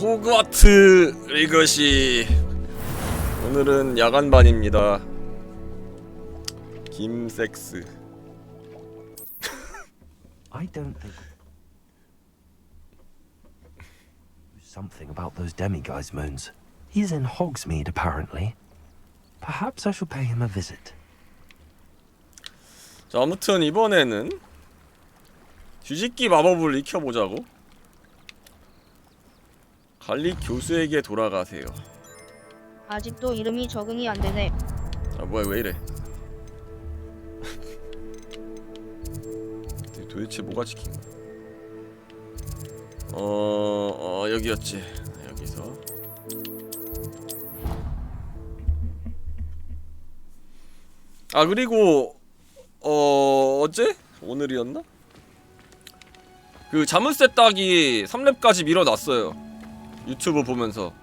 호그와트 리거시. 오늘은 야간반입니다. 김섹스. I don't think something about those demiguise moons. He's in Hogsmeade apparently. Perhaps I shall pay him a visit. 자, 아무튼 이번에는 뒤집기 마법을 익혀보자고. 갈릭 교수에게 돌아가세요. 아직도 이름이 적응이 안 되네. 아, 뭐야, 왜 이래? 도대체 뭐가 찍힌 거야? 여기였지. 여기서. 아, 그리고 어제? 오늘이었나? 그 자물쇠 따기 3렙까지 밀어놨어요. 유튜브 보면서.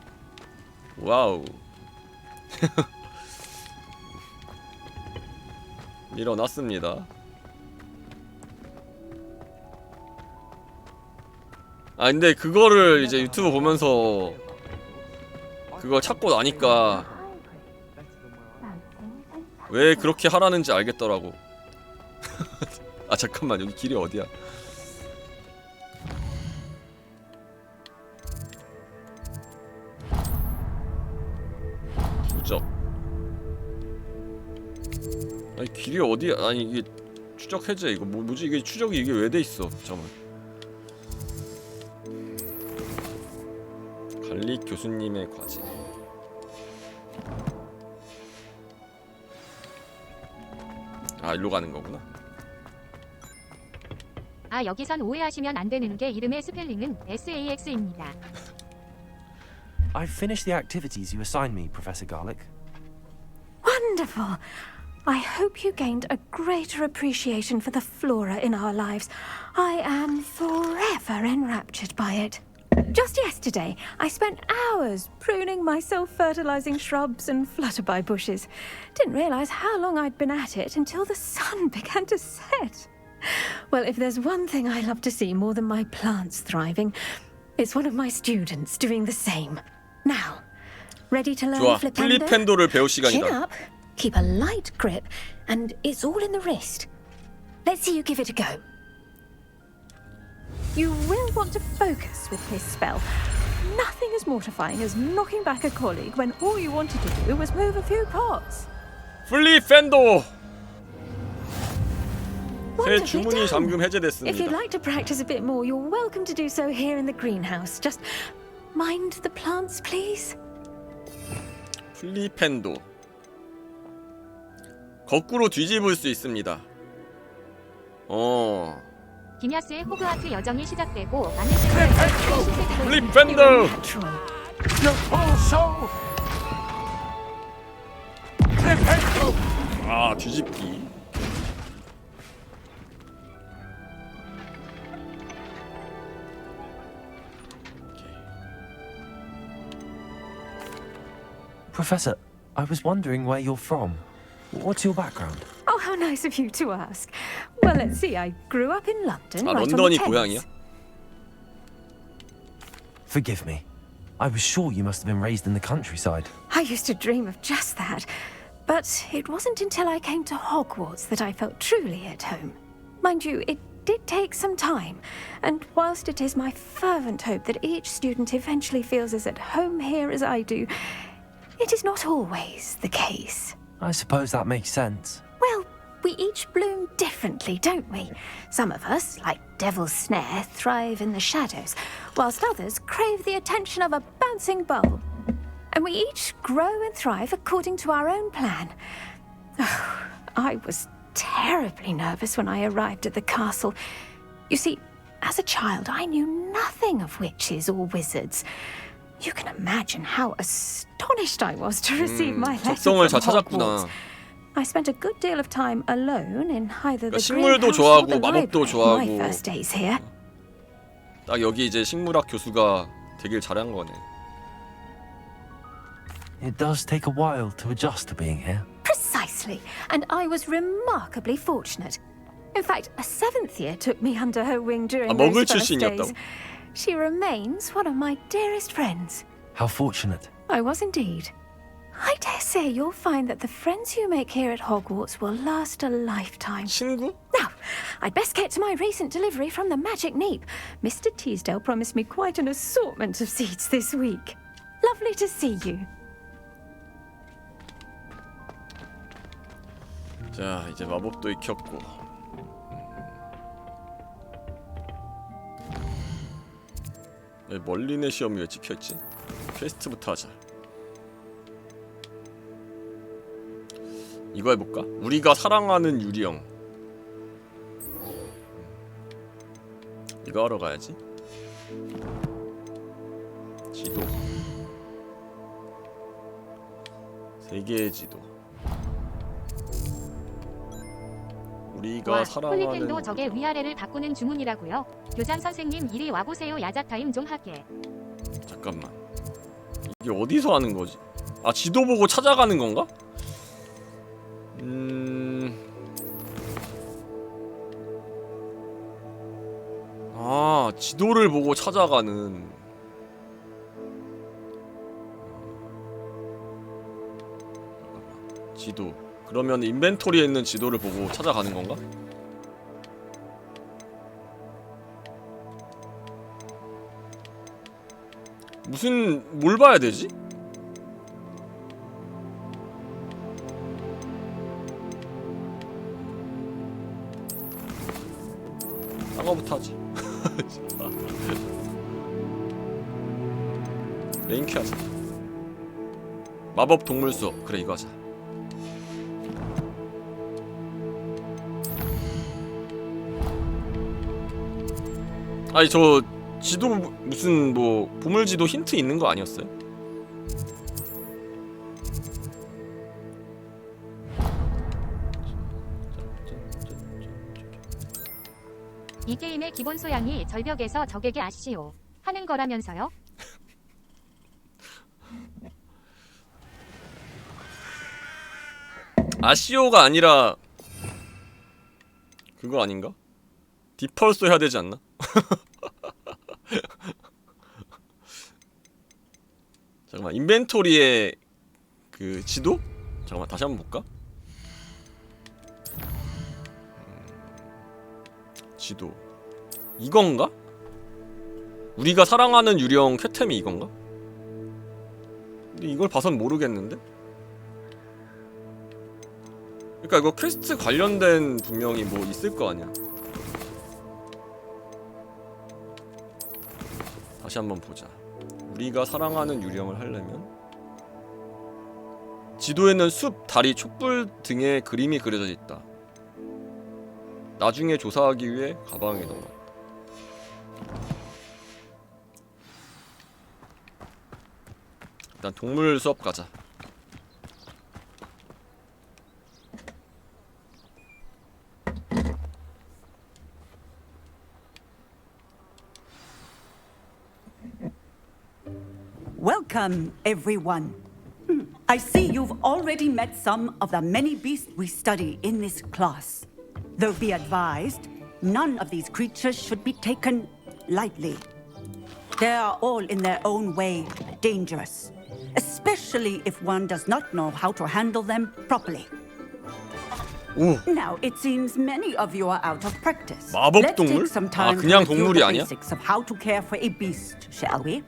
와우. 밀어놨습니다. 아, 근데 그거를 이제 유튜브 보면서 그걸 찾고 나니까 왜 그렇게 하라는지 알겠더라고. 아, 잠깐만, 여기 길이 어디야? 추적. 아니, 길이 어디야? 아니, 이게 추적 해제. 이거 뭐지? 이게 추적이 이게 왜 돼 있어? 잠깐만. 갈릭 교수님의 과제. 아, 일로 가는 거구나. 아, 여기선 오해하시면 안 되는 게 이름의 스펠링은 SAX입니다. I've finished the activities you assigned me, Professor Garlick. Wonderful! I hope you gained a greater appreciation for the flora in our lives. I am forever enraptured by it. Just yesterday, I spent hours pruning my self-fertilizing shrubs and flutterby bushes. Didn't realize how long I'd been at it until the sun began to set. Well, if there's one thing I love to see more than my plants thriving, it's one of my students doing the same. Now, ready to learn 좋아. flipendo? 플리펜도를 배울 Chin 시간이다. up, keep a light grip, and it's all in the wrist. Let's see you give it a go. You will want to focus with this spell. Nothing as mortifying as knocking back a colleague when all you wanted to do was move a few pots. 플리펜도. 새 Wonderfully 주문이 잠금 done. If you'd 해제됐습니다. like to practice a bit more, you're welcome to do so here in the greenhouse. Just mind the plants, please. 플리펜도. 거꾸로 뒤집을 수 있습니다. 기냐스의 호그와트 여정이 시작되고 많은 신세계로 플리펜도. Natural. 아, 뒤집기. Professor, I was wondering where you're from. What's your background? Oh, how nice of you to ask. Well, let's see. I grew up in London. 아, right on the 런던이 Thames. 고향이야? Forgive me. I was sure you must have been raised in the countryside. I used to dream of just that. But it wasn't until I came to Hogwarts that I felt truly at home. Mind you, it did take some time. And whilst it is my fervent hope that each student eventually feels as at home here as I do, it is not always the case. I suppose that makes sense. Well, we each bloom differently, don't we? Some of us, like Devil's Snare, thrive in the shadows, whilst others crave the attention of a bouncing bulb. And we each grow and thrive according to our own plan. Oh, I was terribly nervous when I arrived at the castle. You see, as a child, I knew nothing of witches or wizards. You can imagine how astonished I was to receive my letter 적성을 잘 from 찾았구나. Hogwarts. I spent a good deal of time alone in either the 식물도 greenhouse or 좋아하고 the 마법도 library my 좋아하고. first days here. 딱 여기 이제 식물학 교수가 되길 잘한 거네. It does take a while to adjust to being here. Precisely, and I was remarkably fortunate. In fact, a seventh year took me under her wing during 아, 머글 those first 출신이었다고? days. She remains one of my dearest friends. How fortunate. I was indeed. I dare say you'll find that the friends you make here at Hogwarts will last a lifetime. 친구? Now, I'd best get to my recent delivery from the Magic Neep. Mr. Teasdale promised me quite an assortment of seeds this week. Lovely to see you. 자, 이제 마법도 익혔고. 멀린의 시험이 왜 찍혔지? 퀘스트부터 하자. 이거 해볼까? 우리가 사랑하는 유령. 이거 하러 가야지. 지도. 세계의 지도. 우리가 와, 사랑하는 폴리텐도 저게 유령. 위아래를 바꾸는 주문이라고요? 교장 선생님 이리 와보세요. 야자 타임 좀 하게. 잠깐만. 이게 어디서 하는 거지? 아, 지도 보고 찾아가는 건가? 아, 지도를 보고 찾아가는. 지도. 그러면 인벤토리에 있는 지도를 보고 찾아가는 건가? 뭘 봐야 되지? 딴거부터 하지. 메인큐 하자. 마법 동물 수업. 그래, 이거 하자. 아니, 저 지도 무슨 뭐 보물지도 힌트 있는 거 아니었어요? 이 게임의 기본 소양이 절벽에서 적에게 아쉬오 하는 거라면서요? 아시오가 아니라 그거 아닌가? 디펄스 해야 되지 않나? 잠깐만, 인벤토리에 그 지도? 잠깐만, 다시 한번 볼까? 지도 이건가? 우리가 사랑하는 유령 쾌템이 이건가? 근데 이걸 봐선 모르겠는데? 그러니까 이거 퀘스트 관련된 분명히 뭐 있을 거 아니야. 다시 한번 보자. 우리가 사랑하는 유령을 하려면 지도에는 숲, 다리, 촛불 등의 그림이 그려져 있다. 나중에 조사하기 위해 가방에 넣어. 일단 동물 수업 가자. Welcome, everyone. I see you've already met some of the many beasts we study in this class. Though be advised, none of these creatures should be taken lightly. They are all in their own way dangerous, especially if one does not know how to handle them properly. 오, Now, it seems many of you are out of practice. 마법 Let's 동물? take some 아, time to 그냥 review 동물이 the 아니야? basics of how to care for a beast, shall we?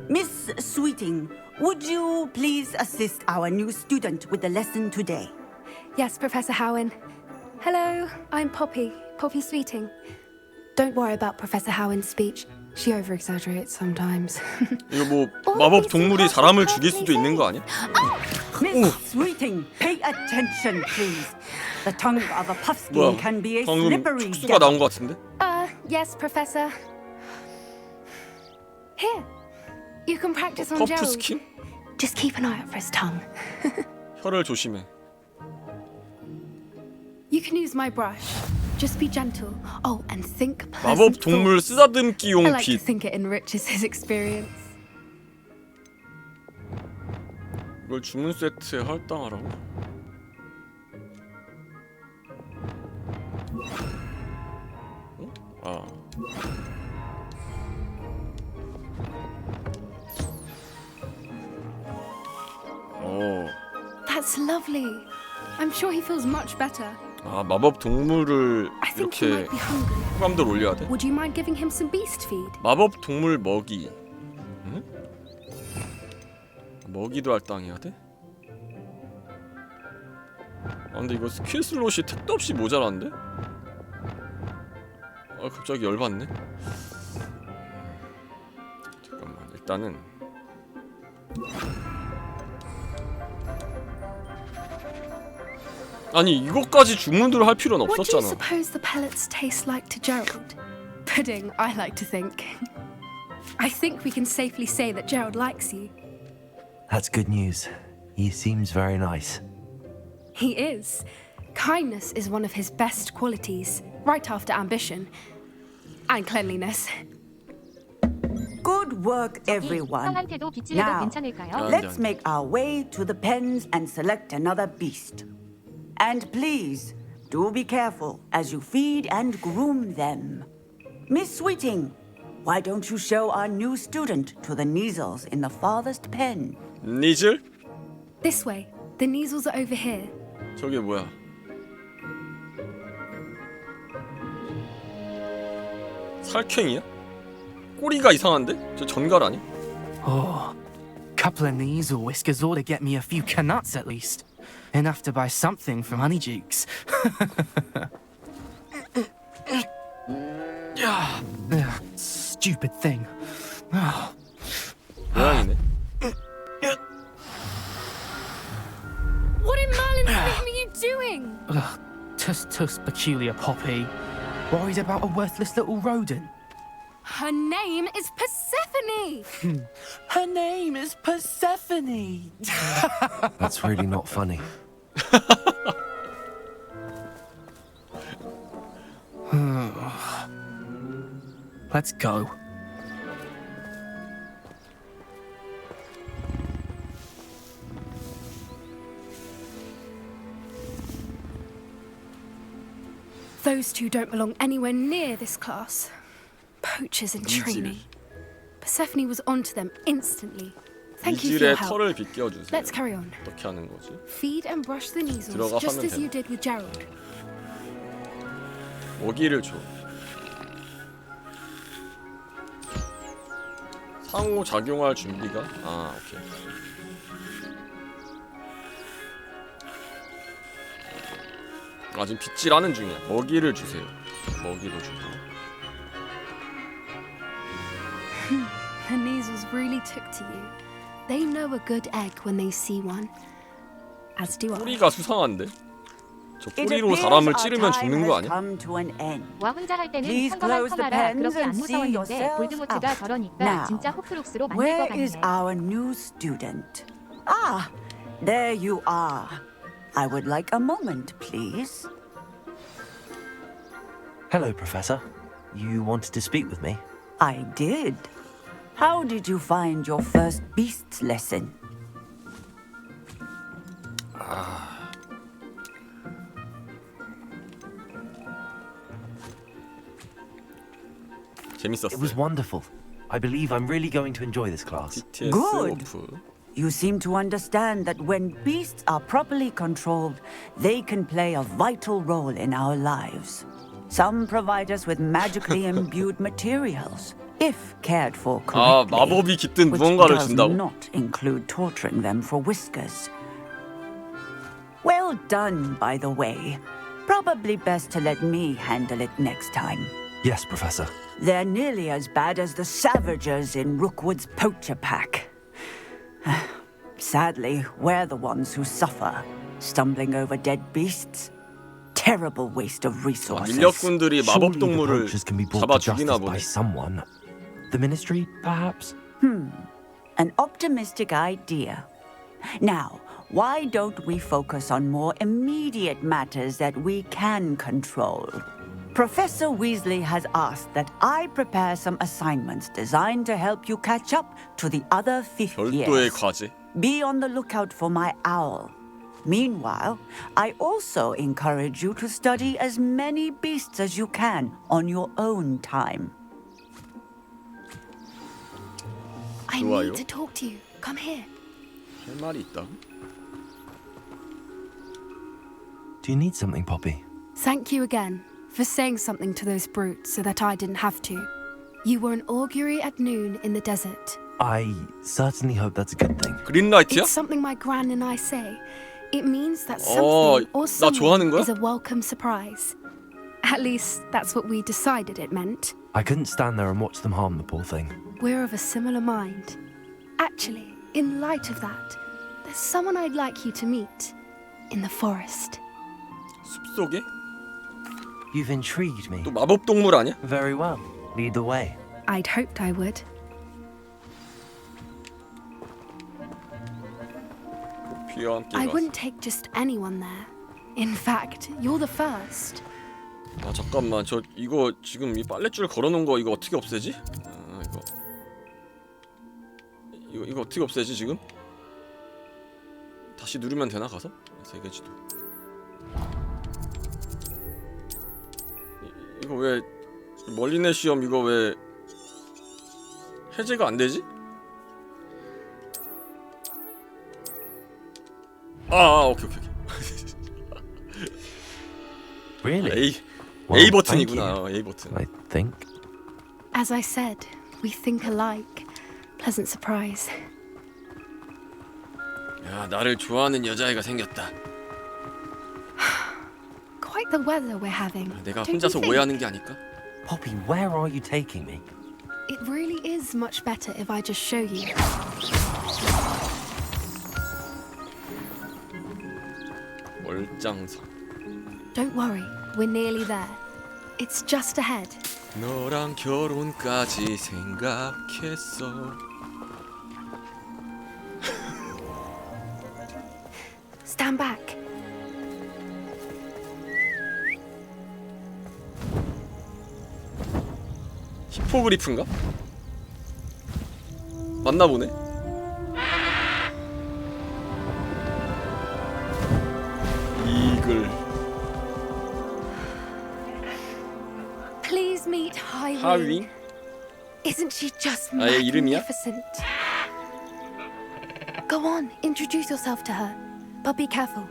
Miss Sweeting, would you please assist our new student with the lesson today? Yes, Professor Howen. Hello, I'm Poppy Sweeting. Don't worry about Professor Howen's speech. She over-exaggerates sometimes. 이거 뭐 마법 동물이 사람을 죽일 수도 있는 거 아니야? Miss Sweeting, pay attention, please. The tongue of a puffskein can be a 방금 slippery 축수가 나온 devil. 거 같은데? Yes, Professor. Here, you can practice on 퍼프 Gerald. 스킨? Just keep an eye out for his tongue. 혀를 조심해. You can use my brush. Just be gentle. Oh, and think 마법 pleasant 동물 thoughts. 쓰다듬기용 I like to 빛. think it enriches his experience. 이걸 주문 세트에 할당하라고? 어? 아. That's lovely. I'm sure he feels much better. 아 마법 동물을 I think he 이렇게 might be hungry. 호감도를 올려야 돼? Would you mind giving him some beast feed? 마법 동물 먹이. 응? 먹이도 할당해야 돼? 아 근데 이거 스킬 슬롯이 택도 없이 모자란데? 아 갑자기 열받네. 잠깐만 일단은 아니 이것까지 주문을 할 필요는 What do you 없었잖아. suppose the pellets taste like to Gerald? Pudding, I like to think. I think we can safely say that Gerald likes you. That's good news. He seems very nice. He is. Kindness is one of his best qualities, right after ambition. And cleanliness. Good work, everyone. 형한테도 빗질해도 Now, 괜찮을까요? let's make our way to the pens and select another beast. And please, do be careful as you feed and groom them. Miss Sweeting, why don't you show our new student to the Neasels in the farthest pen? 니즐? This way. The Neasels are over here. 저게 뭐야? 살쾡이야? 꼬리가 이상한데? 저 전갈 아니? Oh, couple of knees or whiskers ought to get me a few canuts at least. Enough to buy something from Honeydukes. Stupid thing. 고양이네. What in Merlin's name are you doing? Tuss peculiar poppy. Worried about a worthless little rodent. Her name is Persephone. Her name is Persephone. That's really not funny. Let's go. Those two don't belong anywhere near this class. Poachers in 니즐. training. Persephone was onto them instantly. Thank you for your 니즐의 help. 털을 빗겨주세요. Let's carry on. 어떻게 하는 거지? Feed and brush the Neasels 들어가 just 하면 as you 되나? did with Gerald. 먹이를 줘. 상호 작용할 준비가? 아 오케이. 아 지금 빗질하는 중이야. 먹이를 주세요. 먹이도 주고. The Neasels really took to you. They know a good egg when they see one. As do I. 꼬리가 수상한데? 저 It 꼬리로 appears 사람을 our 찌르면 time 죽는 거 has 아니야? come to an end. 와 혼자 할 때는 Please 평범한 close the 커마라 pens 그렇게 안 and see 무서웠는데 yourselves 볼드모트가 out. 저러니까 Now, 진짜 호크룩스로 만들 것 Where 같네. is our new student? Ah, there you are. I would like a moment, please. Hello, Professor. You wanted to speak with me? I did. How did you find your first beasts lesson? 재밌었어. It was wonderful. I believe I'm really going to enjoy this class. BTS Good. 오프. You seem to understand that when beasts are properly controlled, they can play a vital role in our lives. Some provide us with magically imbued materials, if cared for 아 correctly, 마법이 깃든 which 무언가를 does 준다고? not include torturing them for whiskers. Well done, by the way. Probably best to let me handle it next time. Yes, Professor. They're nearly as bad as the Savagers in Rookwood's poacher pack. Sadly, we're the ones who suffer, stumbling over dead beasts. Terrible waste of resources. 밀렵꾼들이 마법 Surely the 동물을 poachers can be brought 잡아 to 죽이나 justice by 보네. someone. The Ministry, perhaps? An optimistic idea. Now, why don't we focus on more immediate matters that we can control? Professor Weasley has asked that I prepare some assignments designed to help you catch up to the other fifth 별도의 years. 과제. Be on the lookout for my owl. Meanwhile, I also encourage you to study as many beasts as you can on your own time. I 좋아요. need to talk to you. Come here. 할 말이 있다고? Do you need something, Poppy? Thank you again for saying something to those brutes so that I didn't have to. You were an augury at noon in the desert. I certainly hope that's a good thing. 그린라이트야? It's something my gran and I say. It means that Oh, something or 나 좋아하는 someone 거야? is a welcome surprise. At least that's what we decided it meant. I couldn't stand there and watch them harm the poor thing. We're of a similar mind. Actually, in light of that, there's someone I'd like you to meet in the forest. 숲속에? You've intrigued me. 또 마법 동물 아니야? Very well. Lead the way. I'd hoped I would. 필요한 I 끼가. wouldn't take just anyone there. In fact, you're the first. 아 잠깐만 저 이거 지금 이 빨랫줄 걸어놓은 거 이거 어떻게 없애지? 아 이거 어떻게 없애지 지금? 다시 누르면 되나 가서? 세계지도. 이거 왜 멀리내 시험 이거 왜 해제가 안 되지? 오케이. Really? A Well, thank 버튼이구나. A 버튼. I think. As I said, we think alike. Pleasant surprise. 야, 나를 좋아하는 여자애가 생겼다. Quite the weather we're having. 내가 don't you 혼자서 think? 오해하는 게 아닐까? Poppy, where are you taking me? It really is much better if I just show you. 월장성. Don't worry, we're nearly there. It's just ahead. 너랑 결혼까지 생각했어. Stand back. 히포그리프인가? 맞나 보네. 이글. Please meet Highwing. 하윙? Isn't she just 얘 이름이야? magnificent? Go on, introduce yourself to her. But be careful.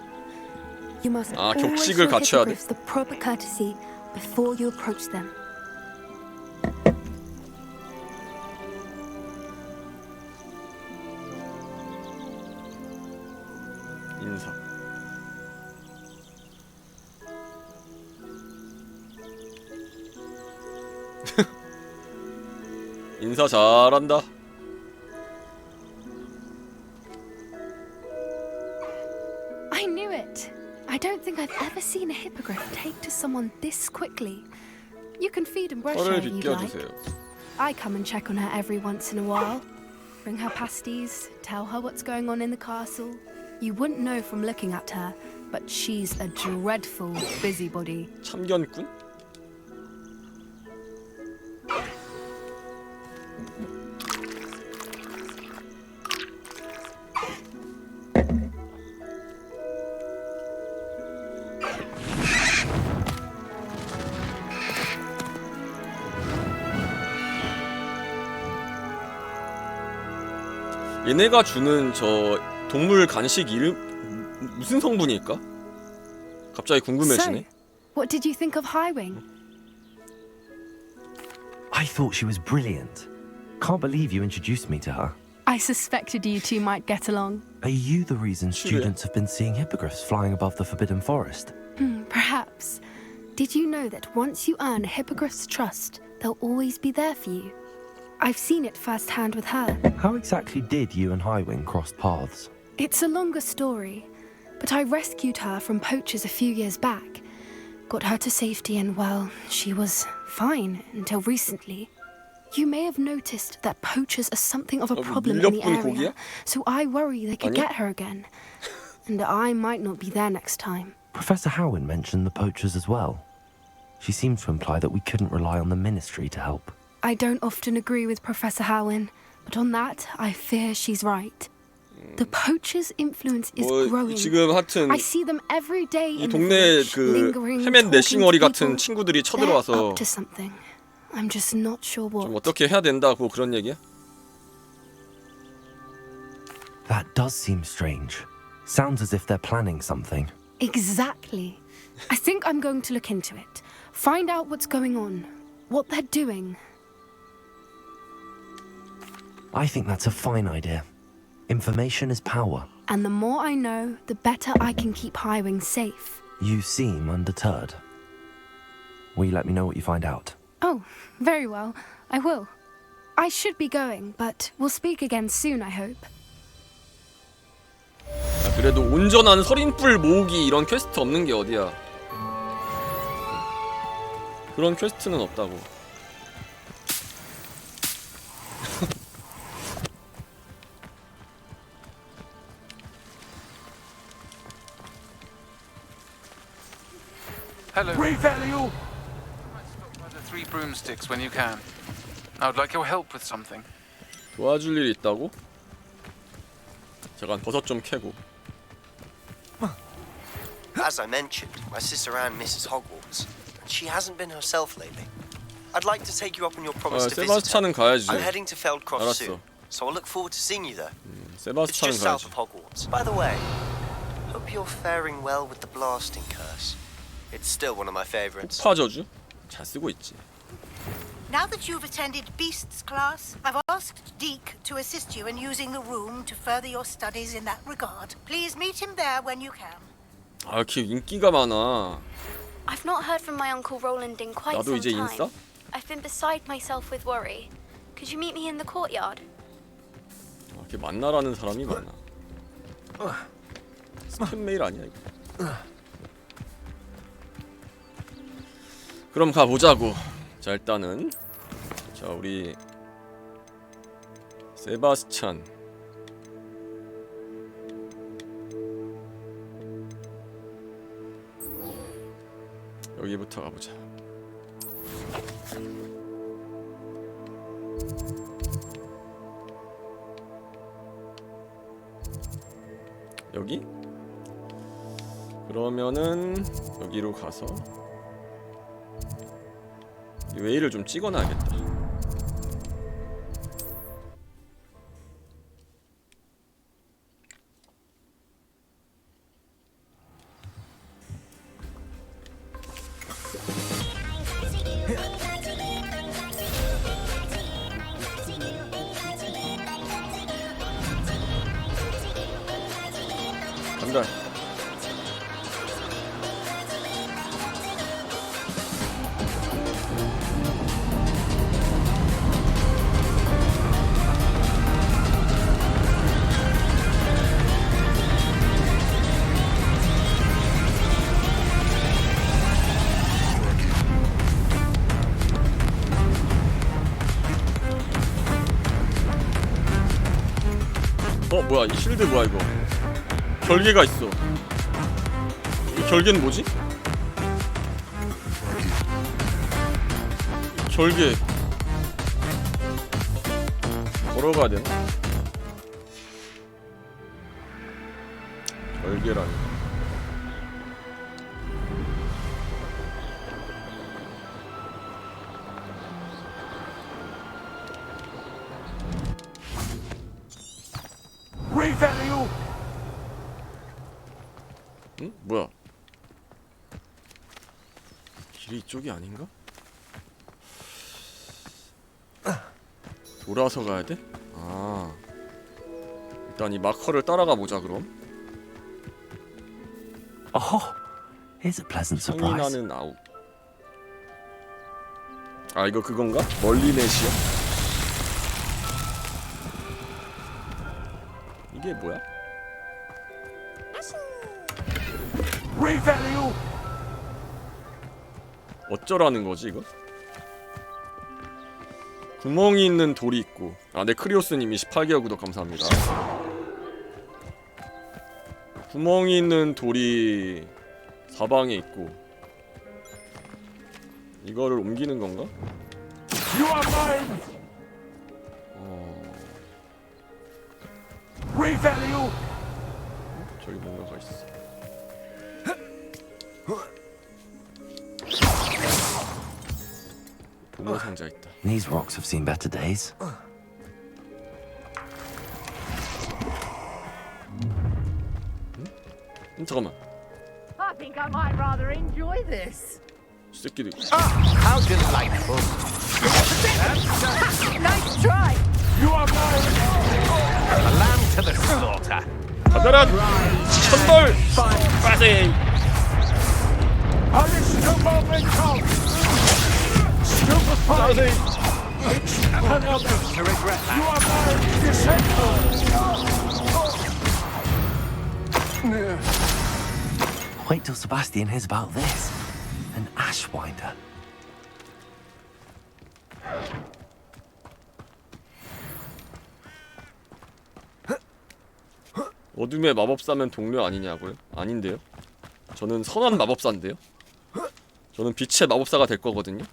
You must always 격식을 show 갖춰야 돼? hippogriffs the proper courtesy before you approach them. 인사. 인사 잘한다. I knew it. I don't think I've ever seen a hippogriff take to someone this quickly. You can feed and brush her 털을 if you'd like. 빗겨주세요. I come and check on her every once in a while. Bring her pasties, tell her what's going on in the castle. You wouldn't know from looking at her, but she's a dreadful busybody. 참견꾼? 얘네가 주는 저 동물 간식 이름 무슨 성분일까? 갑자기 궁금해지네. So, what did you think of Highwing? I thought she was brilliant. Can't believe you introduced me to her. I suspected you two might get along. Are you the reason students have been seeing hippogriffs flying above the Forbidden Forest? Perhaps. Did you know that once you earn a hippogriff's trust, they'll always be there for you? I've seen it firsthand with her. How exactly did you and Highwing cross paths? It's a longer story, but I rescued her from poachers a few years back. Got her to safety and, well, she was fine until recently. You may have noticed that poachers are something of a problem in the 밀렵꾼 area, 고기야? so I worry they could 아니야? get her again. And I might not be there next time. Professor Howin mentioned the poachers as well. She seemed to imply that we couldn't rely on the ministry to help. I don't often agree with Professor Howin, but on that, I fear she's right. The poachers' influence is growing. 지금 하여튼 I see them every day 이 in the 동네 village, 그 lingering, 헤맨 talking 내싱어리 to 같은 people. 친구들이 They're 쳐들어와서 up to something. I'm just not sure 좀 what. 어떻게 해야 된다고 그런 얘기야? That does seem strange. Sounds as if they're planning something. Exactly. I think I'm going to look into it. Find out what's going on, what they're doing. I think that's a fine idea. Information is power. And the more I know, the better I can keep Highwing safe. You seem undeterred. Will you let me know what you find out? Oh, very well. I will. I should be going, but we'll speak again soon, I hope. 야, 그래도 온전한 서린뿔 모으기 이런 퀘스트 없는 게 어디야. 그런 퀘스트는 없다고. Hello. Revelio. Stop by the Three Broomsticks when you can. I would like your help with something. 도와줄 일이 있다고? 잠깐 버섯 좀 캐고. As I mentioned, my sister Anne misses Hogwarts. She hasn't been herself lately. I'd like to take you up on your promise to visit her. 세바스찬은 가야지. I'm heading to Feldcroft 알았어. soon, so I'll look forward to seeing you there. It's 세바스찬은 just south 가야지. of Hogwarts. By the way, hope you're faring well with the blasting curse. It's still one of my favorites. 폭파 저주? 잘 쓰고 있지. Now that you've attended Beasts class, I've asked Deke to assist you in using the room to further your studies in that regard. Please meet him there when you can. 아, 이렇게 인기가 많아. I've not heard from my uncle Roland in quite 나도 some 이제 time. 인싸? I've been beside myself with worry. Could you meet me in the courtyard? 아, 이렇게 만나라는 사람이 많아. 스팸 메일 아니야 이거. 그럼 가보자고. 자, 일단은 자, 우리 세바스찬 여기부터 가보자. 여기? 그러면은 여기로 가서 이 웨이를 좀 찍어놔야겠다. 간다. 뭐야, 이 실드 뭐야 이거. 결계가 있어. 이 결계는 뭐지? 결계 걸어가야 되나? 결계라니. 응? 뭐야? 길이 이쪽이 아닌가? 돌아서 가야 돼? 아, 일단 이 마커를 따라가 보자 그럼. Oh, here's a pleasant surprise. 상인하는 아웃. 아, 이거 그건가? 멀리 넷이야? 이게 뭐야? 어쩌라는 거지 이거? 구멍이 있는 돌이 있고. 아, 네, 크리오스님 28개월 구독 감사합니다. 구멍이 있는 돌이 사방에 있고. 이거를 옮기는 건가? 저기 뭔가가 있어. 보물 상자 있다. These rocks have seen better days. 잠깐만. think I might rather enjoy this. 이 새끼들. How delightful. Nice try. You are mine. A lamb to the slaughter. 가다란 천벌 빠세. Alistair Momentum. Stupefying. It's another to regret that. You are mine, descendant. Wait till Sebastian hears about this. An ashwinder. 어둠의 마법사면 동료 아니냐고요? 아닌데요? 저는 선한 마법사인데요? 저는 빛의 마법사가 될 거거든요?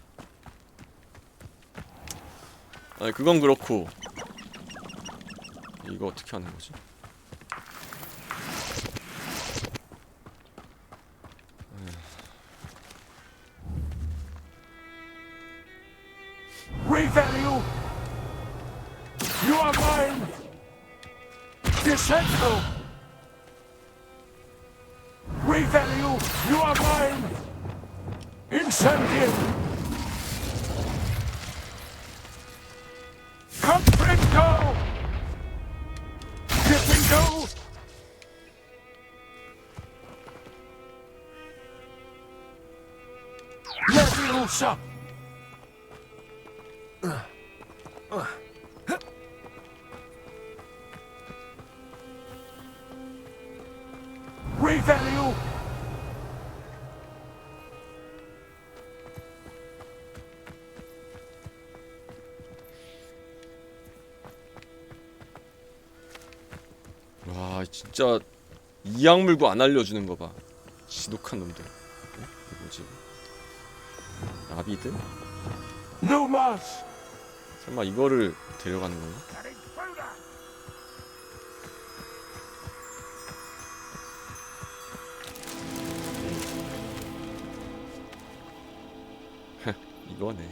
아니 그건 그렇고 이거 어떻게 하는 거지? Revalue. You are mine. Descendo. Revalue. You are mine. Incendium. Comprendo. Diffindo. Leviosa. Revalue. 와 진짜 이악 물고 안 알려주는 거 봐. 지독한 놈들. 이거 뭐지? 나비들? Numas. 설마 이거를 데려가는 건가? 이거네.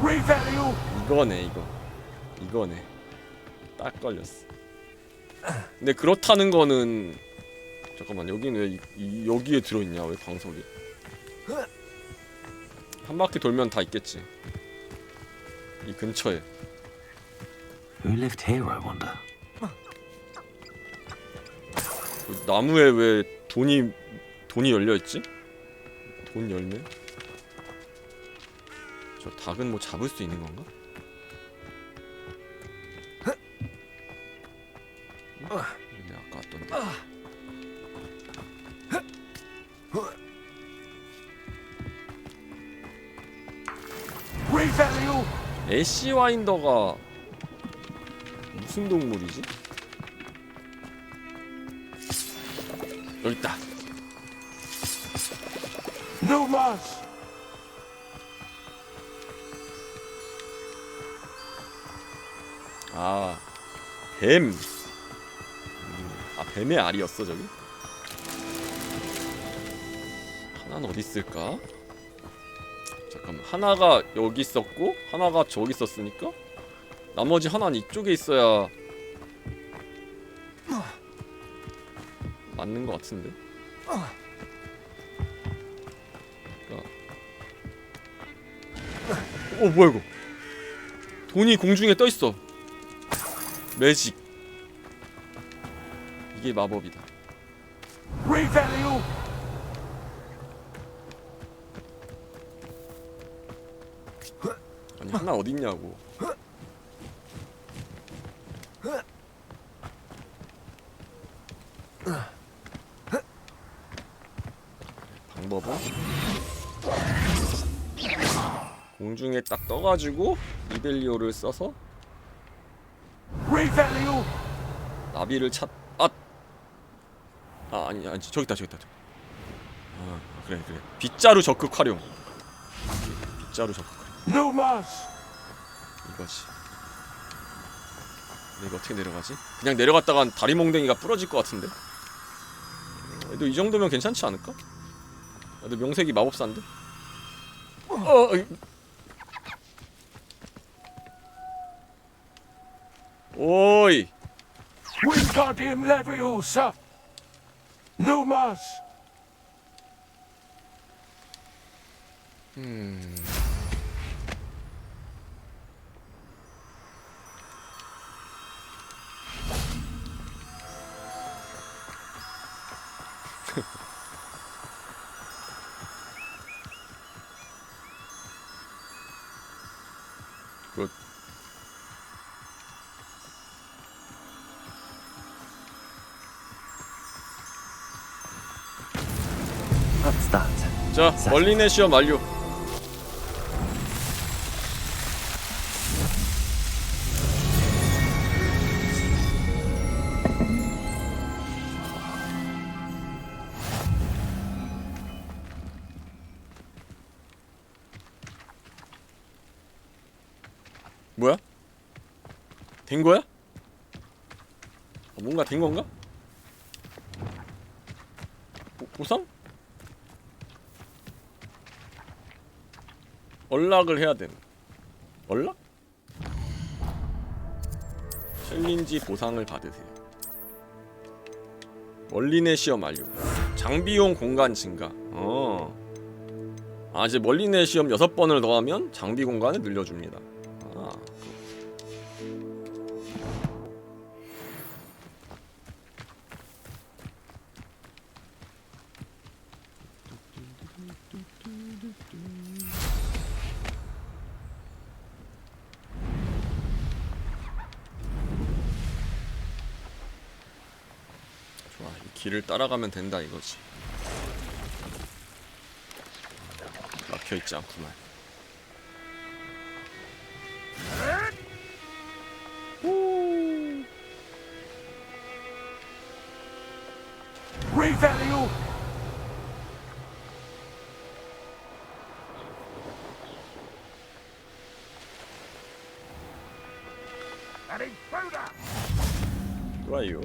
Revalue. 이거네 이거네. 딱 걸렸어. 근데 그렇다는 거는 잠깐만 여기는 왜 여기에 들어있냐? 왜 광석이? 한 바퀴 돌면 다 있겠지. 이 근처에. Who lived here, I wonder? 그 나무에 왜 돈이 열려 있지? 돈 열매? 저 닭은 뭐 잡을 수 있는 건가? 근데 아까 왔던데. Revalue. 애쉬 와인더가 무슨 동물이지? 여기 있다. Numas. 아, 뱀. 아, 뱀의 알이었어 저기? 하나는 어디 있을까? 잠깐만, 하나가 여기 있었고 하나가 저기 있었으니까 나머지 하나는 이쪽에 있어야 맞는 것 같은데? 그러니까... 뭐야 이거? 돈이 공중에 떠있어. 매직. 이게 마법이다. Revalue. 아니 하나 어딨냐고. 방법은 공중에 딱 떠가지고 리벨리오를 써서 Revalue. 나비를 아니 저기 있다. 아 그래 빗자루 적극 활용. 빗자루 적극 활용. Numas. 이거지. 근데 이거 어떻게 내려가지? 그냥 내려갔다간 다리 몽댕이가 부러질 것 같은데. 그래도 이 정도면 괜찮지 않을까? 근데 명색이 마법사인데? 오이. Wingardium Leviosa. Numas. 굿. That's that. 자, 멀린의 시험 완료. 뭐야? 된 거야? 뭔가 된 건가? 보상? 연락을 해야 되는. 연락? 챌린지 보상을 받으세요. 멀린의 시험 완료. 장비용 공간 증가. 아, 이제 멀린의 시험 6번을 더하면 장비 공간을 늘려줍니다. 아. 좋아, 이 길을 따라가면 된다 이거지. 막혀있지 않구만. Revalue! An intruder! 좋아요.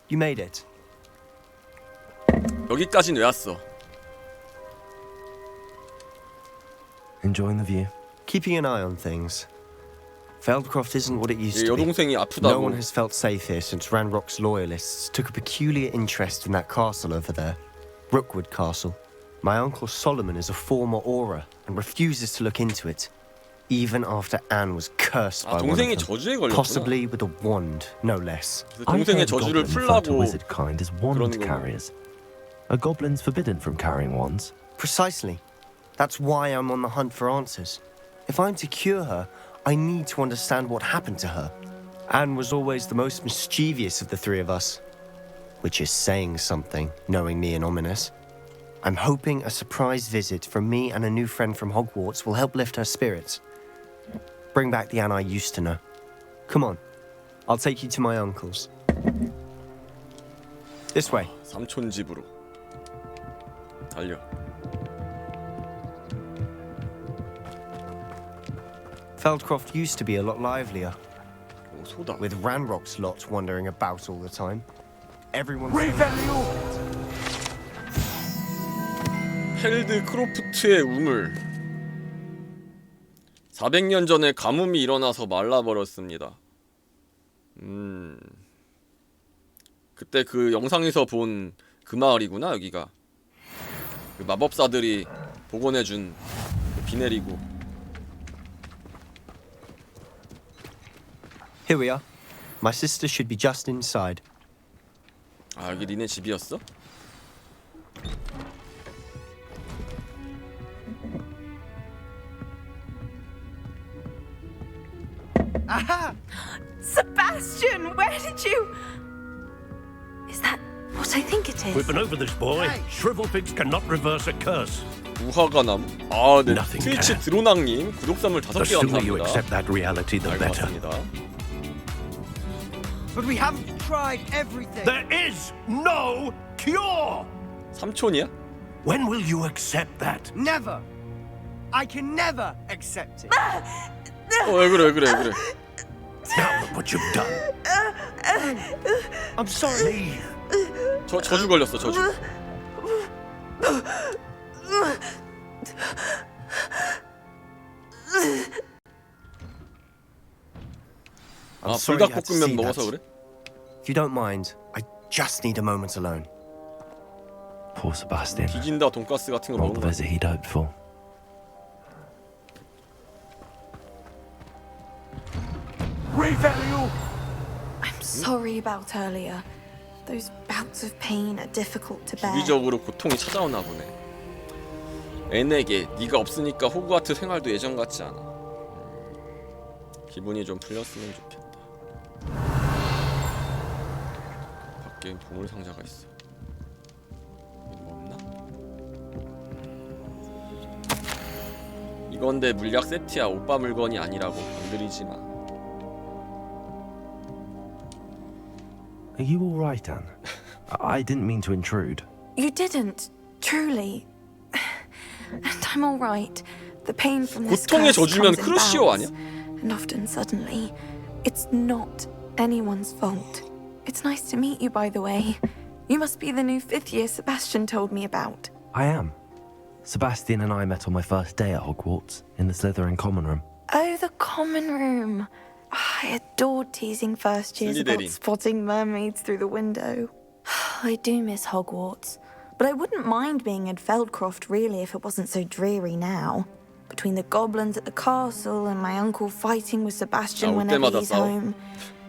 You made it. 여기까진 왜 왔어? Enjoying the view? Keeping an eye on things. Feldcroft isn't what it used to be. 여동생이 No 아프다고. one has felt safe here since Ranrock's loyalists took a peculiar interest in that castle over there. Rookwood Castle. My uncle Solomon is a former Auror and refuses to look into it. Even after Anne was cursed by one of 동생이 them. 저주에 걸렸구나. Possibly with a wand, no less. 동생의 저주를 풀라고 wizard kind is wand 그러는 거구나. carriers. Are goblins forbidden from carrying wands? Precisely. That's why I'm on the hunt for answers. If I'm to cure her, I need to understand what happened to her. Anne was always the most mischievous of the three of us. Which is saying something, knowing me and Ominous. I'm hoping a surprise visit from me and a new friend from Hogwarts will help lift her spirits. Bring back the Anne I used to know. Come on. I'll take you to my uncle's. This way. 삼촌 집으로 달려. Feldcroft used to be a lot livelier. 오, 소다. With Ranrock's lot wandering about all the time. Everyone's 헬드 크로프트의 우물. 400년 전에 가뭄이 일어나서 말라버렸습니다. 그때 그 영상에서 본 그 마을이구나 여기가. 그 마법사들이 복원해준 그 비 내리고. Here we are. My sister should be just inside. 아, 여기 니네 집이었어? Aha! Sebastian, where did you... Is that what I think it is? We've been over this, boy. Shrivelpigs cannot reverse a curse. 무화과 나무. 아, 네. Nothing 트위치 can. 드로낭님 구독 선물 5개 The sooner you 감사합니다. accept that reality, the 알고 better. 왔습니다. But we haven't tried everything. There is no cure. 삼촌이야? When will you accept that? Never. I can never accept it. 왜 그래. Now look what you've done. I'm sorry. 저주 걸렸어, 저주. 아, I'm sorry you had to 불닭볶음면 see 먹어서 that. 그래? you don't mind, I just need a moment alone. Poor Sebastian. 비긴다 돈가스 같은 거 Not 먹은 the 거. visit he'd hoped for. I'm sorry about earlier. Those bouts of pain are difficult to bear. 주기적으로 고통이 찾아오나 보네. 앤에게 네가 없으니까 호그와트 생활도 예전 같지 않아. 기분이 좀 풀렸으면 좋겠다. 밖엔 보물 상자가 있어. 뭐 없나? 이건데 물약 세트야. 오빠 물건이 아니라고 건드리지 마. Are you all right, Anne? I didn't mean to intrude. You didn't, truly. And I'm all right. The pain from this 고통에 curse 젖으면 comes in 크루시오 bouts, 아니야? and often suddenly. It's not anyone's fault. It's nice to meet you, by the way. You must be the new 5th year Sebastian told me about. I am. Sebastian and I met on my first day at Hogwarts, in the Slytherin common room. Oh, the common room. I adored teasing first years about spotting mermaids through the window. I do miss Hogwarts, but I wouldn't mind being in Feldcroft really if it wasn't so dreary now. Between the goblins at the castle and my uncle fighting with Sebastian whenever he's home,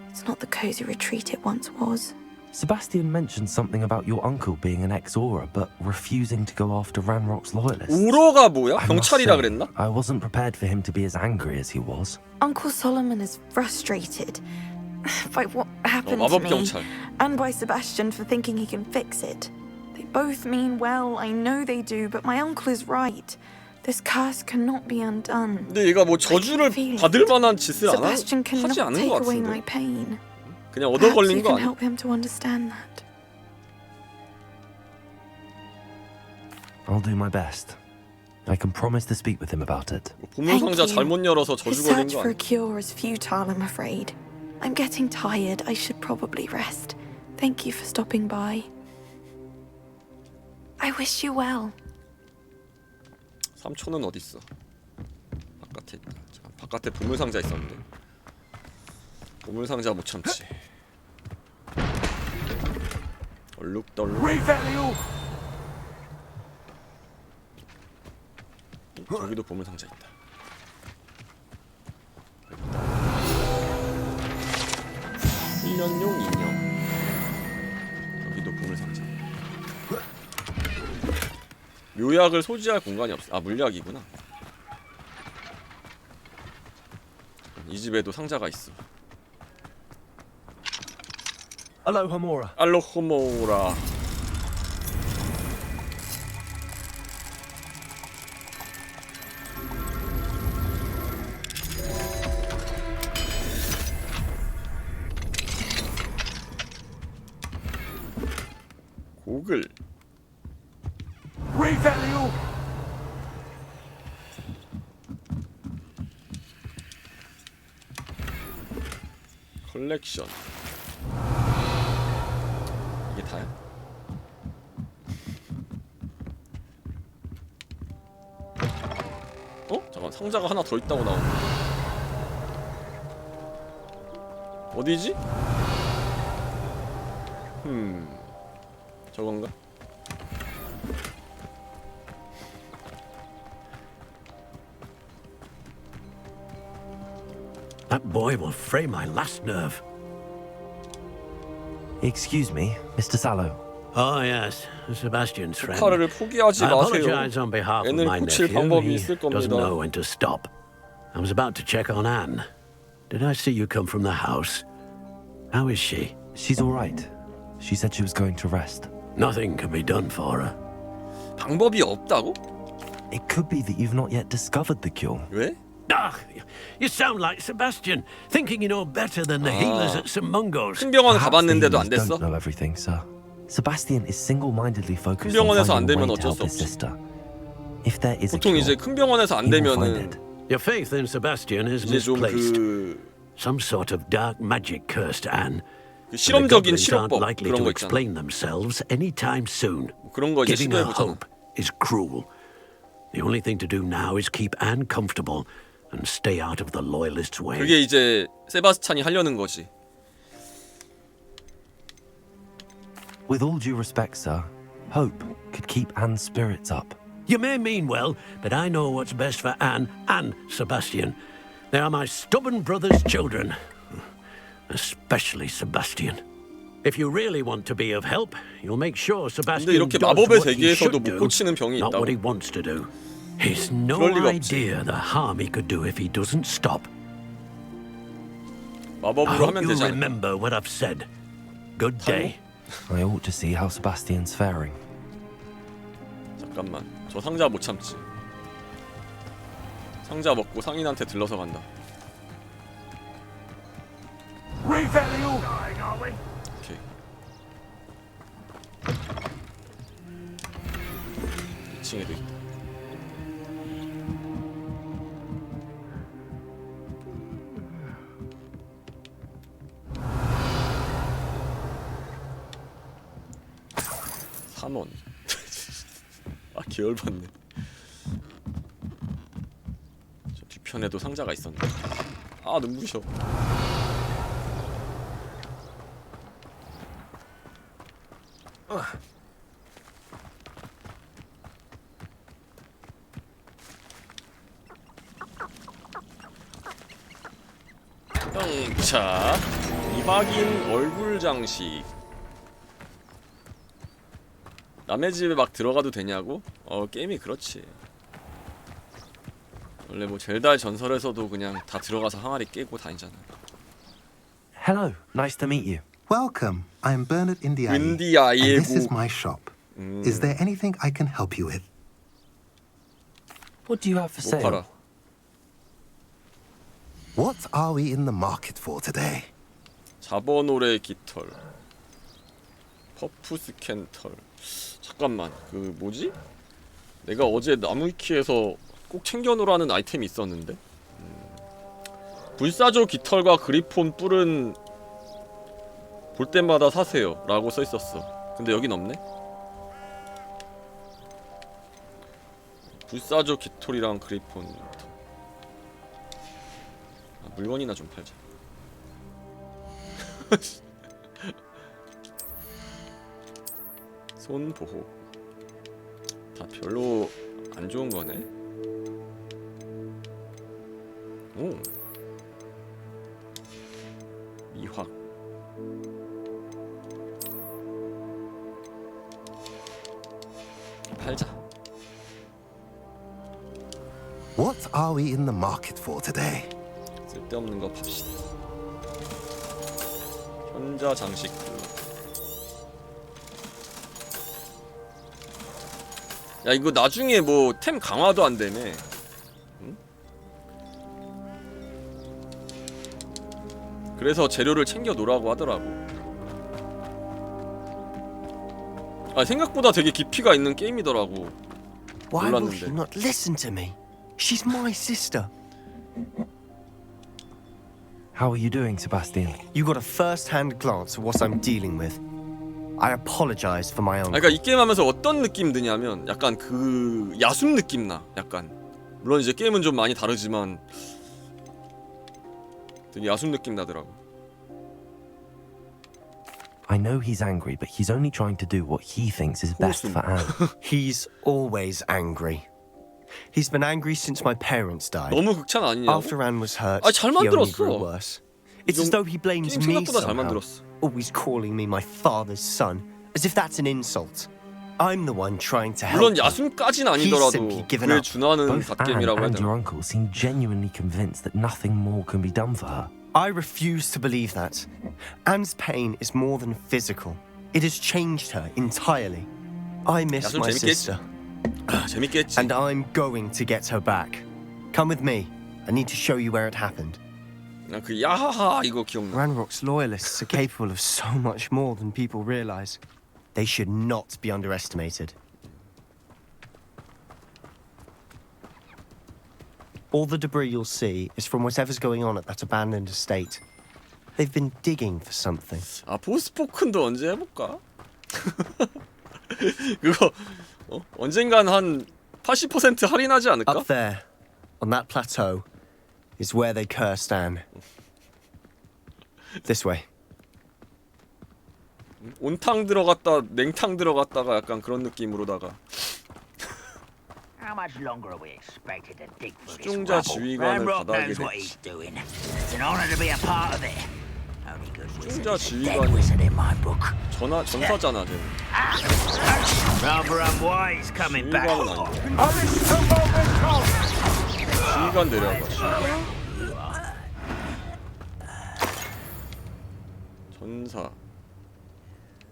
it's not the cozy retreat it once was. Sebastian mentioned something about your uncle being an ex-Auror, but refusing to go after Ranrock's loyalists. 우러가 뭐야? I must 경찰이라 say, 그랬나? I wasn't prepared for him to be as angry as he was. Uncle Solomon is frustrated by what happened to 마법 me, 경찰. and by Sebastian for thinking he can fix it. They both mean well, I know they do, but my uncle is right. This curse cannot be undone. 근데 얘가 뭐 저주를 받을 만한 짓을 안 Sebastian 하지 cannot 않은 take 것 away 같은데. my pain. 그냥 얻어 Perhaps 걸린 you 거 can 아니야? help him to understand that. I'll do my best. I can promise to speak with him about it. 보물 상자 Thank you. 잘못 열어서 저주 His 걸린 search 거 for a 아니야? cure is futile, I'm afraid. I'm getting tired. I should probably rest. Thank you for stopping by. I wish you well. 삼촌은 어디 있어? 바깥에 있다. 잠깐, 바깥에 보물 상자 있었는데. 보물 상자 못 참지. 얼룩덜룩. 저기도 보물 상자 있다. 1년용 인형. 여기도 보물 상자. 묘약을 소지할 공간이 없어. 아, 물약이구나. 이 집에도 상자가 있어. Alohomora. 알로호모라. 고글. 컬렉션. 이게 다야? 어? 잠깐, 상자가 하나 더 있다고 나오네. 어디지? 저건가? That boy will fray my last nerve. Excuse me, Mr. Sallow. Oh, yes, Sebastian's friend. 카르를 포기하지 I 마세요. apologize on behalf of 애를 my 고칠 nephew. 방법이 He 있을 doesn't 겁니다. know when to stop. I was about to check on Anne. Did I see you come from the house? How is she? She's all right. She said she was going to rest. Nothing can be done for her. 방법이 없다고? It could be that you've not yet discovered the cure. 왜? Ah, you sound like Sebastian, thinking you know better than the healers at St. Mungo's. 큰 병원 Perhaps the 가봤는데도 안 healers 됐어? don't know everything, sir. Sebastian is single-mindedly focused 큰 on 병원에서 안 finding a 되면 way to 어쩔 help 수 his 없지. sister. If there is a 보통 cure, 이제 큰 병원에서 안 he will find 되면은 it. Your faith in Sebastian is 이제 좀 misplaced. 그 Some sort of dark magic cursed Anne. 그 And the 실험적인 goblins aren't 치료법 likely 그런 to 거 있잖아. explain themselves anytime soon. 그런 거 이제 Giving her 시도해보잖아. hope is cruel. The only thing to do now is keep Anne comfortable and stay out of the loyalists' way. 그게 이제 세바스찬이 하려는 거지. With all due respect, sir, hope could keep Anne's spirits up. You may mean well, but I know what's best for Anne and Sebastian. They are my stubborn brother's children. Especially Sebastian. If you really want to be of help, you'll make sure Sebastian 이렇게 does 마법의 what he 세계에서도 should 못 do, 고치는 병이 not what he 있다고. wants to do. He's no 그럴 리가 없지. idea the harm he could do if he doesn't stop. I 마법으로 hope 하면 you'll 되지 않을까? remember what I've said. Good day. I ought to see how Sebastian's faring. 잠깐만, 저 상자 못 참지. 상자 먹고 상인한테 들러서 간다. 오케이. 2층에도 있다. 삼원. 아, 계열받네. 저 뒤편에도 상자가 있었네. 아, 눈부셔. 자, 이박인 얼굴 장식. 남의 집에 막 들어가도 되냐고? 게임이 그렇지. 원래 뭐 젤다의 전설에서도 그냥 다 들어가서 항아리 깨고 다니잖아. Hello, nice to meet you. Welcome. I'm Bernard Indiaye. And Indiaye. this is my shop. Is there anything I can help you with? What do you have for 못 sale? 팔아. What are we in the market for today? 자버노레 깃털, 퍼프 스캔털. 잠깐만, 그 뭐지? 내가 어제 나무위키에서 꼭 챙겨놓으라는 아이템이 있었는데. 불사조 깃털과 그리폰 뿔은 볼 때마다 사세요 라고 써있었어. 근데 여긴 없네? 불사조 깃털이랑 그리폰. 아, 물건이나 좀 팔자. 손 보호. 다 별로 안 좋은 거네. 오. 미확. 팔자. What are we in the market for today? 쓸데없는 거 팝시다. 현자 장식. 야, 이거 나중에 뭐 템 강화도 안 되며. 응? 그래서 재료를 챙겨 놓으라고 하더라고. 아, 생각보다 되게 깊이가 있는 게임이더라고. Why will she 몰랐는데. not listen to me? She's my sister. How are you doing, Sebastian? You got a first-hand glance at what I'm dealing with. I apologize for my 아, uncle. 그러니까 이 게임 하면서 어떤 느낌 드냐면 약간 그 야숨 느낌 나. 약간. 물론 이제 게임은 좀 많이 다르지만 되게 야숨 느낌 나더라고. I know he's angry, but he's only trying to do what he thinks is best for Anne. He's always angry. He's been angry since my parents died. 너무 극찬 아니냐고? After Anne was hurt, 아, 잘 he only 만들었어. grew worse. It's as though he blames 게임 me 생각보다 잘 somehow. 만들었어. Always calling me my father's son, as if that's an insult. I'm the one trying to help 물론 him. 야숨까진 He's 아니더라도 simply given 그에 up. 준하는 Both Anne 갓게임이라고 해야 and your 되나? uncle seem genuinely convinced that nothing more can be done for her. I refuse to believe that. Anne's pain is more than physical. It has changed her entirely. I miss 야숨 my 재밌겠지? sister. 아, 재밌겠지. And I'm going to get her back. Come with me. I need to show you where it happened. 그 야하하 이거 기억나. Ranrock's loyalists are capable of so much more than people realize. They should not be underestimated. All the debris you'll see is from whatever's going on at that abandoned estate. They've been digging for something. 아, 보스포큰도 언제 해볼까? 그거 언젠간 한 80% 할인하지 않을까? Up there, on that plateau, is where they cursed Anne. This way. 온탕 들어갔다 냉탕 들어갔다가 약간 그런 느낌으로다가. How much longer are we expected to dig for this 수종자 rubble? 지휘관을 Ramrock 받아게 knows what 됐지. he's doing. It's an honor to be a part of it. Only good 수종자 wizard is a dead 지휘관이 wizard in my book. 전사잖아, 쟤. Rather unwise coming back. 지휘관은 아니야. 지휘관 내려가. 전사.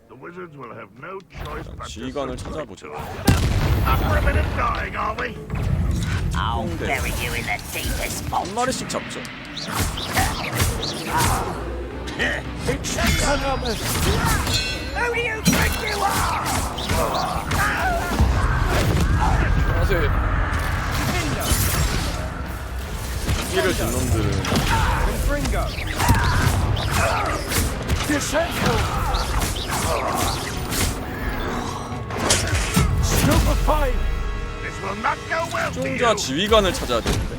The wizards will have no choice but to 지휘관을 찾아보자. After a bit of dying, are we? I'll bury you in the deepest vault. 한 마리씩 잡죠. Who do you think you are? 사실 무기를 든 놈들은 This will not go well for 수종자 you. 지휘관을 찾아야 되는데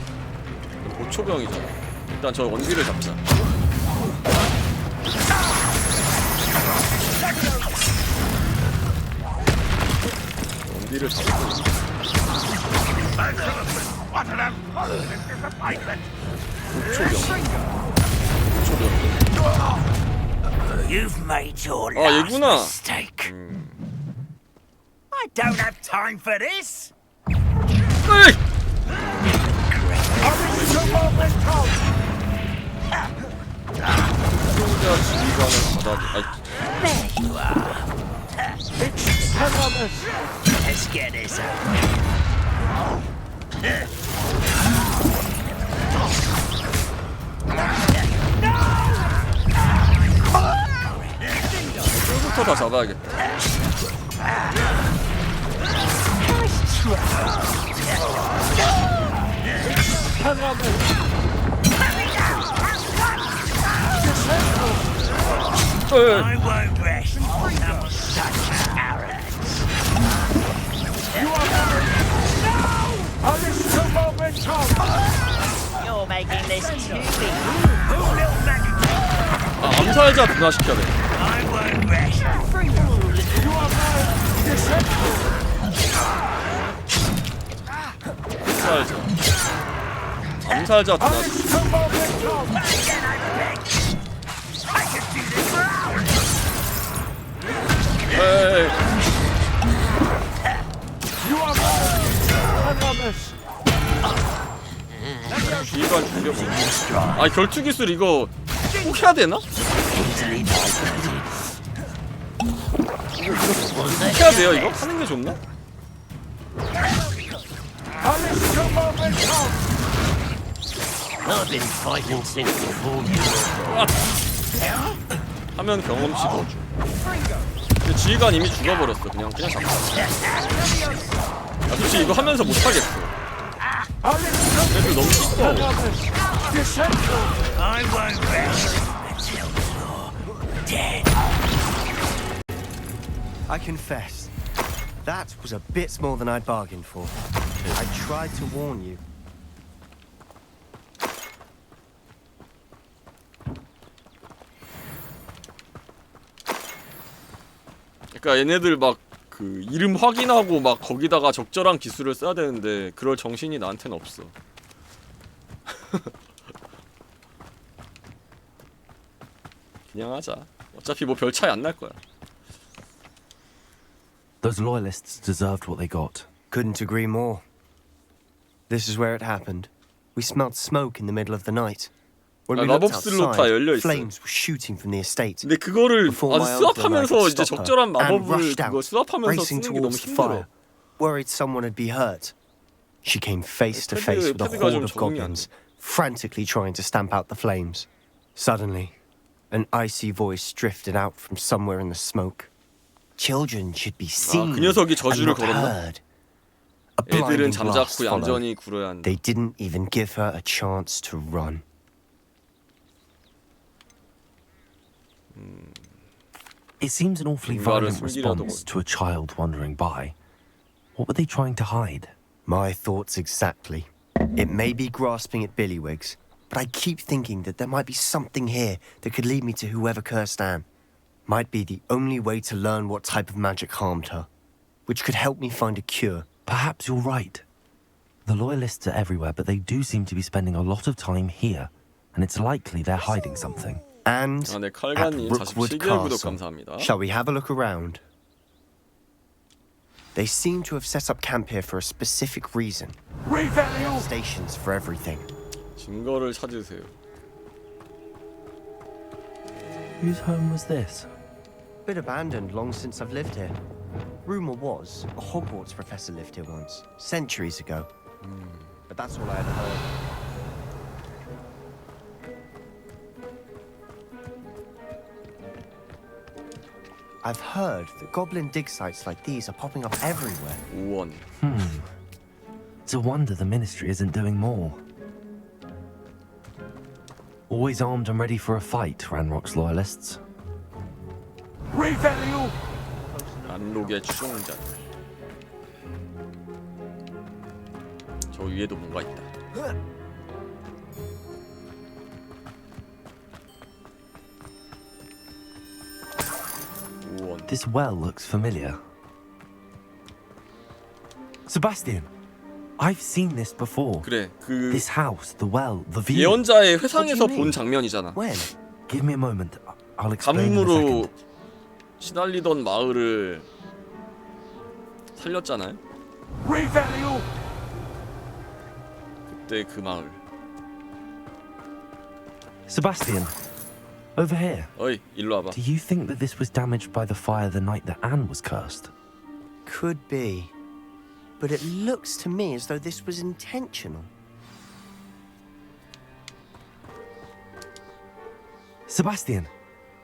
고초병이잖아. 일단 저 원딜을 잡자. 원딜을 잡고 What an unfortunate disappointment. You've made your 아, last 얘구나. mistake. I don't have time for this. 에이! 수종자 지휘관을 받아. There you are. Let's get this 쫄부터 다 잡아야겠다. I won't rest. Such arrogance. You're making this too easy. 아, 암살자 분화시켜야 돼. I won't rest. 암살자 분화시켜. 에이. 지휘관 죽여. 아, 결투 기술 이거 꼭 해야 되나? 꼭 해야 돼요 이거? 하는 게 좋나? I've been fighting since before you. 하면 경험치 더 줘. 근데 지휘관 이미 죽어버렸어. 그냥 잡자. 야, 솔직히 이거 하면서 못 하겠어. 그래도 너무 띠꺼워. I won't rest until you're dead. I confess, that was a bit more than I'd bargained for. I tried to warn you. 그러니까 얘네들 막 그 이름 확인하고 막 거기다가 적절한 기술을 써야 되는데 그럴 정신이 나한테는 없어. 그냥 하자. 어차피 뭐 별 차이 안 날 거야. Those loyalists deserved what they got. Couldn't agree more. This is where it happened. We smelled smoke in the middle of the night. When we looked 마법 슬롯 다 outside, 열려 있어. flames were shooting from the estate. 근데 그거를 Before 아주 my uncle and I 수합하면서 could 이제 stop her, 적절한 Anne 마법을 rushed 그거 out, 수합하면서 racing 쓰는 게 너무 towards the 힘들어. fire, worried someone would be hurt. She came face to 패드- face with a 패드가 좀 horde of 적응이 안 goblins, frantically trying to stamp out the flames. Suddenly, an icy voice drifted out from somewhere in the smoke. Children should be seen 그 녀석이 and 저주를 not 걸었나? heard. A 애들은 blinding blast 잠자코 followed. 얌전히 굴어야 한다. They didn't even give her a chance to run. It seems an awfully 뭔가를 violent 숨기려도 response to a child wandering by. What were they trying to hide? My thoughts exactly. It may be grasping at Billywigs, but I keep thinking that there might be something here that could lead me to whoever cursed Anne. might be the only way to learn what type of magic harmed her, which could help me find a cure. Perhaps you're right. The loyalists are everywhere, but they do seem to be spending a lot of time here, and it's likely they're hiding something. And 네, at 칼간님 Rookwood 47개월 구독 Castle. 감사합니다. Shall we have a look around? They seem to have set up camp here for a specific reason. Stations for everything. 증거를 찾으세요. Whose home was this? Been abandoned long since I've lived here. Rumor was a Hogwarts professor lived here once, centuries ago. But that's all I ever heard. I've heard that goblin dig sites like these are popping up everywhere. 우원. It's a wonder the Ministry isn't doing more. Always armed and ready for a fight, Ranrock's loyalists. 란록의 추종자. 저 위에도 뭔가 있다. 우원. This well looks familiar. Sebastian, I've seen this before. 그래, 그 This house, the well, the view. 예언자의 회상에서 본 장면이잖아. When? Give me a moment. I'll explain in a 가뭄으로 second. 시달리던 마을을 살렸잖아요. 그때 그 마을. Sebastian, over here. 어이, 일로 와봐. Do you think that this was damaged by the fire the night that Anne was cursed? Could be. But it looks to me as though this was intentional. Sebastian,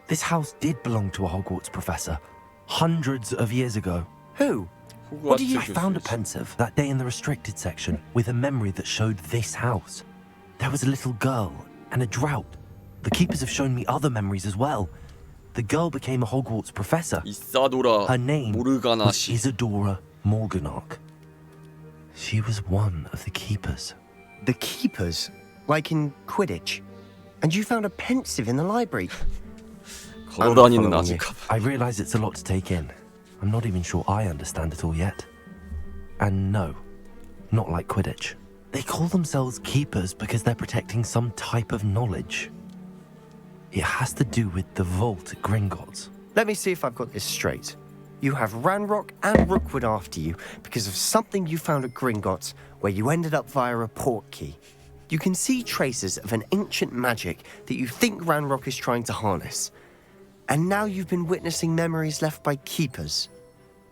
this house did belong to a Hogwarts professor hundreds of years ago. Who? What do you? I found a pensive that day in the restricted section with a memory that showed this house. There was a little girl and a drought. The keepers have shown me other memories as well. The girl became a Hogwarts professor. 이사도라 Her name was 모르가나시. Isadora Morganach. She was one of the keepers. The keepers? Like in Quidditch? And you found a pensive in the library? 걸어다니는 아직. I realize it's a lot to take in. I'm not even sure I understand it all yet. And no, not like Quidditch. They call themselves keepers because they're protecting some type of knowledge. It has to do with the vault at Gringotts. Let me see if I've got this straight. You have Ranrock and Rookwood after you because of something you found at Gringotts where you ended up via a port key. You can see traces of an ancient magic that you think Ranrock is trying to harness. And now you've been witnessing memories left by keepers.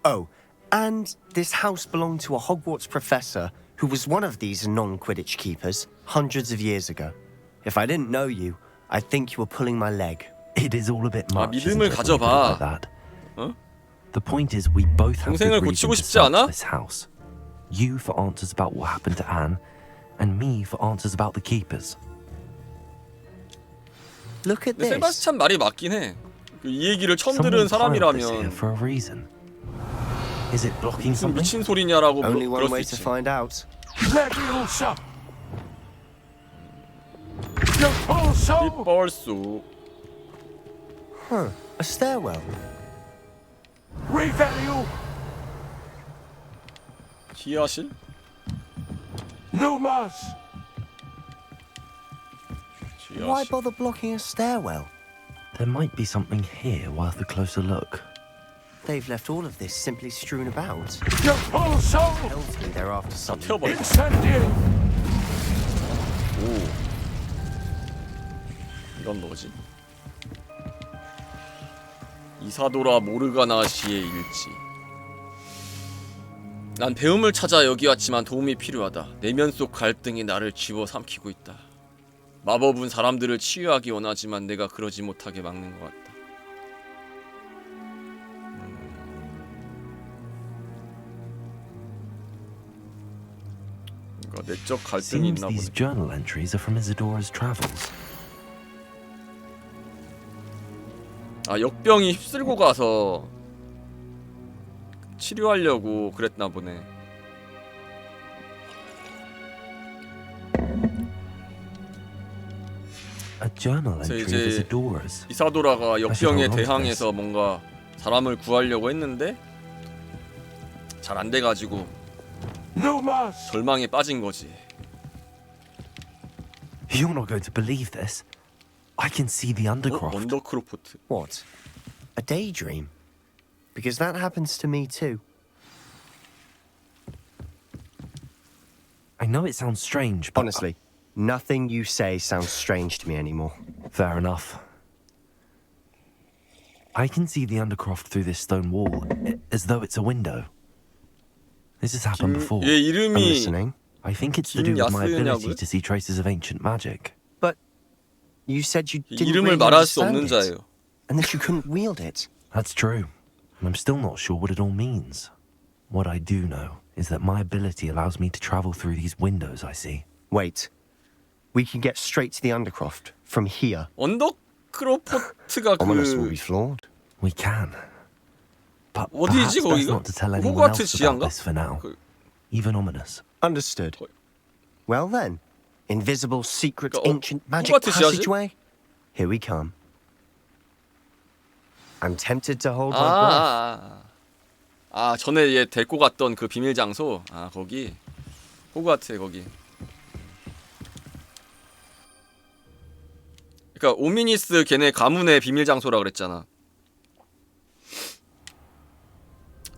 Oh, and this house belonged to a Hogwarts professor who was one of these non-Quidditch keepers hundreds of years ago. If I didn't know you, I'd think you were pulling my leg. It is all a bit 아, much. isn't 믿음을 it, when you 가져봐. put it like that? 어? The point is, we both have 동생을 good reason 고치고 to 싶지 search 않아? this house. You for answers about what happened to Anne, and me for answers about the keepers. Look at 근데 this. 세바스찬 말이 맞긴 해. 이 얘기를 처음 Someone 들은 piled this here 사람이라면 for a reason. Is it blocking 무슨 something? 미친 소리냐라고 Only one 그럴 way 수 to 있지. find out. 빗벌수. Huh, a stairwell. 지하실? Why 지하실. bother blocking a stairwell? There might be something here worth a closer look. They've left all of this simply strewn about. Tells me they're after something. 태워버려. 오. 이건 뭐지? 이사도라 모르가나시의 일지. 난 배움을 찾아 여기 왔지만 도움이 필요하다. 내면 속 갈등이 나를 집어삼키고 있다. 마법은 사람들을 치유하기 원하지만 내가 그러지 못하게 막는 것 같다. 뭔가 내적 갈등이 Seems 있나 these 보네. journal entries are from Isadora's travels. 아, 역병이 휩쓸고 가서 치료하려고 그랬나 보네. A journal 그래서 entry of 이제 Isadora's. 이사도라가 역병에 hold on to 대항해서 뭔가 사람을 구하려고 했는데 잘 안 돼가지고 절망에 빠진 거지. You're not going to believe this. I can see the undercroft. 언더크로프트. What? A daydream? Because that happens to me too. I know it sounds strange, but honestly, nothing you say sounds strange to me anymore. Fair enough. I can see the undercroft through this stone wall, as though it's a window. This has happened before. 얘 이름이 I'm listening. I think it's to do with my ability 김야스냐고요? to see traces of ancient magic. But you said you didn't 이름을 really 말할 수 understand 없는 it, 자예요. and that you couldn't wield it. That's true. And I'm still not sure what it all means. What I do know is that my ability allows me to travel through these windows I see. Wait. We can get straight to the undercroft from here. 언더크로프트가 Ominous will 그 be flawed. We can. But 어디지 perhaps best 거기가? not to tell anyone 호그와트 else about 지하인가? this for now. Even ominous. Understood. Well then, invisible, secret, 그러니까 ancient magic 호그와트 지하지? passageway. Here we come. I'm tempted to hold my breath. 아 전에 얘 데리고 갔던 그 비밀 장소. 아 거기 호그와트에 거기. 그러니까 오미니스 걔네 가문의 비밀 장소라 그랬잖아.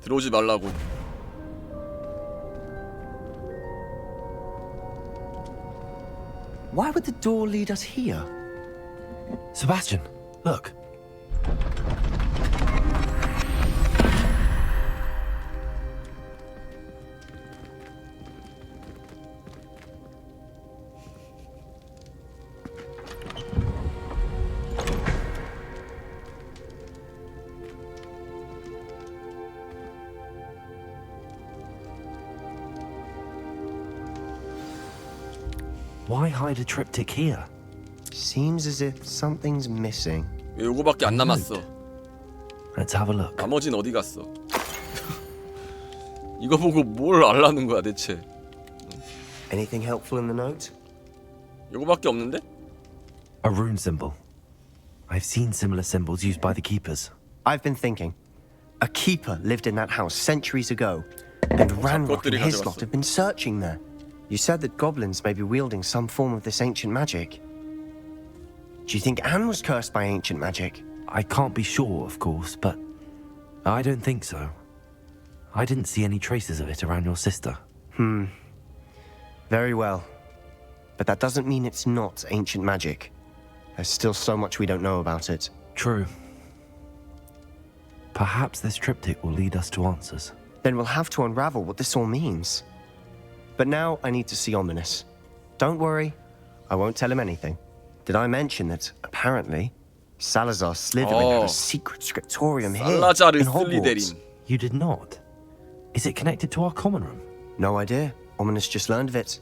들어오지 말라고. Why would the door lead us here? Sebastian, look. Why hide a triptych here? Seems as if something's missing. 왜 요거밖에 안 남았어? Let's have a look. 나머진 어디 갔어? 이거 보고 뭘 알라는 거야 대체? Anything helpful in the note? 요거밖에 없는데? A rune symbol. I've seen similar symbols used by the keepers. I've been thinking. A keeper lived in that house centuries ago, and Ranrock and his lot have been searching there. You said that goblins may be wielding some form of this ancient magic. Do you think Anne was cursed by ancient magic? I can't be sure, of course, but I don't think so. I didn't see any traces of it around your sister. Very well. But that doesn't mean it's not ancient magic. There's still so much we don't know about it. True. Perhaps this triptych will lead us to answers. Then we'll have to unravel what this all means. But now I need to see Ominous. Don't worry, I won't tell him anything. Did I mention that, apparently, Salazar Slytherin had a secret scriptorium here 살라자르 in Hogwarts? 슬리데린. You did not? Is it connected to our common room? No idea. Ominous just learned of it.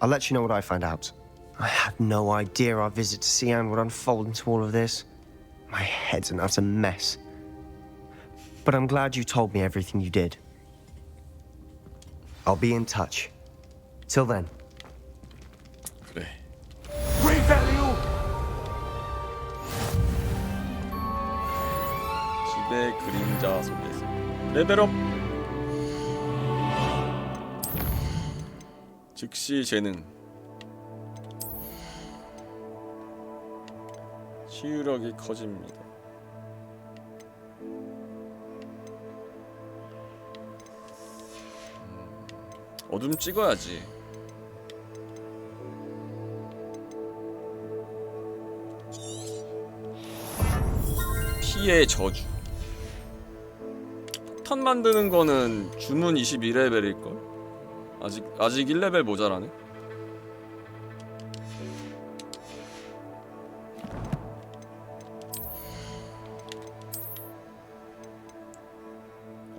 I'll let you know what I find out. I had no idea our visit to Sian would unfold into all of this. My head's an utter mess. But I'm glad you told me everything you did. I'll be in touch. Till then. 그래. 집의 그림자 속에서 레벨업. 즉시 재능. 치유력이 커집니다. 어둠 찍어야지. 피의 저주. 폭탄 만드는 거는 주문 22레벨일걸? 아직 1레벨 모자라네.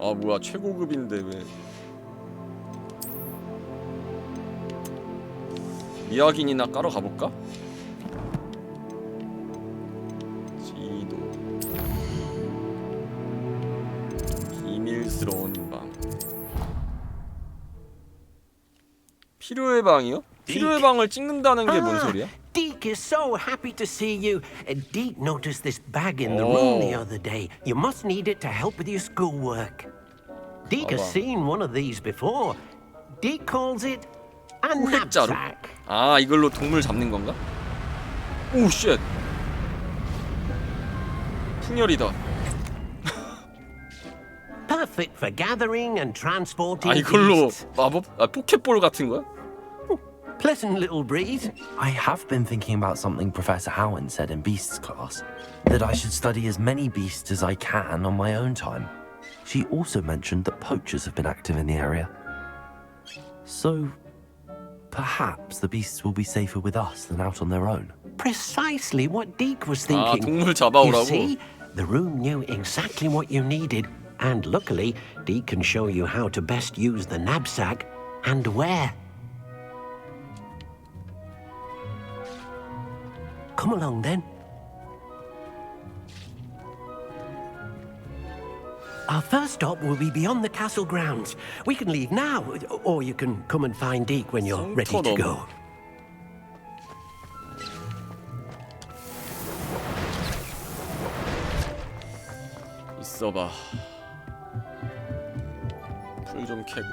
아 뭐야 최고급인데 왜 미확인이나 깔아 가볼까? 지도 비밀스러운 방. 필요의 방이요? 필요의 방을 찍는다는 게 뭔 소리야? Deke is so happy to see you. Deke noticed this bag in the room the other day. You must need it to help with your schoolwork. Deke has seen one of these before. Deke calls it a knapsack. 아, 이걸로 동물 잡는 건가? 오, 쉣. 풍열이다. Perfect for gathering and transporting. 아, 이걸로 beasts. 포켓볼 같은 거야? Pleasant little breeze. I have been thinking about something Professor Howen said in Beasts class, that I should study as many beasts as I can on my own time. She also mentioned that poachers have been active in the area. So, perhaps the beasts will be safer with us than out on their own. Precisely what Deke was 아, thinking. 동물 잡아오라고. You see, the room knew exactly what you needed, and luckily, Deke can show you how to best use the knapsack and where. Come along then. Our first stop will be beyond the castle grounds. We can leave now, or you can come and find Deke when you're ready to go. 있어봐. 불 좀 켜고.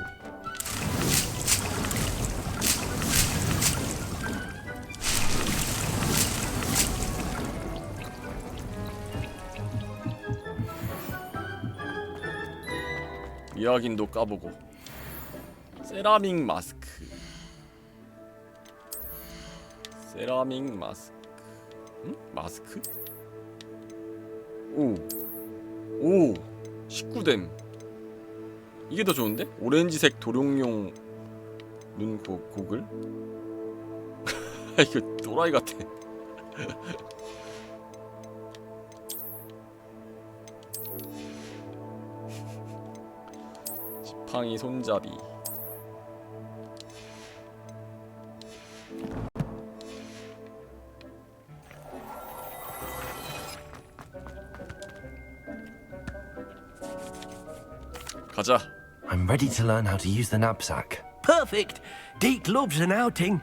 미확인도 까보고. 세라믹 마스크. 세라믹 마스크. 응? 마스크? 오. 19댐. 이게 더 좋은데? 오렌지색 도룡용 눈 고글? 이거 또라이 같아. 지팡이 손잡이. 가자. I'm ready to learn how to use the knapsack. Perfect. Deke loves an outing.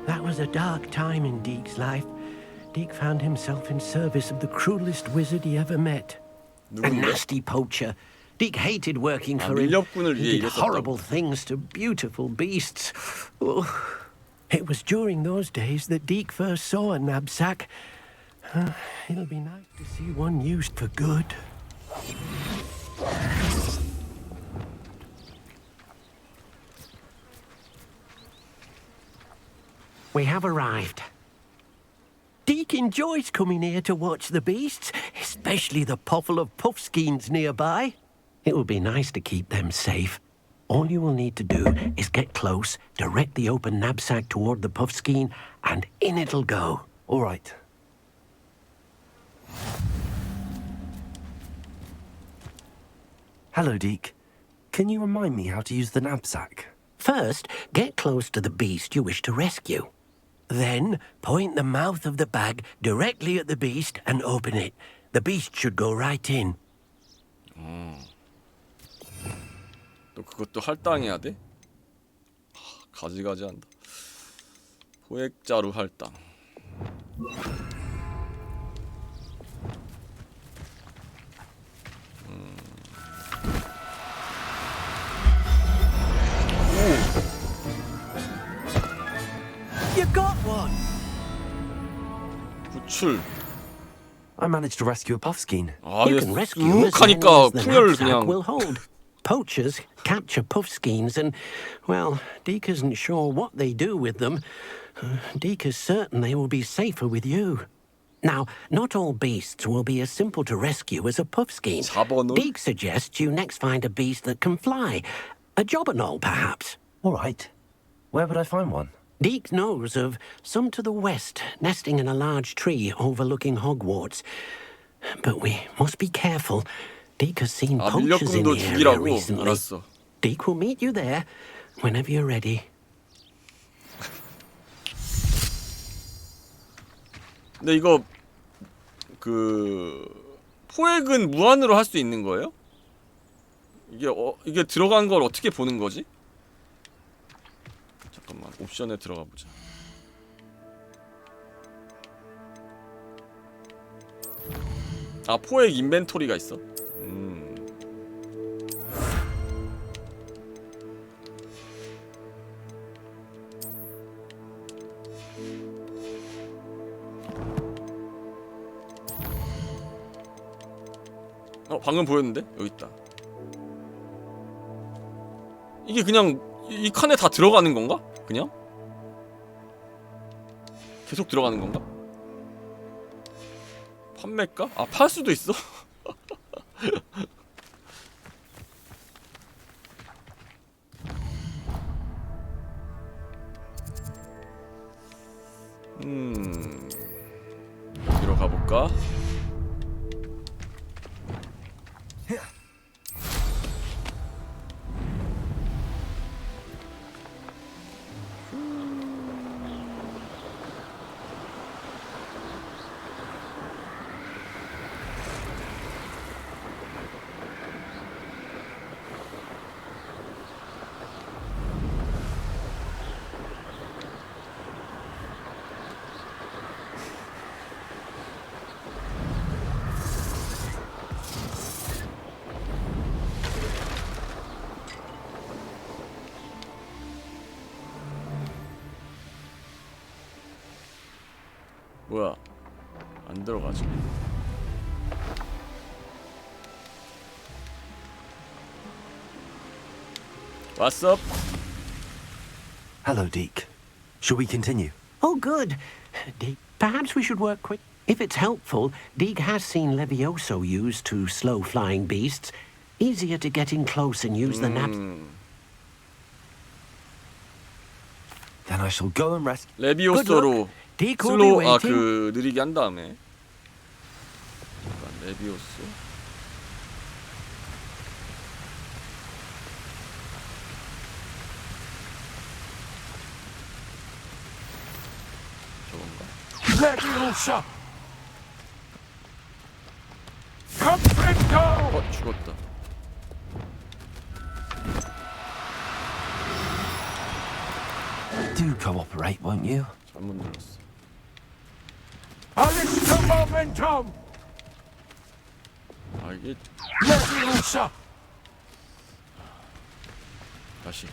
That was a dark time in Deke's life. Deke found himself in service of the cruelest wizard he ever met. A nasty poacher. Deke hated working for him. He did horrible things to beautiful beasts. Oh. It was during those days that Deke first saw a knapsack. It'll be nice to see one used for good. We have arrived. Deke enjoys coming here to watch the beasts, especially the puffle of puffskeins nearby. It will be nice to keep them safe. All you will need to do is get close, direct the open knapsack toward the puffskein, and in it'll go. All right. Hello, Deke. Can you remind me how to use the knapsack? First, get close to the beast you wish to rescue. Then, point the mouth of the bag directly at the beast and open it. The beast should go right in. 또 그것도 할당해야 돼? 가지가지 한다. 포획자루 할당. You got one. 구출. I managed to rescue a puffskein. 아, You can rescue as many as the knapsack will hold. Poachers capture puffskeins and, well, Deke isn't sure what they do with them. Deke is certain they will be safer with you. Now, not all beasts will be as simple to rescue as a puffskein. Deke suggests you next find a beast that can fly. A jobberknoll, perhaps. All right. Where would I find one? Deke knows of some to the west, nesting in a large tree overlooking Hogwarts. But we must be careful. Deke has seen poachers in the area recently. 알았어. Deke will meet you there whenever you're ready. 근데 이거 그 포획은 무한으로 할 수 있는 거예요? 이게 들어간 걸 어떻게 보는 거지? 잠깐만, 옵션에 들어가 보자. 아, 포획 인벤토리가 있어. 방금 보였는데? 여기 있다. 이게 그냥 이 칸에 다 들어가는 건가? 그냥? 계속 들어가는 건가? 판매가? 아, 팔 수도 있어? 여기로 가볼까? 뭐야, 안 들어가지. What's up? Hello, Deke. Shall we continue? Oh, good. Deke, perhaps we should work quick. If it's helpful, Deke has seen Levioso used to slow flying beasts. Easier to get in close and use the naps. Then I shall go and rest. 레비오소로 Deke will be 슬로우, waiting. 그 느리게 한 다음에. 잠깐, 레비오소. 저건가? 레비오사! 컴퓨터! 죽었다. Do cooperate, won't you? 잘못 눌렀어. 알리스터 모멘텀! 아, 이게 레비오사! 다시.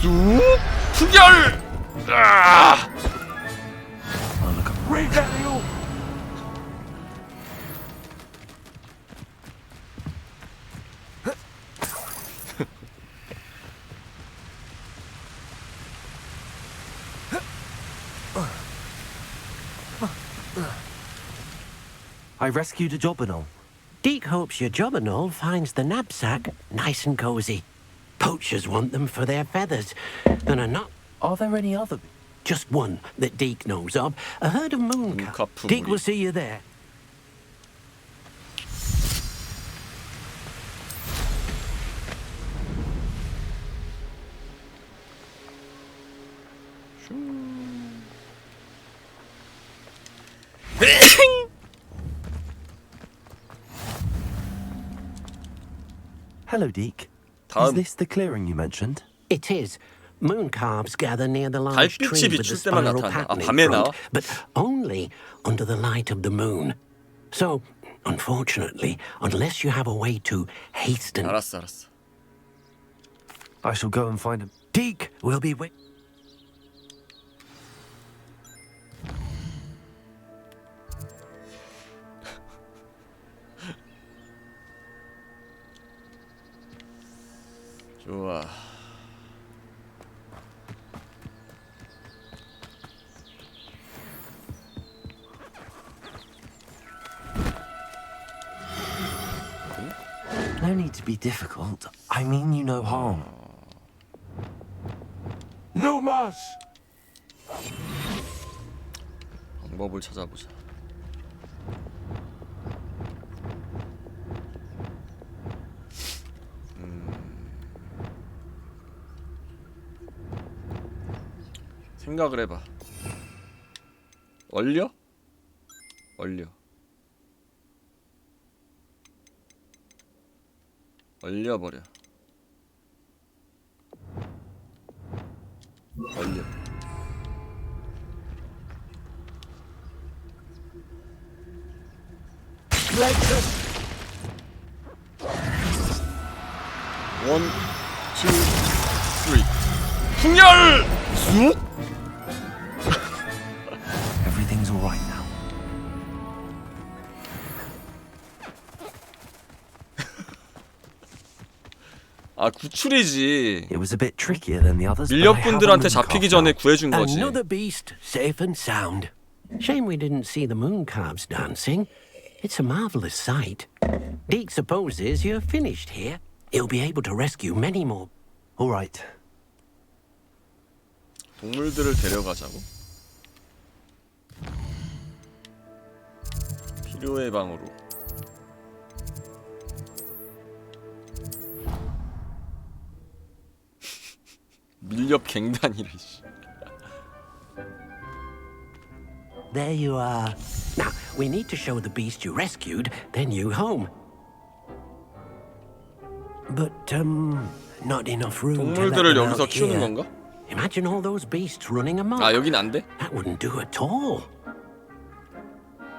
쑥! 투결! 아! 리베리오! I rescued a Jobberknoll. Deke hopes your Jobberknoll finds the knapsack nice and cozy. Poachers want them for their feathers, and are not. Are there any other? Just one that Deke knows of. A herd of mooncow. Deke will see you there. Hello, Deke. Is this the clearing you mentioned? It is. Mooncalves gather near the large tree 달빛이 with the 비출 때만 spiral 나타난다. 아, pattern in 밤에 front, 나와? but only under the light of the moon. So, unfortunately, unless you have a way to hasten... 알았어. I shall go and find him. Deke will be with... 좋아. No need to be difficult. I mean you no harm. No mas! 방법을 찾아보자. 생각을 해봐. 얼려? 얼려. 얼려버려. 얼려. 원, 투, 쓰리. 풍열! 쑥! Everything's all right now. 아, 구출이지. It was a bit trickier than the others. but I have 밀렵분들한테 them 잡히기 carved 전에 out. 구해준 거지. Another beast, safe and sound. Shame we didn't see the moon calves dancing. It's a marvelous sight. Deke supposes you're finished here. He'll be able to rescue many more. All right. 동물들을 데려가자고. 필요의 방으로. 밀렵 갱단이래. There you are. Now, we need to show the beast you rescued their new home. But, not enough room to let 동물들을 them 여기서 out 키우는 here. 건가? Imagine all those beasts running amok. 아, 여긴 안 돼? That wouldn't do at all.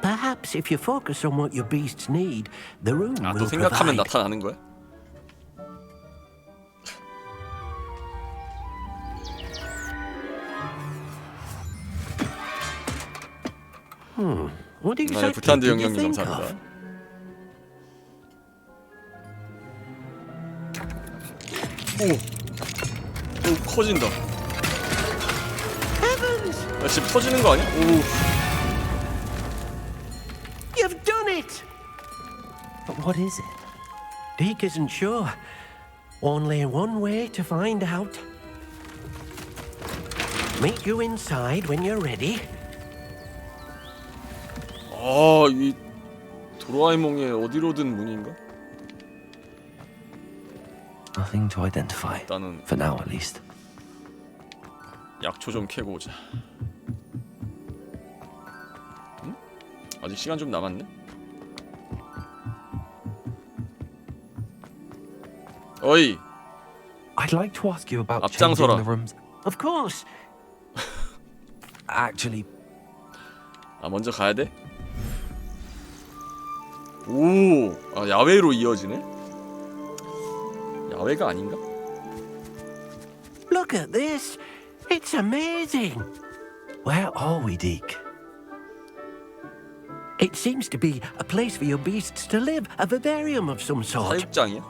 Perhaps if you focus on what your beasts need, the room 아, 또 will 생각하면 provide. 나타나는 거야? What 네, exactly 불탄드 did you 영영님 think 감사합니다. of? 오, 커진다. 야, 집 터지는 거 아니야? 오, You've done it! But what is it? Deke isn't sure. Only one way to find out. Meet you inside when you're ready. 아, 이 도라에몽의 어디로든 문인가? Nothing to identify. 일단은 For now, at least. 약초 좀 캐고 오자. 응? 아직 시간 좀 남았네. 어이. I'd like to ask you about 앞장서라. changing the rooms. Of course. Actually, 아, 먼저 가야 돼? 오, 아, 야외로 이어지네? 야외가 아닌가? Look at this. It's amazing. where are we, Deke? It seems to be a place for your beasts to live, a vivarium of some sort. 사육장이야?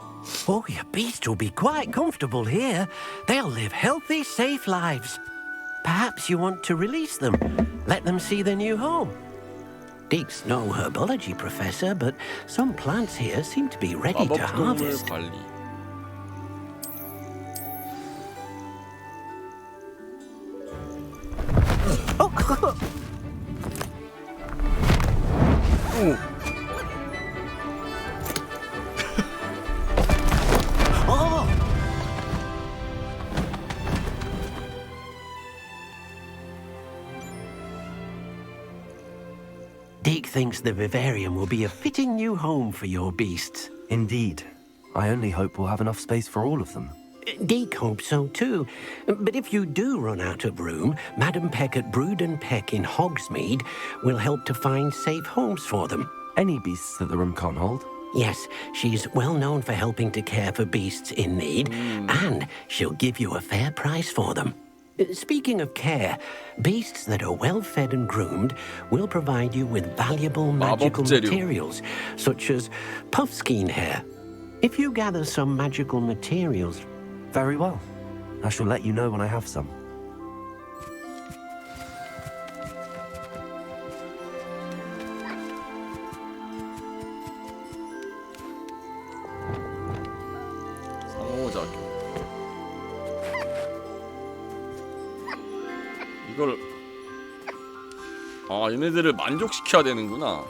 Oh, your beasts will be quite comfortable here. They'll live healthy, safe lives. Perhaps you want to release them, let them see their new home. Deke's no herbology professor, but some plants here seem to be ready to 마법동물 harvest. 관리. 오. Deke thinks the vivarium will be a fitting new home for your beasts. Indeed. I only hope we'll have enough space for all of them. Deke hopes so too. But if you do run out of room, Madam Peck at Brood and Peck in Hogsmeade will help to find safe homes for them. Any beasts that the room can't hold? Yes, she's well known for helping to care for beasts in need, and she'll give you a fair price for them. Speaking of care, beasts that are well fed and groomed will provide you with valuable magical 마법재료. materials, such as puffskein hair. If you gather some magical materials, Very well. I shall let you know when I have some. 상호작용. 이걸 아, 얘네들을 만족시켜야 되는구나.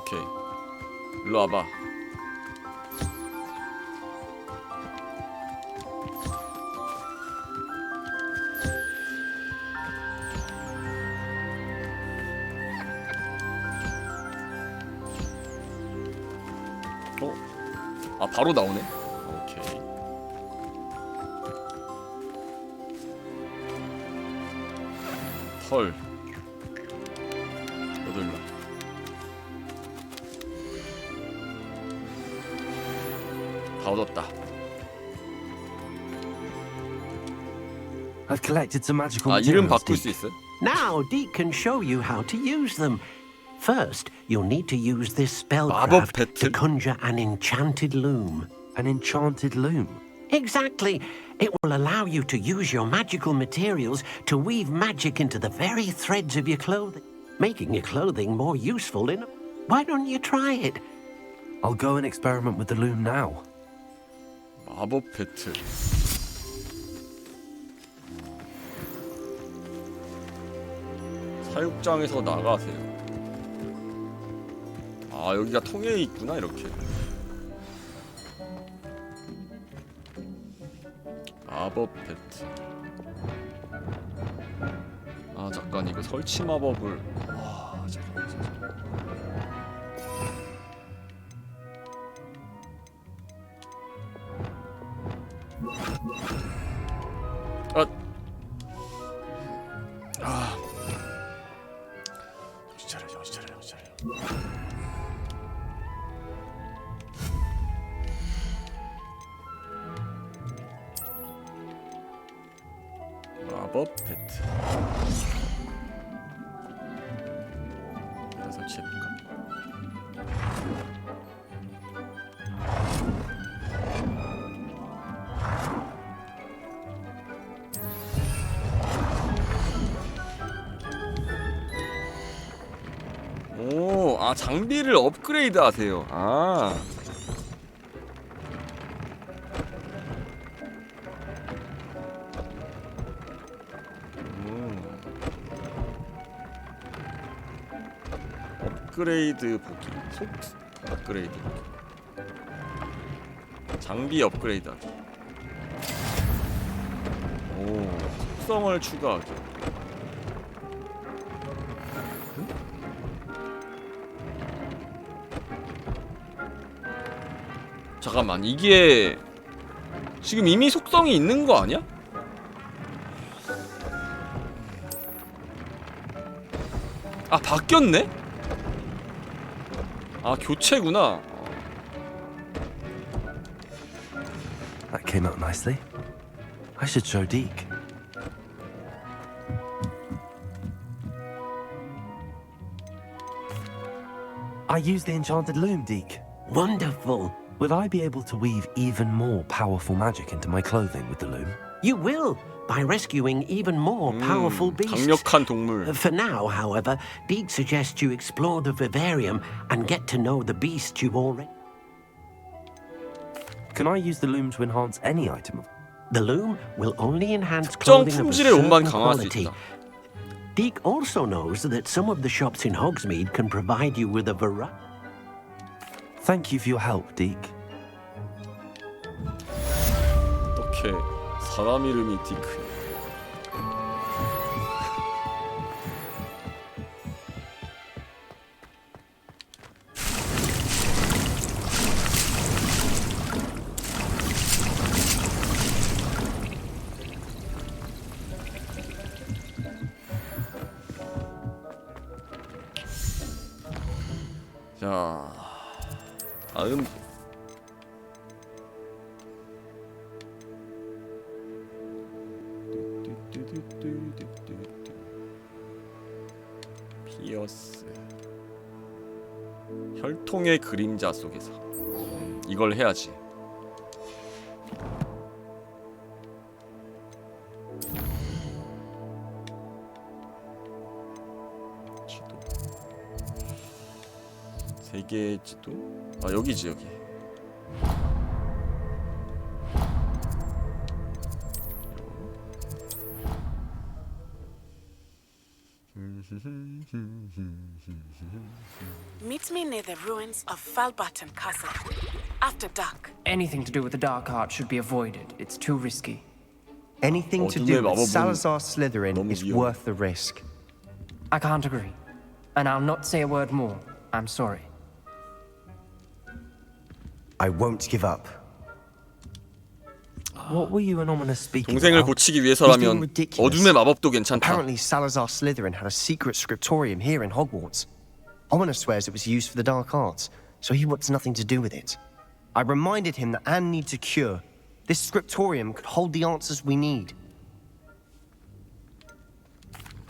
오케이. 일로 와봐. 아 바로 나오네. 오케이. 털. 여덟 명. 다 얻었다. I've collected some magical 아 이름 materials. 바꿀 수 있어? Now, Deke can show you how to use them. First, you'll need to use this 마법 spellcraft 배틀? to conjure an enchanted loom. An enchanted loom? Exactly. It will allow you to use your magical materials to weave magic into the very threads of your clothing, making your clothing more useful in... Why don't you try it? I'll go and experiment with the loom now. 마법 배틀. 사육장에서 나가세요. 아 여기가 통에 있구나 이렇게. 마법 배틀. 아 잠깐 이거 설치 마법을. 아 잠깐. 아. 정신 차려, 정신 차려, 정신 차려. 마법 배트. 여기다 설치해볼까? 오, 아 장비를 업그레이드 하세요. 아. 업그레이드 보기. 속 업그레이드. 장비 업그레이드 하기. 오, 속성을 추가하기. 잠깐만, 이게 지금 이미 속성이 있는 거 아니야? 아, 바뀌었네? 아, 교체구나. That came out nicely. I should show Deke. I used the enchanted loom, Deke. Wonderful. Will I be able to weave even more powerful magic into my clothing with the loom? You will, by rescuing even more powerful beasts. 강력한 동물. For now, however, Deke suggests you explore the vivarium and get to know the beasts you've already... Can I use the loom to enhance any item? The loom will only enhance 특정 clothing of a 품질의 옷만 certain 강화할 수 quality. 있다. Deke also knows that some of the shops in Hogsmeade can provide you with a variety. Thank you for your help, Deke. 오케이. 사람 이름이 디크. 자, 다음 피어스. 혈통의 그림자 속에서. 이걸 해야지. 지도. 세계의 지도? 아, 여기지, 여기. Meet me near the ruins of Falbaton Castle. After dark. Anything to do with the dark art should be avoided. It's too risky. Anything to do with Salazar Slytherin is worth the risk. I can't agree. And I'll not say a word more. I'm sorry. I won't give up. What were you and Ominous speaking 동생을 about? 고치기 위해서라면 어둠의 마법도 괜찮다. Apparently Salazar Slytherin had a secret scriptorium here in Hogwarts. Ominous swears it was used for the dark arts, so he wants nothing to do with it. I reminded him that Anne needs a cure. This scriptorium could hold the answers we need.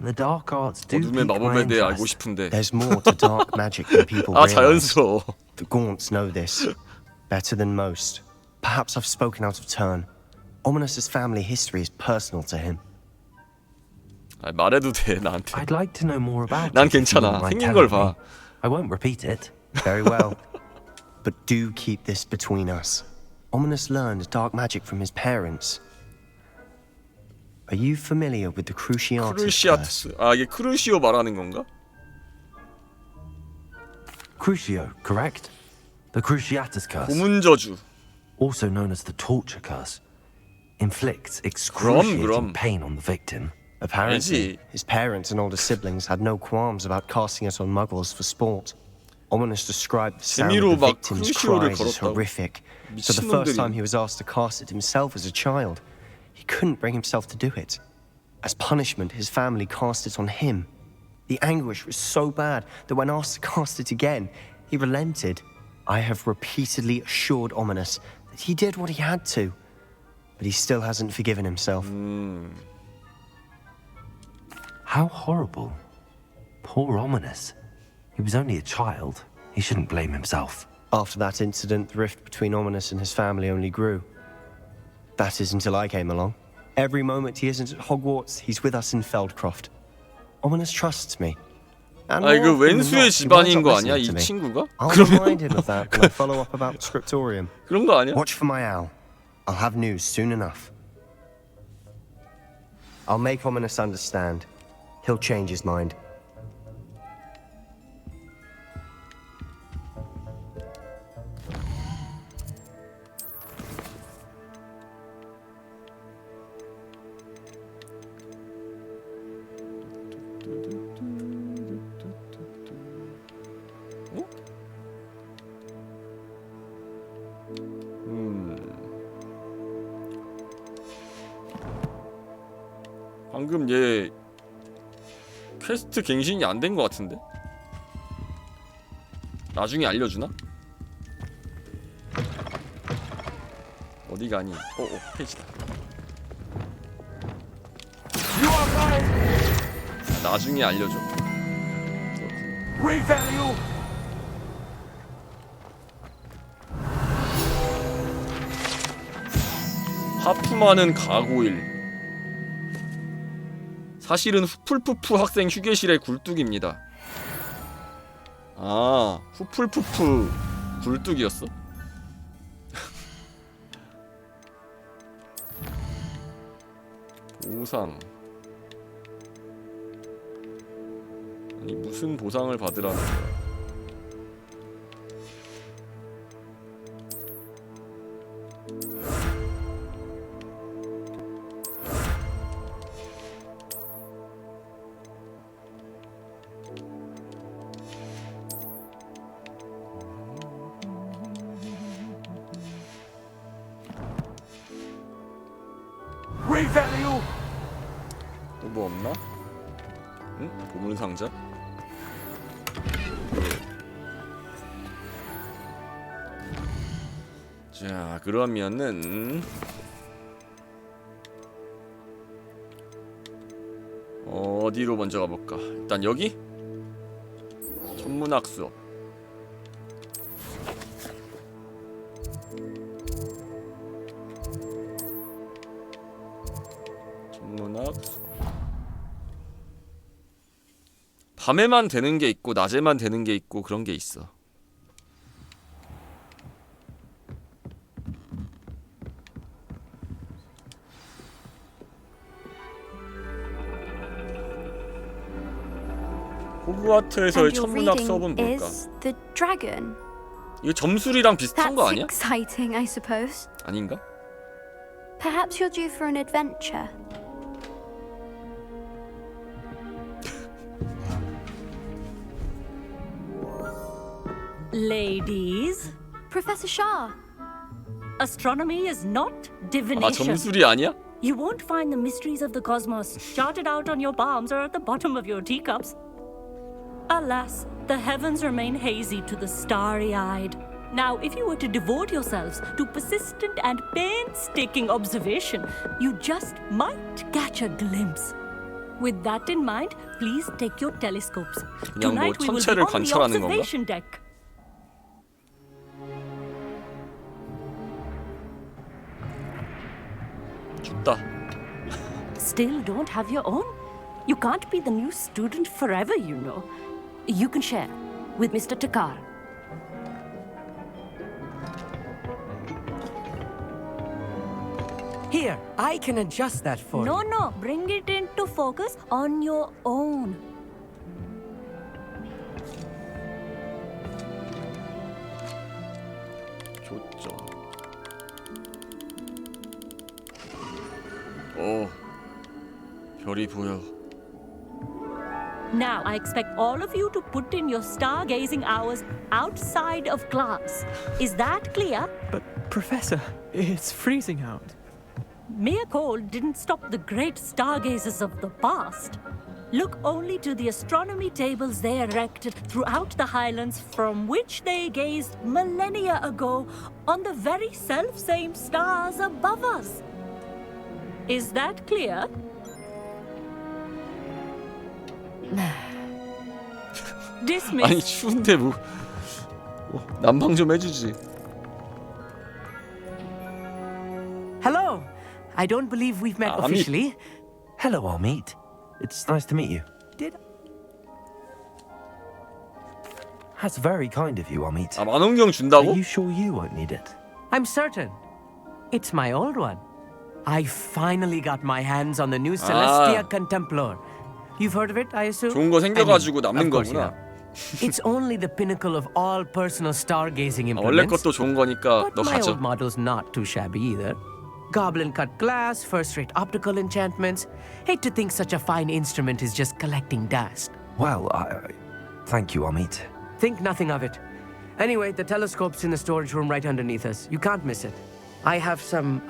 The dark arts do 어둠의 pique my 마법에 대해 알고 interest. 싶은데. There's more to dark magic than people 아, realize. 자연스러워. The Gaunts know this better than most. Perhaps I've spoken out of turn. Ominous's family history is personal to him. 아, 말해도 돼 나한테. I'd like to know more about 난 it. if you 괜찮아. wouldn't mind 생긴 걸 telling 봐. me. I won't repeat it. Very well. But do keep this between us. Ominous learned dark magic from his parents. Are you familiar with the Cruciatus curse? 크루시아투스. 아, 이게 크루시오 말하는 건가? Crucio, correct? The Cruciatus curse. 고문저주. Also known as the torture curse. Inflicts excruciating 그럼. pain on the victim. Apparently, his parents and older siblings had no qualms about casting it on muggles for sport. Ominous described the sound 재미로 of the 막 victim's 크루시오를 cries as 걸었다고. horrific. So the first time he was asked to cast it himself as a child, he couldn't bring himself to do it. As punishment, his family cast it on him. The anguish was so bad that when asked to cast it again, he relented. I have repeatedly assured Ominous that he did what he had to, but he still hasn't forgiven himself. How horrible. Poor Ominous. He was only a child. He shouldn't blame himself. After that incident, the rift between Ominous and his family only grew. That is until I came along. Every moment he isn't at Hogwarts, he's with us in Feldcroft. Ominous trusts me. And 아, 이거 more often than 왼수의 not, he winds 집안인 up 거 아니야? listening 이 to me. 친구가? I'll remind him of that when I follow up about the scriptorium. 그런 거 아니야? Watch for my owl. I'll have news soon enough. I'll make Ominous understand. He'll change his mind. 방금 얘 퀘스트 갱신이 안 된 것 같은데? 나중에 알려주나? 어디 가니? 페이지다. 나중에 알려줘. 하품하는 가고일. 사실은 후플푸프 학생 휴게실의 굴뚝입니다. 아, 후플푸프 굴뚝이었어? 보상. 아니, 무슨 보상을 받으라는 거야? 또 뭐 없나? 응? 보물 상자? 자, 그러면은 어디로 먼저 가볼까? 일단 여기? 천문학 수업. 천문학 수업. 밤에만 되는 게 있고 낮에만 되는 게 있고 그런 게 있어. 호그와트에서의 천문학 수업은 뭘까? The dragon. 이거 점술이랑 비슷한 거 That's 아니야? exciting, I suppose. 아닌가? Perhaps you're due for an adventure. Ladies, Professor Shah. Astronomy is not 아, divination. 점술이 아니야? You won't find the mysteries of the cosmos charted out on your palms or at the bottom of your teacups. Alas, the heavens remain hazy to the starry-eyed. Now, if you were to devote yourselves to persistent and painstaking observation, you just might catch a glimpse. With that in mind, please take your telescopes. 그냥 뭐 Tonight we will be 천체를 on the 관찰하는 건가? observation deck. 춥다. Still don't have your own? You can't be the new student forever, you know. You can share with Mr. Takar. Here, I can adjust that for you. No, bring it into focus on your own. 좋죠. 오, 별이 보여. Now, I expect all of you to put in your stargazing hours outside of class. Is that clear? But, Professor, it's freezing out. Mere cold didn't stop the great stargazers of the past. Look only to the astronomy tables they erected throughout the highlands from which they gazed millennia ago on the very self-same stars above us. Is that clear? Dismiss. 아니 추운데 뭐 난방 좀 해주지. Hello. I don't believe we've met Amit. officially. Hello, Amit. It's nice to meet you. Did That's very kind of you, Amit. 아 만원경 준다고? Are you sure you won't need it? I'm certain. It's my old one. I finally got my hands on the new Celestia Contemplar. You've heard of it, I assume? 좋은 거 생겨가지고 남는 of course you 거구나. know. It's only the pinnacle of all personal stargazing 아, 원래 implements. 것도 좋은 거니까 너 But my 가져. old model's not too shabby either. Goblin cut glass, first-rate optical enchantments. Hate to think such a fine instrument is just collecting dust. Well, thank you, Amit. Think nothing of it. Anyway, the telescope's in the storage room right underneath us. You can't miss it. I have some,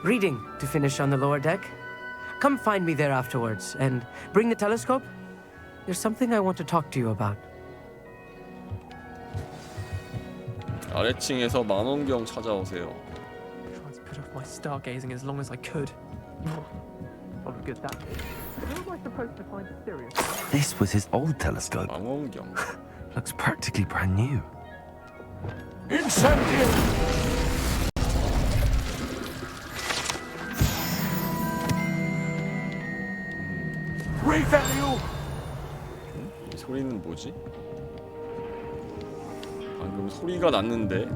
reading to finish on the lower deck. Come find me there afterwards, and bring the telescope. There's something I want to talk to you about. 아래층에서 만원경 찾아오세요. Tried to put off my stargazing as long as I could. What a good that is. How am I supposed to find Sirius? This was his old telescope. 망원경. Looks practically brand new. Incendium! Revalue! 이 소리는 뭐지? 방금 소리가 났는데.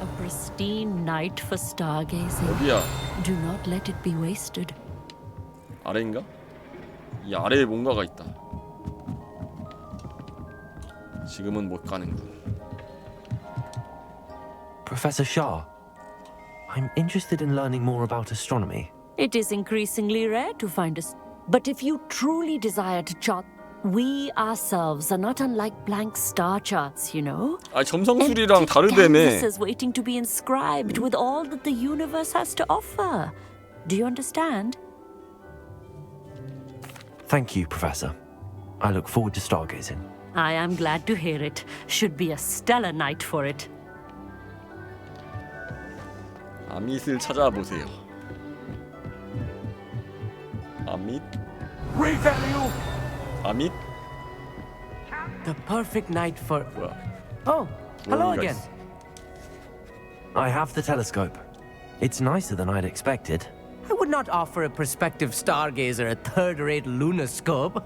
A pristine night for stargazing. 어디야? Do not let it be wasted. 아래인가? 이 아래에 뭔가가 있다. 지금은 못 가는군. Professor Shah, I'm interested in learning more about astronomy. It is increasingly rare to find us. But if you truly desire to chart, we ourselves are not unlike blank star charts, you know. 아 점성술이랑 다르다며. Canvases waiting to be inscribed with all that the universe has to offer. Do you understand? Thank you, Professor. I look forward to stargazing. I am glad to hear it. Should be a stellar night for it. 아밋을 찾아보세요. 아밋? Revalue! 아밋? The perfect night for... 뭐야? Oh, hello Where are you again. guys? I have the telescope. It's nicer than I'd expected. I would not offer a prospective stargazer a third-rate lunoscope.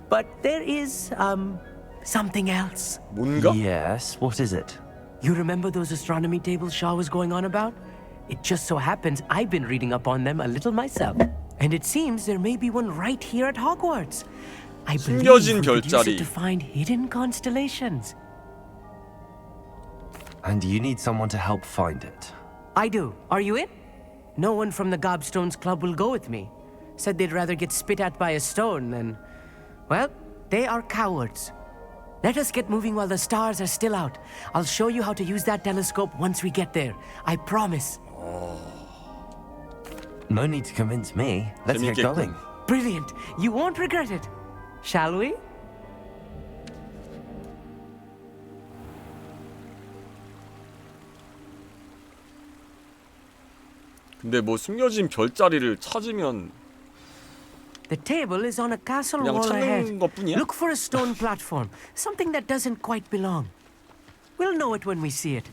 But there is, something else. 뭔가? Yes, what is it? You remember those astronomy tables Shaw was going on about? It just so happens I've been reading up on them a little myself. And it seems there may be one right here at Hogwarts. I believe 숨겨진 we could use 별자리. it to find hidden constellations. And you need someone to help find it. I do. Are you in? No one from the Gobstones Club will go with me. Said they'd rather get spit at by a stone than... Well, they are cowards. Let us get moving while the stars are still out. I'll show you how to use that telescope once we get there. I promise. No need to convince me. Let's get 재밌겠군. going. Brilliant. You won't regret it. Shall we? 근데 뭐 숨겨진 별자리를 찾으면 The table is on a castle 그냥 wall ahead. 찾는 것뿐이야? Look for a stone platform, something that doesn't quite belong. We'll know it when we see it.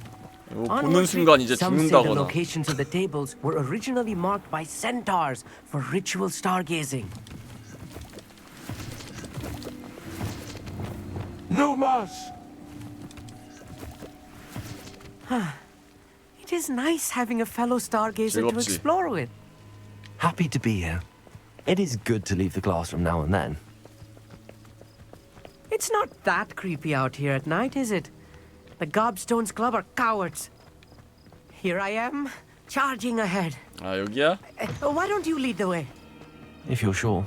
이거 보는 순간 이제 Some say the 죽는다거나. locations of the tables were originally marked by centaurs for ritual stargazing. No mas! It is nice having a fellow stargazer to 즐겁지. explore with. Happy to be here. It is good to leave the classroom now and then. It's not that creepy out here at night, is it? The Gobstones Club are cowards. Here I am, charging ahead. 아 여기야? Why don't you lead the way? If you're sure.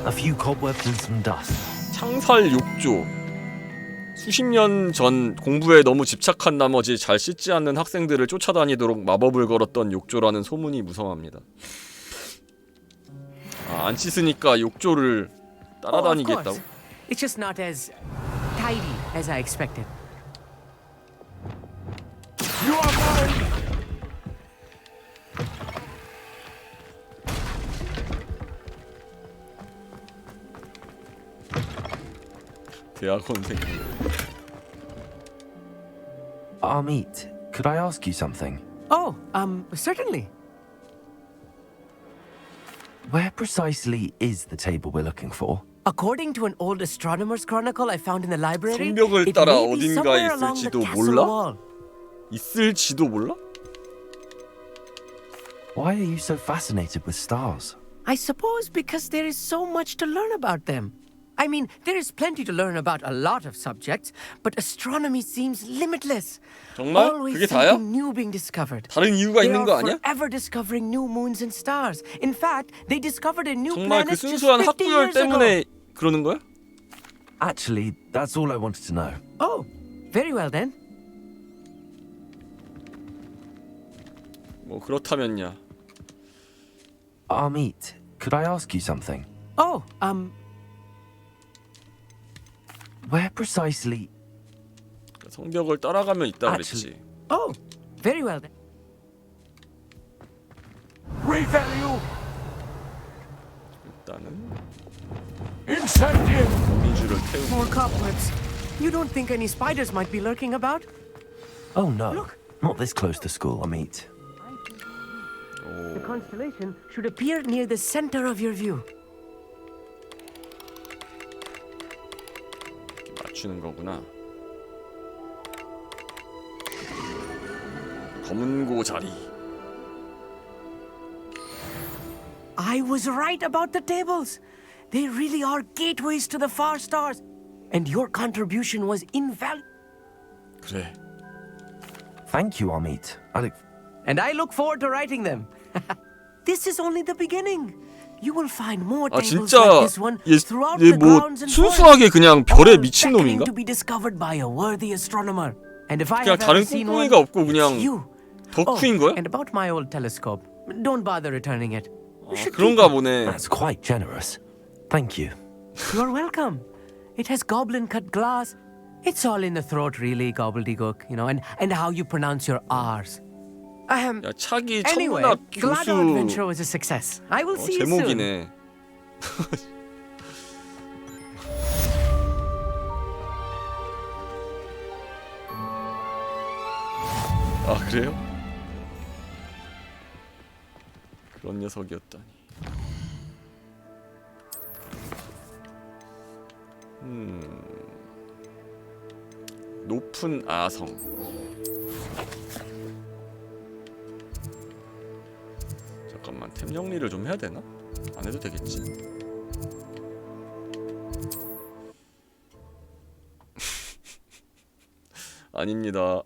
A few cobwebs and some dust. 창살 욕조. 수십 년 전 공부에 너무 집착한 나머지 잘 씻지 않는 학생들을 쫓아다니도록 마법을 걸었던 욕조라는 소문이 무성합니다. 아, 안 씻으니까 욕조를 따라다니겠다고? It's just not as tidy as I expected. You are mine! 대학원생. Amit, could I ask you something? Oh, certainly. Where precisely is the table we're looking for? According to an old astronomer's chronicle I found in the library, 성벽을 it 따라 may be 어딘가에 somewhere along the 있을지도 castle 몰라? wall. 있을지도 몰라? Why are you so fascinated with stars? I suppose because there is so much to learn about them. I mean, there is plenty to learn about a lot of subjects, but astronomy seems limitless. 정말? Always 그게 다야? something new being discovered. 다른 이유가 They 있는 거 are 아니야? forever discovering new moons and stars. In fact, they discovered a new 정말 그 planet just 순수한 50 학구열 years ago. 때문에 그러는 거야? Actually, that's all I wanted to know. Oh, very well then. 뭐 그렇다면야. Amit, could I ask you something? Oh, Where precisely? 성벽을 따라가면 있다 그랬지. Oh, very well then. Revalue! 일단은 Incendium! 거미줄을 태우고. More cobwebs. You don't think any spiders might be lurking about? Oh no, not this close to school, Amit. The constellation should appear near the center of your view. 맞추는 거구나. 검은고 자리. I was right about the tables. They really are gateways to the far stars. And your contribution was invaluable. 그래. Thank you, Amit. And I look forward to writing them. This is only the beginning. You will find more 아 tables 진짜 like this one throughout the 얘뭐 grounds and 순수하게 그냥 별의 미친 놈인가? to be discovered by a worthy astronomer. And if I 그냥 have 다른 ever seen one, 꿍꿍이가 없고 그냥 it's you. 덕후인 거야? And about my old telescope, don't bother returning it. 아, 그런가 보네. That's quite generous. Thank you. You're welcome. It has goblin-cut glass. It's all in the throat, really, gobbledygook, you know, and how you pronounce your R's. 야 차기 Anyway, 천문학 glad 교수 our adventure was a success. I will see you soon. 제목이네. 아 그래요? 그런 녀석이었다니. 높은 아성. 잠깐만 템 정리를 좀 해야 되나? 안 해도 되겠지. 아닙니다.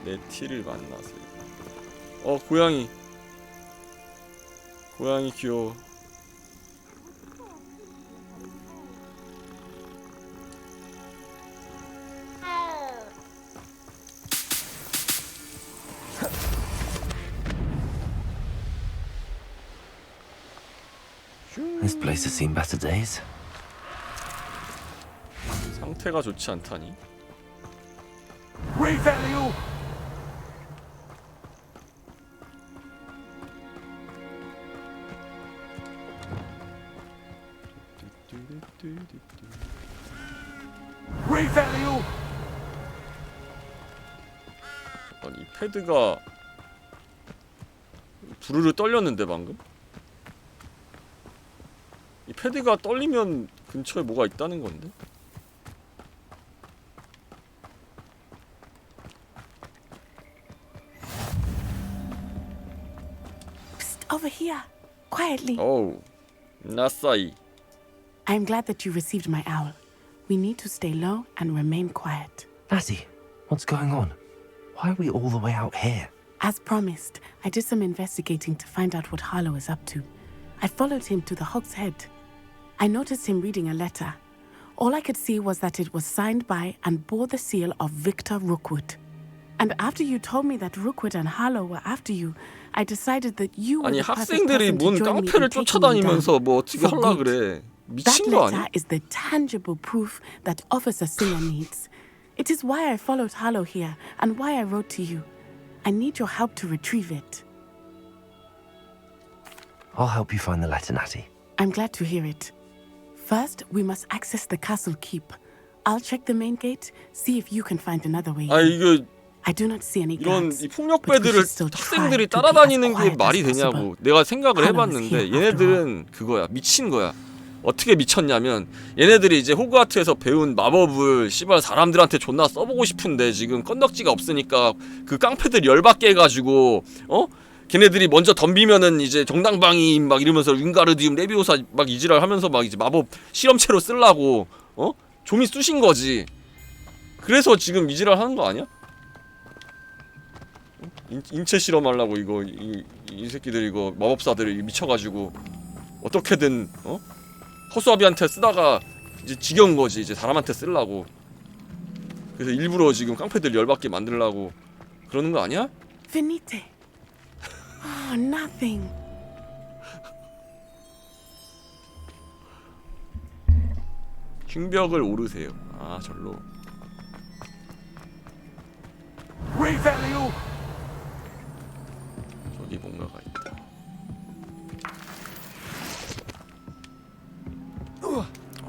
내 티를 만나세요. 고양이. 고양이 귀여워. This place has seen better days. 상태가 좋지 않다니. Revelio! Revelio! 아니 이 패드가 부르르 떨렸는데 방금? 이 패드가 떨리면 근처에 뭐가 있다는 건데? Over here, quietly. Oh, 나사이. I'm glad that you received my owl. We need to stay low and remain quiet. Natty, what's going on? Why are we all the way out here? As promised, I did some investigating to find out what Harlow is up to. I followed him to the Hog's Head. I noticed him reading a letter. All I could see was that it was signed by and bore the seal of Victor Rookwood. And after you told me that Rookwood and Harlow were after you, I decided that you were 아니 the perfect 학생들이 person 뭔 to join me 깡패를 in taking me 쫓아다니면서 down. 뭐 어떻게 For 하려 good. 그래. That 미친 거 letter 아니야? is the tangible proof that Officer Singer needs. It is why I followed Harlow here and why I wrote to you. I need your help to retrieve it. I'll help you find the letter, Natty. I'm glad to hear it. First, we must access the castle keep. I'll check the main gate, see if you can find another way. 아 이거 I do not see any 이런 guards. 이 폭력배들을 학생들이 따라다니는 게 말이 되냐고 내가 생각을 해봤는데 얘네들은 그거야 미친 거야. 어떻게 미쳤냐면 얘네들이 이제 호그와트에서 배운 마법을 씨발 사람들한테 존나 써보고 싶은데 지금 건덕지가 없으니까 그 깡패들 열받게 해가지고 걔네들이 먼저 덤비면은 이제 정당방위 막 이러면서 윙가르디움 레비오사 막 이지랄 하면서 막 이제 마법 실험체로 쓰려고 좀이 쑤신 거지. 그래서 지금 이지랄 하는 거 아니야? 인체 실험하려고 이거 이 새끼들 이거 마법사들이 미쳐가지고 어떻게든 허수아비한테 쓰다가 이제 지겨운 거지. 이제 사람한테 쓰려고. 그래서 일부러 지금 깡패들 열받게 만들려고 그러는 거 아니야? Venite. Oh, nothing. 흉벽을 오르세요. 아 절로. Revelio! 저기 뭔가가 있다.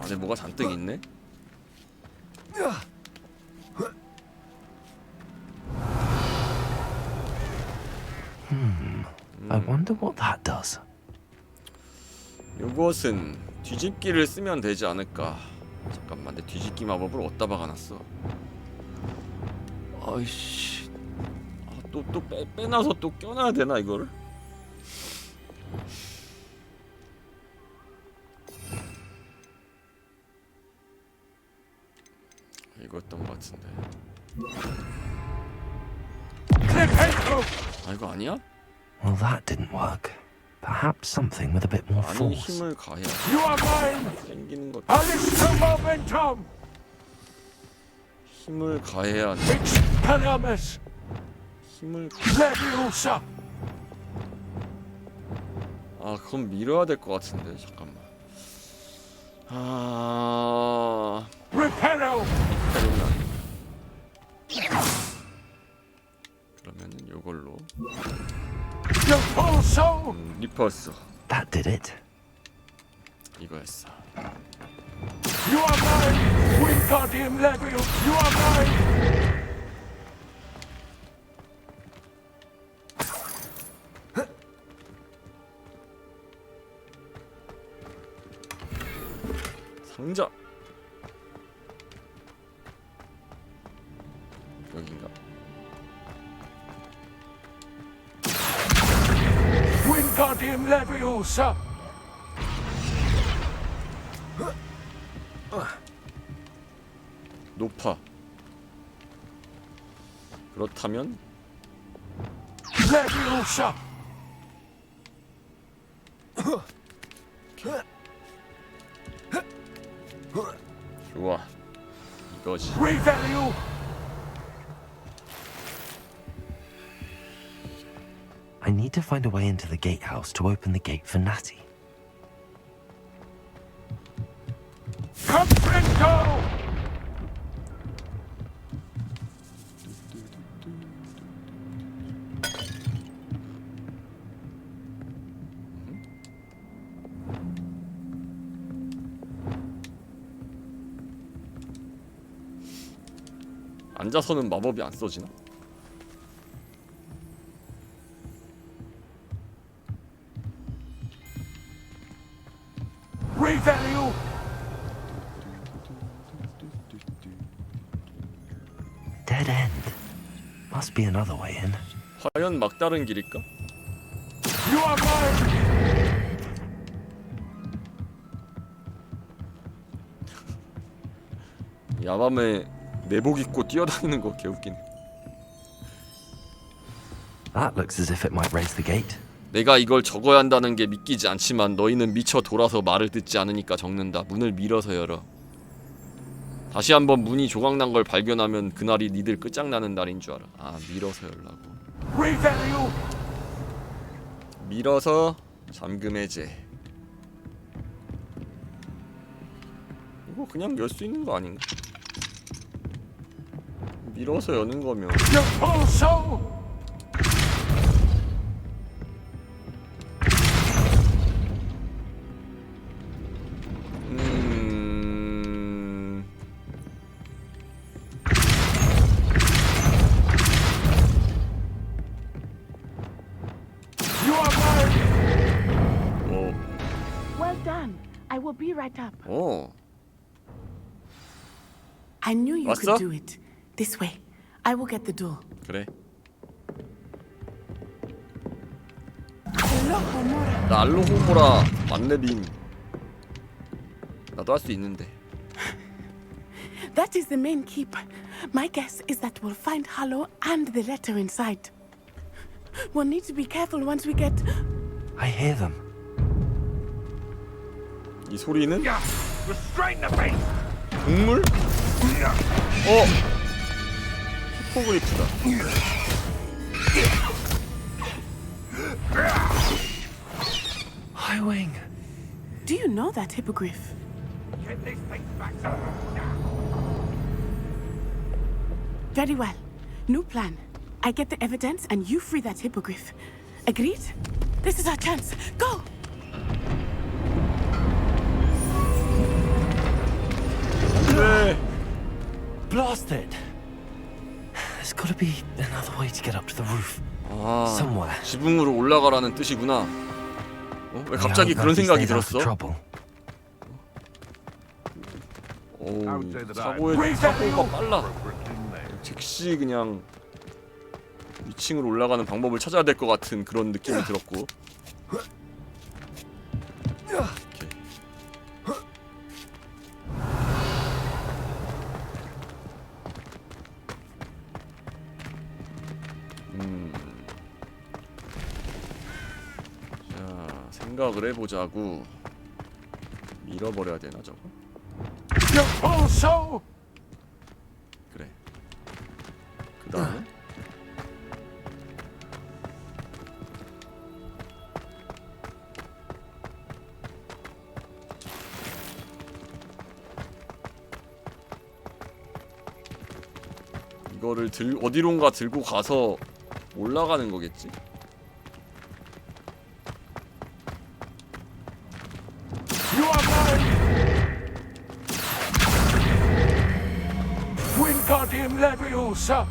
안에 뭐가 잔뜩 있네. I wonder what that does. 요것은 뒤집기를 쓰면 되지 않을까. 잠깐만 내 뒤집기 마법을 어디다 박아놨어. 아이씨. 또 빼놔서 또 껴놔야 되나 이거를? 이거였던 것 같은데. 아 이거 아니야? Well, that didn't work. Perhaps something with a bit more 많이 force. 힘을 가해야 You are mine! 생기는 것. Alice momentum! 힘을 가해야 돼. Panamas! 힘을 Leviosa! 아 그건 밀어야 될 것 같은데 잠깐만. 아 Repello! 그러면은 요걸로. 리퍼스. That did it. 이거였어. You are mine! Wingardium Leviosa! You are mine! 상자. 여긴가? Wingardium Leviosa! 높아. 그렇다면 Leviosa! 좋아, 이거지. I need to find a way into the gatehouse to open the gate for Natty. 앉아서는 마법이 안 써지나? Dead end. Must be another way in. 과연 막다른 길일까? 야밤에 내복 입고 뛰어다니는 거 개웃기네. That looks as if it might raise the gate. 내가 이걸 적어야 한다는 게 믿기지 않지만 너희는 미쳐 돌아서 말을 듣지 않으니까 적는다. 문을 밀어서 열어. 다시 한번 문이 조각난 걸 발견하면 그날이 니들 끝장나는 날인 줄 알아. 아, 밀어서 열라고. 밀어서 잠금 해제. 이거 그냥 열 수 있는 거 아닌가? 밀어서 여는 거면. Well done. I will be right up. 오. I knew you 왔어? could do it. This way. I will get the door. 그래. Hello, 나 알로호모라 만렙임. 나도 할 수 있는데. That is the main keep. My guess is that we'll find Harlow and the letter inside. We'll need to be careful once we get... I hear them. 이 소리는 Restrain 동물? 히포그리프다. Highwing. Do you know that hippogriff? Get these things back. Very well. New plan. I get the evidence and you free that hippogriff. Agreed? This is our chance. Go! 네. Blast it. There's got to be another way to get up to the roof. 아, Somewhere. 지붕으로 올라가라는 뜻이구나. 왜 갑자기 그런 생각이 들었어? 사고가 빨라. 즉시 그냥 위층으로 올라가는 방법을 찾아야 될 것 같은 그런 느낌이 들었고. 자, 생각을 해보자고. 밀어버려야 되나 저거? 그래. 그 다음에 이거를 어디론가 들고 가서 올라가는 거겠지? Wingardium Leviosa.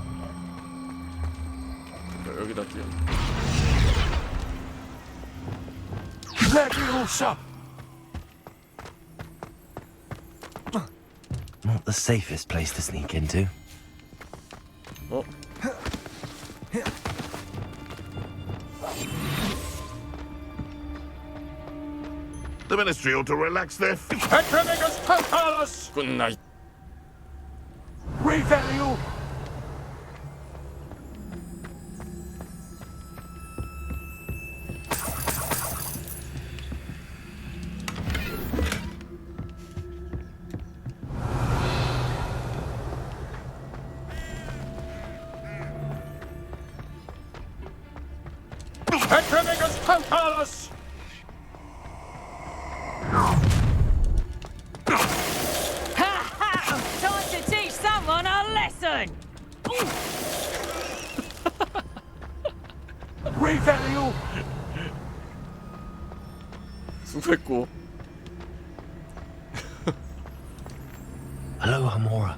여기다 뛰어. Leviosa. Not the safest place to sneak into. 어? The Ministry ought to relax their feet. Good night. Revelio. Revalue. 수고했고. Hello, Hamora.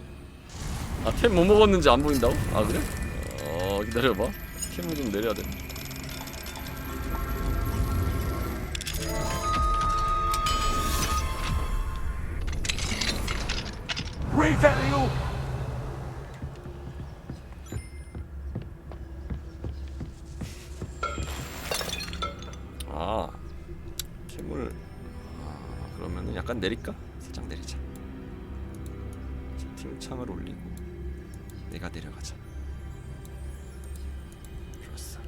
아, 템 뭐 먹었는지 안 보인다고? 아, 그래? 기다려봐. 템을 좀 내려야 돼. Revalue. 아, 캠을. 그러면은 약간 내릴까? 살짝 내리자. 채팅창을 올리고 내가 내려가자. 좋았어.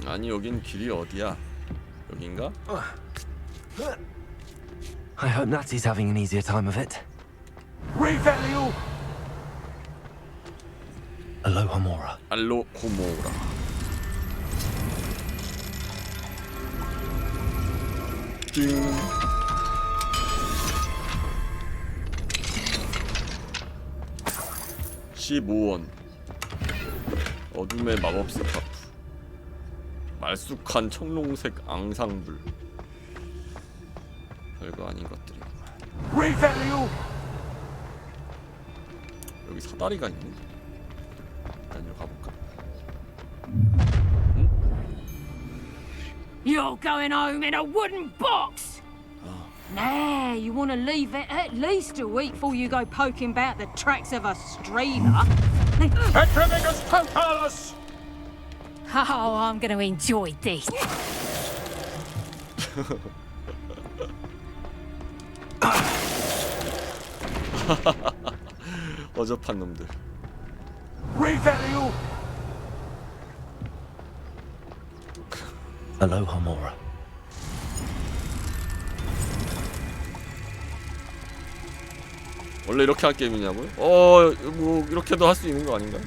아니, 여긴 길이 어디야? 여긴가? I hope Natty's having an easier time of it. Revalue. Hello, Hamora. 알로 호모라. 띵. $15. 어둠의 마법 스카프. 말쑥한 청록색 앙상블. 별거 아닌 것들이구만. Revalue. 여기 사다리가 있네. 일단 이리 가볼까? You're going home in a wooden box! Nah, you want to leave it at least a week before you go poking about the tracks of a streamer. Petronicus totalis! Oh, I'm going to enjoy this. 어접한 놈들. Revalue. Hello, Hamora. 원래 이렇게 할 게임이냐고요? 뭐 이렇게도 할 수 있는 거 아닌가?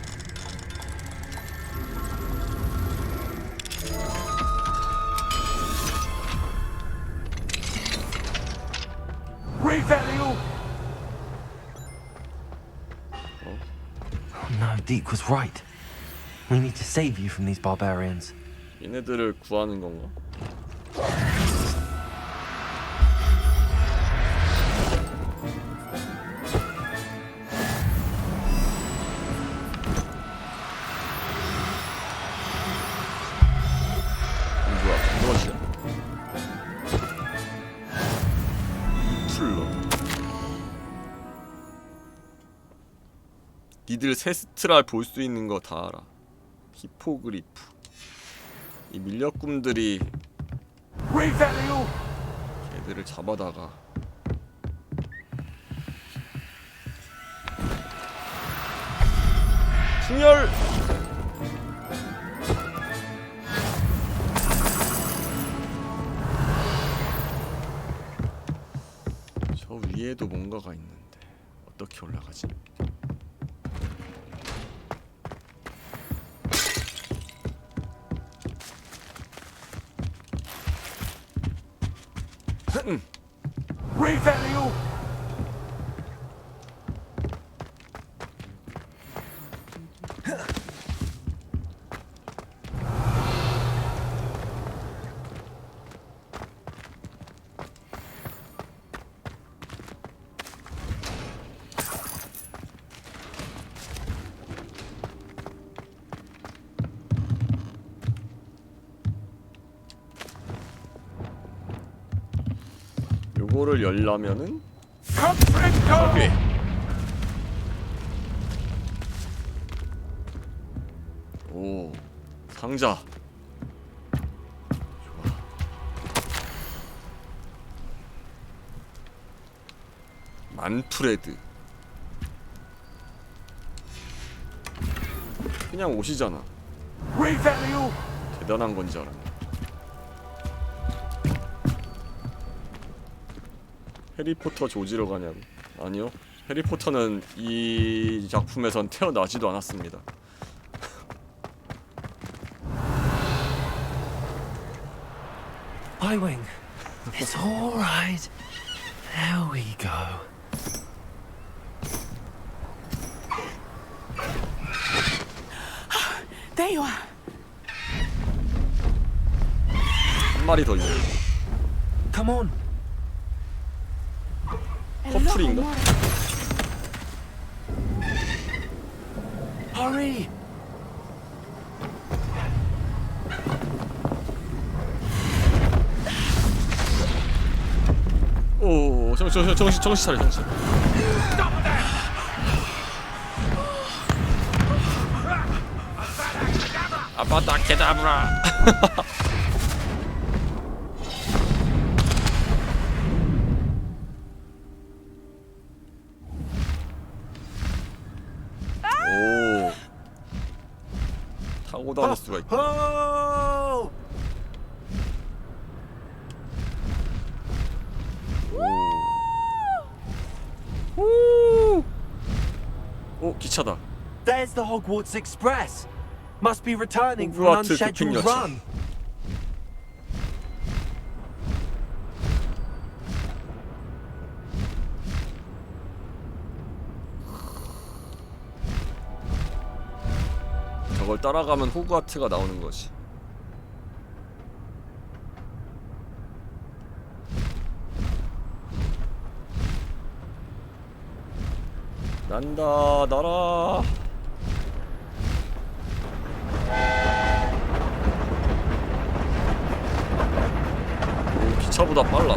Revalue. No, Deke was right. We need to save you from these barbarians. 얘네들을 구하는 건가? 뭐야? 무엇이야? 풀러. 니들 세스트랄 볼 수 있는 거 다 알아. 히포그리프. 이 밀렵꾼들이 걔들을 잡아다가 충혈! 저 위에도 뭔가가 있는데 어떻게 올라가지? Revalue. 요거를 열려면은 오케이. 오, 상자. 좋아. 만프레드. 그냥 옷이잖아. 대단한 건지 알았네. 해리포터 조지러 가냐고? 아니요. 해리포터는 이 작품에선 태어나지도 않았습니다. Highwing. It's all right. There we go. There you are. 한 마리 더 있네. Come on. 커플인가? Hurry. 오, 정신 차려. 아바다 케다브라. 오, 타고 다닐 수가 있고. 오, 기차다. There's the Hogwarts Express. Must be returning from an 호그와트 unscheduled 급행열차. run. 저걸 따라가면 호그와트가 나오는 거지. 난다, 날아. 오, 기차보다 빨라.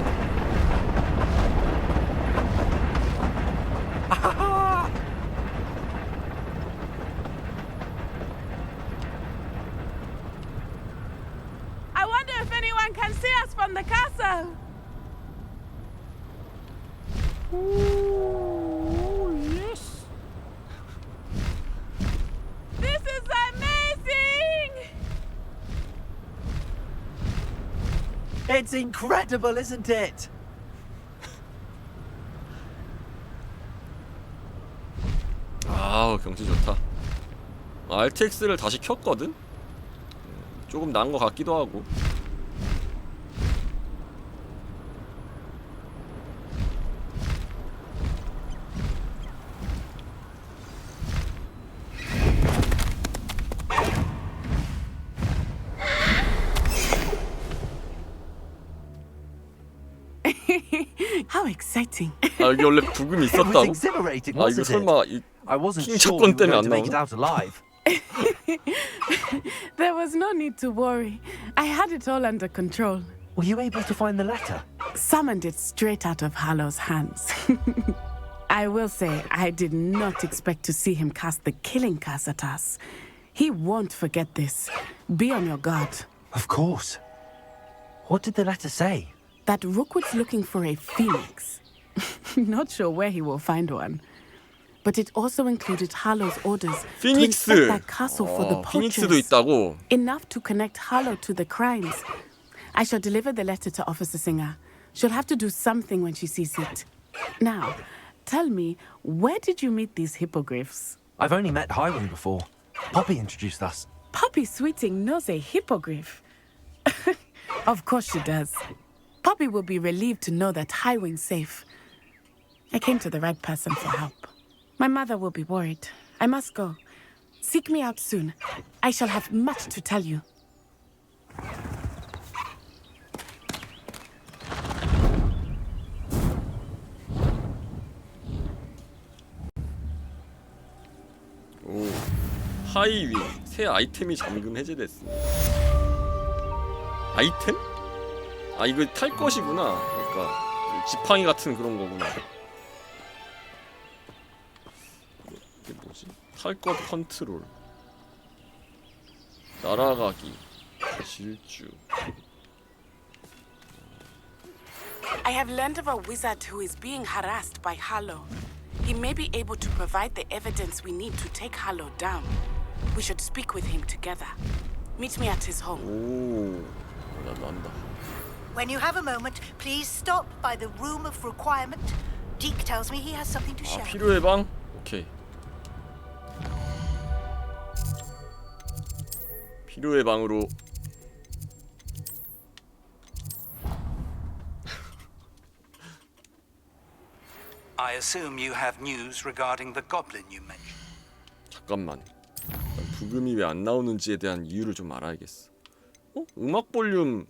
I wonder if anyone can see us from the castle. Oh, yes. This is amazing! It's incredible, isn't it? 아우, 경치 좋다. RTX를 다시 켰거든? 조금 나은 것 같기도 하고. How exciting. 아, 여기 원래 부금이 It was 있었다고? exhilarating, 아, 이거 wasn't 설마 이 it? I wasn't 킹 sure we 사건 were 때문에 going 안 to make it 나오나? out alive. There was no need to worry. I had it all under control. Were you able to find the letter? Summoned it straight out of Harlow's hands. I will say, I did not expect to see him cast the killing curse at us. He won't forget this. Be on your guard. Of course. What did the letter say? That Rookwood's looking for a phoenix. Not sure where he will find one. But it also included Harlow's orders to 피닉스. inspect that castle for the 피닉스도 poachers. 있다고. Enough to connect Harlow to the crimes. I shall deliver the letter to Officer Singer. She'll have to do something when she sees it. Now, tell me, where did you meet these hippogriffs? I've only met Highwing before. Poppy introduced us. Poppy Sweeting knows a hippogriff. Of course she does. Poppy will be relieved to know that Highwing's safe. I came to the right person for help. My mother will be worried. I must go. Seek me out soon. I shall have much to tell you. 오, 하이윙. 새 아이템이 잠금 해제됐습니다. 아이템? 아, 이거 탈 것이구나. 그러니까 지팡이 같은 그런 거구나. 이게 뭐지? 탈 것 컨트롤. 날아가기. 질주. I have learned of a wizard who is being harassed by Harlow. He may be able to provide the evidence we need to take Harlow down. We should speak with him together. Meet me at his home. 오, 나도 안다. When you have a moment, please stop by the room of requirement. Deke tells me he has something to 아, share. 필요의 방? 오케이. 필요의 방으로. I assume you have news regarding the goblin you mentioned. 잠깐만. 부금이 왜 안 나오는지에 대한 이유를 좀 알아야겠어. 음악 볼륨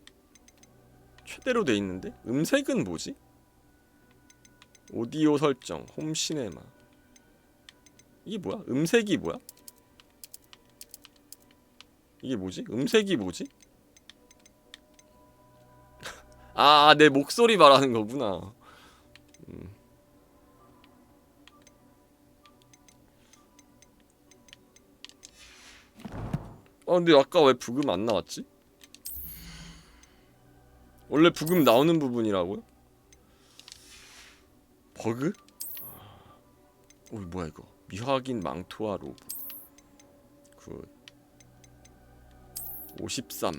최대로 돼 있는데? 음색은 뭐지? 오디오 설정, 홈 시네마. 이게 뭐야? 음색이 뭐야? 이게 뭐지? 음색이 뭐지? 아, 내 목소리 말하는 거구나. 근데 아까 왜 부금 안 나왔지? 원래 부금 나오는 부분이라고요? 버그? 뭐야 이거? 미확인 망토와 로브. 53.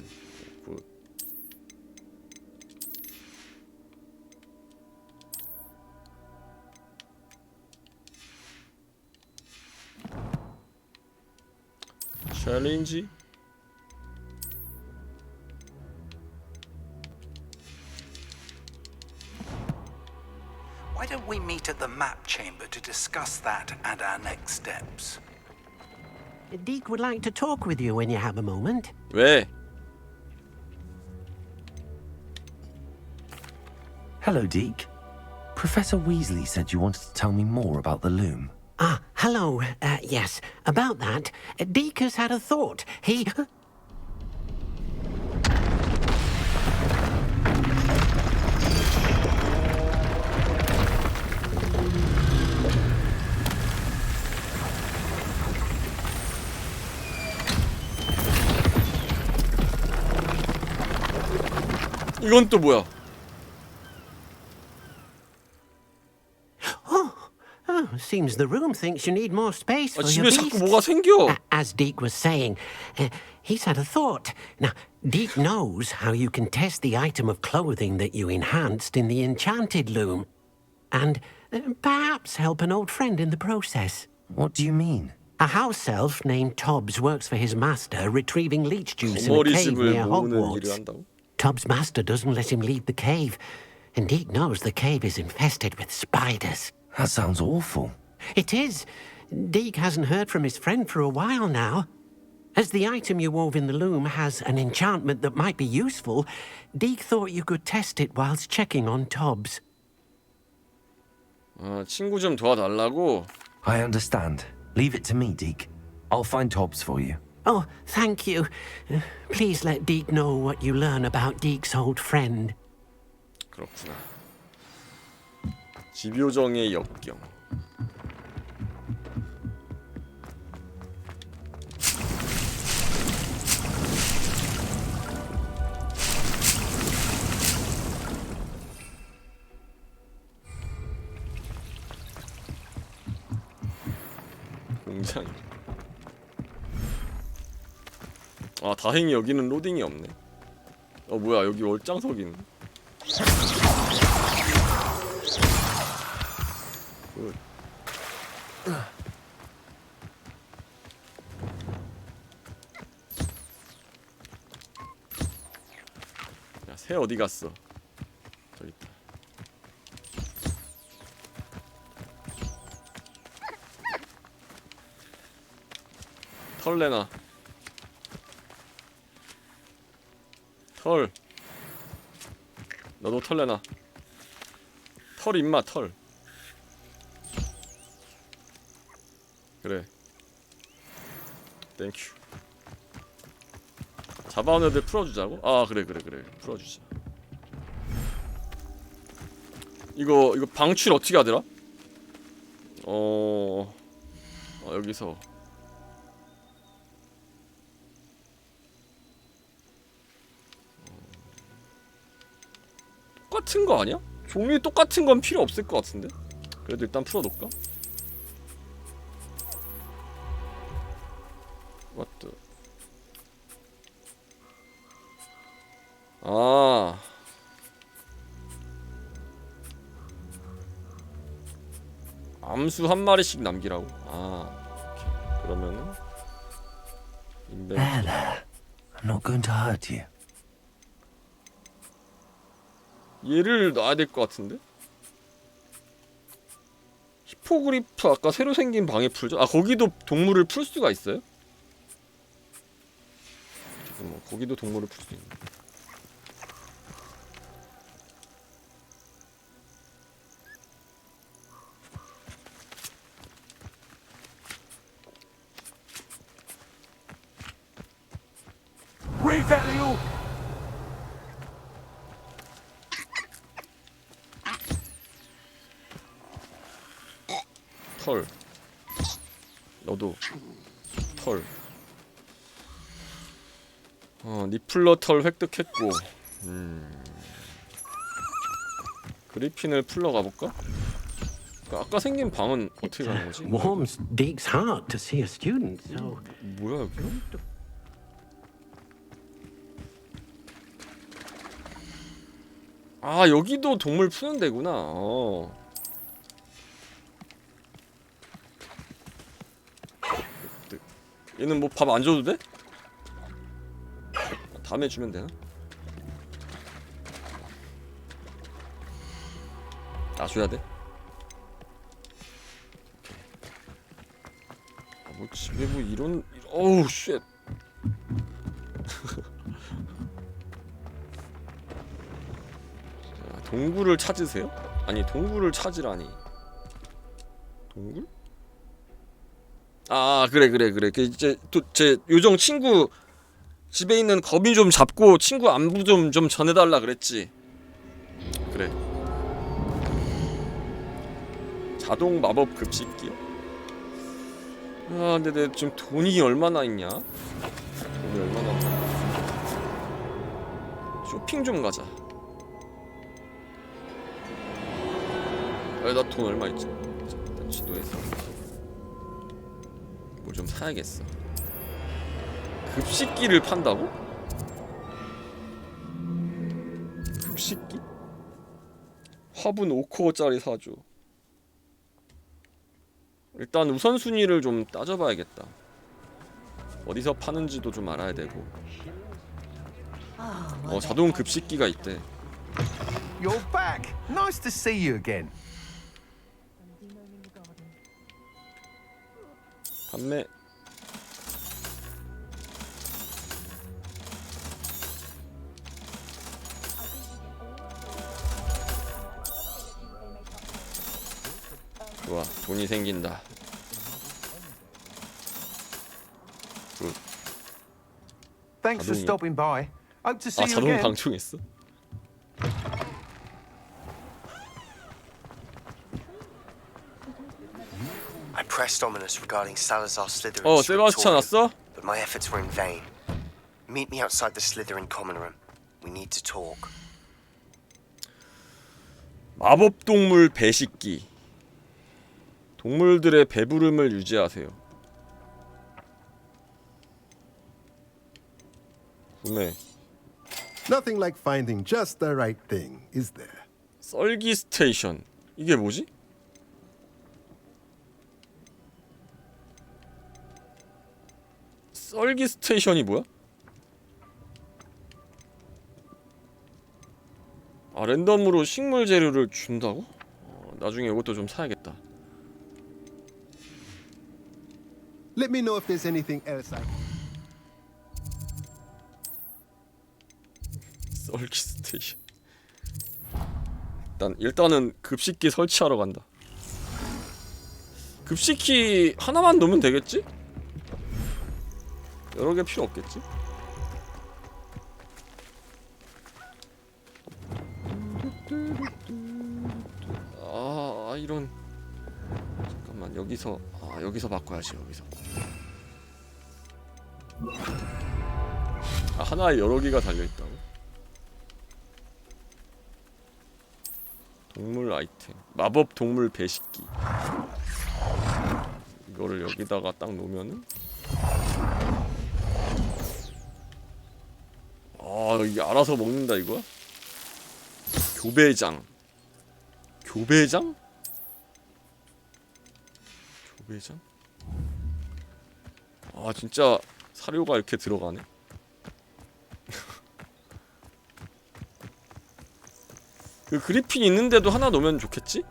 챌린지? Why don't we meet at the map chamber to discuss that and our next steps? Deke would like to talk with you when you have a moment. 왜? Hello, Deke. Professor Weasley said you wanted to tell me more about the loom. Ah, hello. Yes, about that. Deke has had a thought. He... 이건 또 뭐야? Seems the room thinks you need more space for your 집에 자꾸 beasts. 뭐가 생겨. As Deke was saying, he's had a thought. Now, Deke knows how you can test the item of clothing that you enhanced in the enchanted loom, and perhaps help an old friend in the process. What do you mean? A house elf named Tobbs works for his master, retrieving leech juice in a cave near Hogwarts. Tobbs' master doesn't let him leave the cave, and Deke knows the cave is infested with spiders. That sounds awful. It is. Deke hasn't heard from his friend for a while now. As the item you wove in the loom has an enchantment that might be useful, Deke thought you could test it whilst checking on Tobbs. 친구 좀 도와달라고? I understand. Leave it to me, Deke. I'll find Tobbs for you. Oh, thank you. Please let Deke know what you learn about Deke's old friend. 그렇구나. 집요정의 역경. 공장. 아, 다행히 여기는 로딩이 없네. 뭐야, 여기 월장석이네. 야, 새 어디 갔어? 저기 있다. 털 내놔. 털. 너도 털 내놔. 털 임마, 털. 그래. 땡큐. 잡아온 애들 풀어주자고? 아, 그래 풀어주자. 이거 방출 어떻게 하더라? 여기서 똑같은 거 아니야? 종류 똑같은 건 필요 없을 것 같은데? 그래도 일단 풀어놓을까? What the... 아... 암수 한 마리씩 남기라고? 아... 오케이. 그러면은... There. I'm not going to hurt you. 얘를 놔야 될 것 같은데? 히포그리프 아까 새로 생긴 방에 풀죠? 아 거기도 동물을 풀 수가 있어요? 잠깐만 거기도 동물을 풀 수 있네. 털. 너도 털. 니플러 털 획득했고. 그리핀을 풀러 가볼까? 아까 생긴 방은 어떻게 가는 거지? Warms Deke's heart to see a student. So 뭐야 여기? 아 여기도 동물 푸는 데구나. 얘는 뭐 밥 안 줘도 돼? 다음에 주면 되나? 아 줘야 돼? 뭐 집에 뭐 이런 어우 쉣. 동굴을 찾으세요? 아니 동굴을 찾으라니. 동굴? 아 그래 그 이제 또 제 요정 친구 집에 있는 거미 좀 잡고 친구 안부 좀 전해달라 그랬지. 그래. 자동 마법 급식기요? 아 근데 내 지금 돈이 얼마나 있냐? 돈이 얼마나 없나? 쇼핑 좀 가자. 나 돈 얼마 있지? 일단 지도에서 뭐 좀 사야겠어. 급식기를 판다고? 급식기? 화분 5코어짜리 사줘. 일단 우선순위를 좀 따져봐야겠다. 어디서 파는지도 좀 알아야 되고. 자동 급식기가 있대. You're back. Nice to see you again. 판매. 좋아, 돈이 생긴다. 굿. Thanks for stopping by. Hope to see 아, you 자동 again. 방충했어? I pressed ominous regarding Salazar Slytherin's 세바스찬 왔어? but my efforts were in vain. Meet me outside the Slytherin common room. We need to talk. 마법 동물 배식기. 동물들의 배부름을 유지하세요. 구매. Nothing like finding just the right thing, is there? 썰기 스테이션. 이게 뭐지? 썰기 스테이션이 뭐야? 아, 랜덤으로 식물 재료를 준다고? 나중에 이것도 좀 사야겠다. Let me know if there's anything else I 썰기 스테이션. 일단은 급식기 설치하러 간다. 급식기 하나만 놓으면 되겠지? 여러 개 필요 없겠지? 이런. 잠깐만 여기서 여기서 바꿔야지. 여기서. 하나에 여러 개가 달려 있다고? 동물 아이템. 마법 동물 배식기. 이거를 여기다가 딱 놓으면은 이게 알아서 먹는다 이거야? 교배장. 교배장? 교배장? 진짜 사료가 이렇게 들어가네. 그 그리핀 있는데도 하나 놓으면 좋겠지?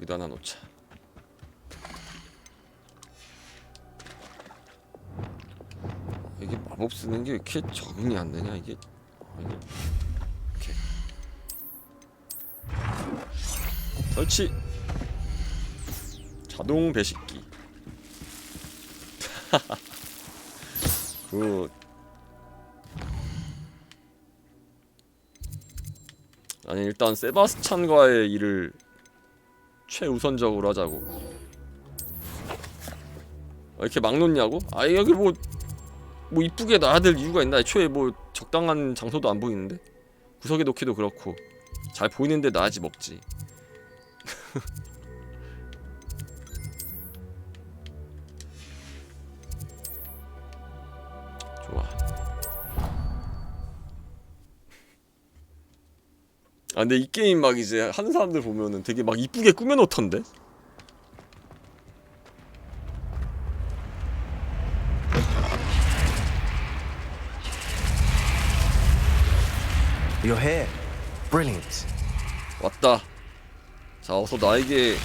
여기다 하나 놓자. 이게 마법 쓰는 게 왜 이렇게 적응이 안 되냐 이게. 이렇게 설치. 자동 배식기. 굿. 아니 일단 세바스찬과의 일을 최우선적으로 하자고. 이렇게 막 놓냐고? 아 여기 뭐 이쁘게 놔야 될 이유가 있나? 애초에 뭐 적당한 장소도 안 보이는데? 구석에 놓기도 그렇고 잘 보이는데 놔야지 먹지. 좋아. 아 근데 이 게임 막 이제 하는 사람들 보면은 되게 막 이쁘게 꾸며놓던데? You're here. Brilliant. 왔다. 자 어서 나에게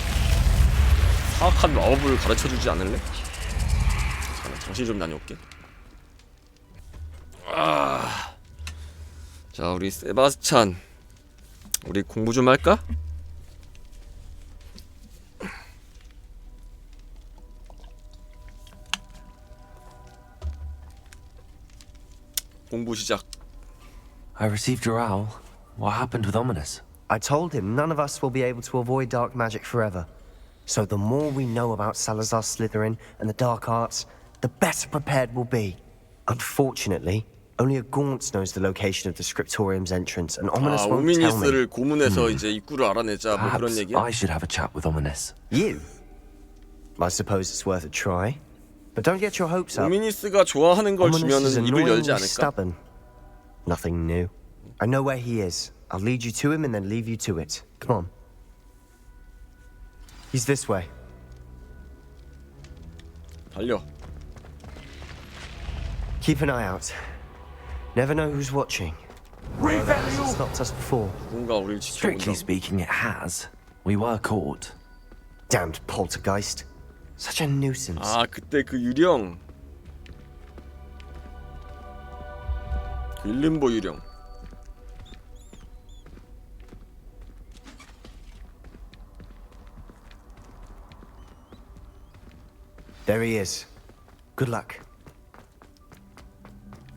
사악한 마법을 가르쳐주지 않을래? 잠깐 정신 좀 다녀올게. 자 우리 세바스찬 우리 공부 좀 할까? 공부 시작. I received your owl. What happened with Ominous? I told him none of us will be able to avoid dark magic forever. So the more we know about Salazar Slytherin and the dark arts, the better prepared we'll be. Unfortunately, only a Gaunt knows the location of the Scriptorium's entrance, and Ominous won't tell me. 오미니스를 고문해서 이제 입구를 알아내자 뭐 그런 Perhaps 얘기야? I should have a chat with Ominous. You? I suppose it's worth a try. But don't get your hopes up. 오미니스가 좋아하는 걸 Ominous is 주면은 입을 열지 annoyingly 않을까? stubborn. Nothing new. I know where he is. I'll lead you to him and then leave you to it. Come on. He's this way. 달려. Keep an eye out. Never know who's watching. It's stopped us before. 누군가 우리를 Strictly 지켜본다. speaking, it has. We were caught. Damned poltergeist. Such a nuisance. 아 그때 그 유령. 그 일림보 유령. There he is. Good luck.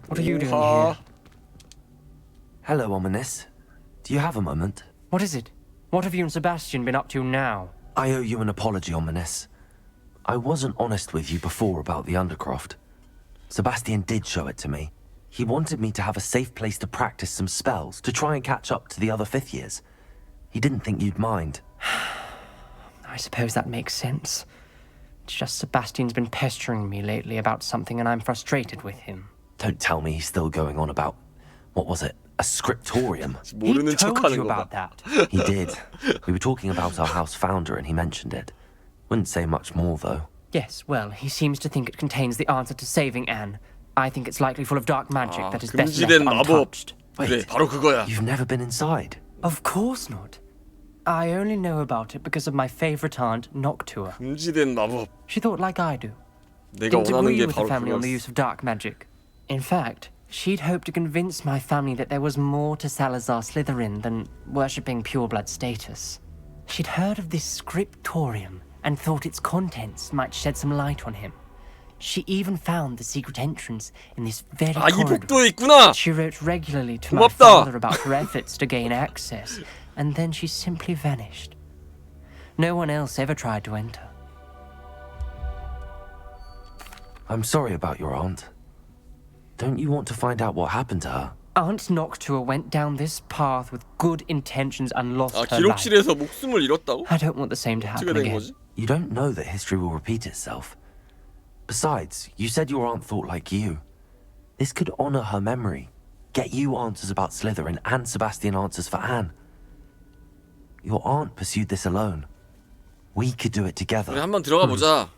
What are you doing here? Hello, Ominous. Do you have a moment? What is it? What have you and Sebastian been up to now? I owe you an apology, Ominous. I wasn't honest with you before about the Undercroft. Sebastian did show it to me. He wanted me to have a safe place to practice some spells, to try and catch up to the other fifth years. He didn't think you'd mind. I suppose that makes sense. It's just Sebastian's been pestering me lately about something and I'm frustrated with him. Don't tell me he's still going on about, what was it, a scriptorium? He told you about that. He did. We were talking about our house founder and he mentioned it. Wouldn't say much more, though. Yes, well, he seems to think it contains the answer to saving Anne. I think it's likely full of dark magic that is best left 금지된 마법. untouched. 그래, 바로 그거야. You've never been inside? Of course not. I only know about it because of my favorite aunt, Noctua. 금지된 마법. She thought like I do. 내가 Didn't 원하는 agree 게 with the 바로 family on the 그거였어. use of dark magic. In fact, she'd hoped to convince my family that there was more to Salazar Slytherin than worshipping pureblood status. She'd heard of this scriptorium and thought its contents might shed some light on him. She even found the secret entrance in this very 아, 이 corridor. 복도에 있구나. She wrote regularly to my 고맙다. father about her efforts to gain access, and then she simply vanished. No one else ever tried to enter. I'm sorry about your aunt. Don't you want to find out what happened to her? Aunt Noctua went down this path with good intentions and lost 아, her life. 기록실에서 목숨을 잃었다고? I don't want the same to 어떻게 happen 된 again. 거지? You don't know that history will repeat itself. Besides, you said your aunt thought like you. This could honor her memory. Get you answers about Slytherin and Sebastian answers for Anne. Your aunt pursued this alone. We could do it together. 우리 한번 들어가 보자.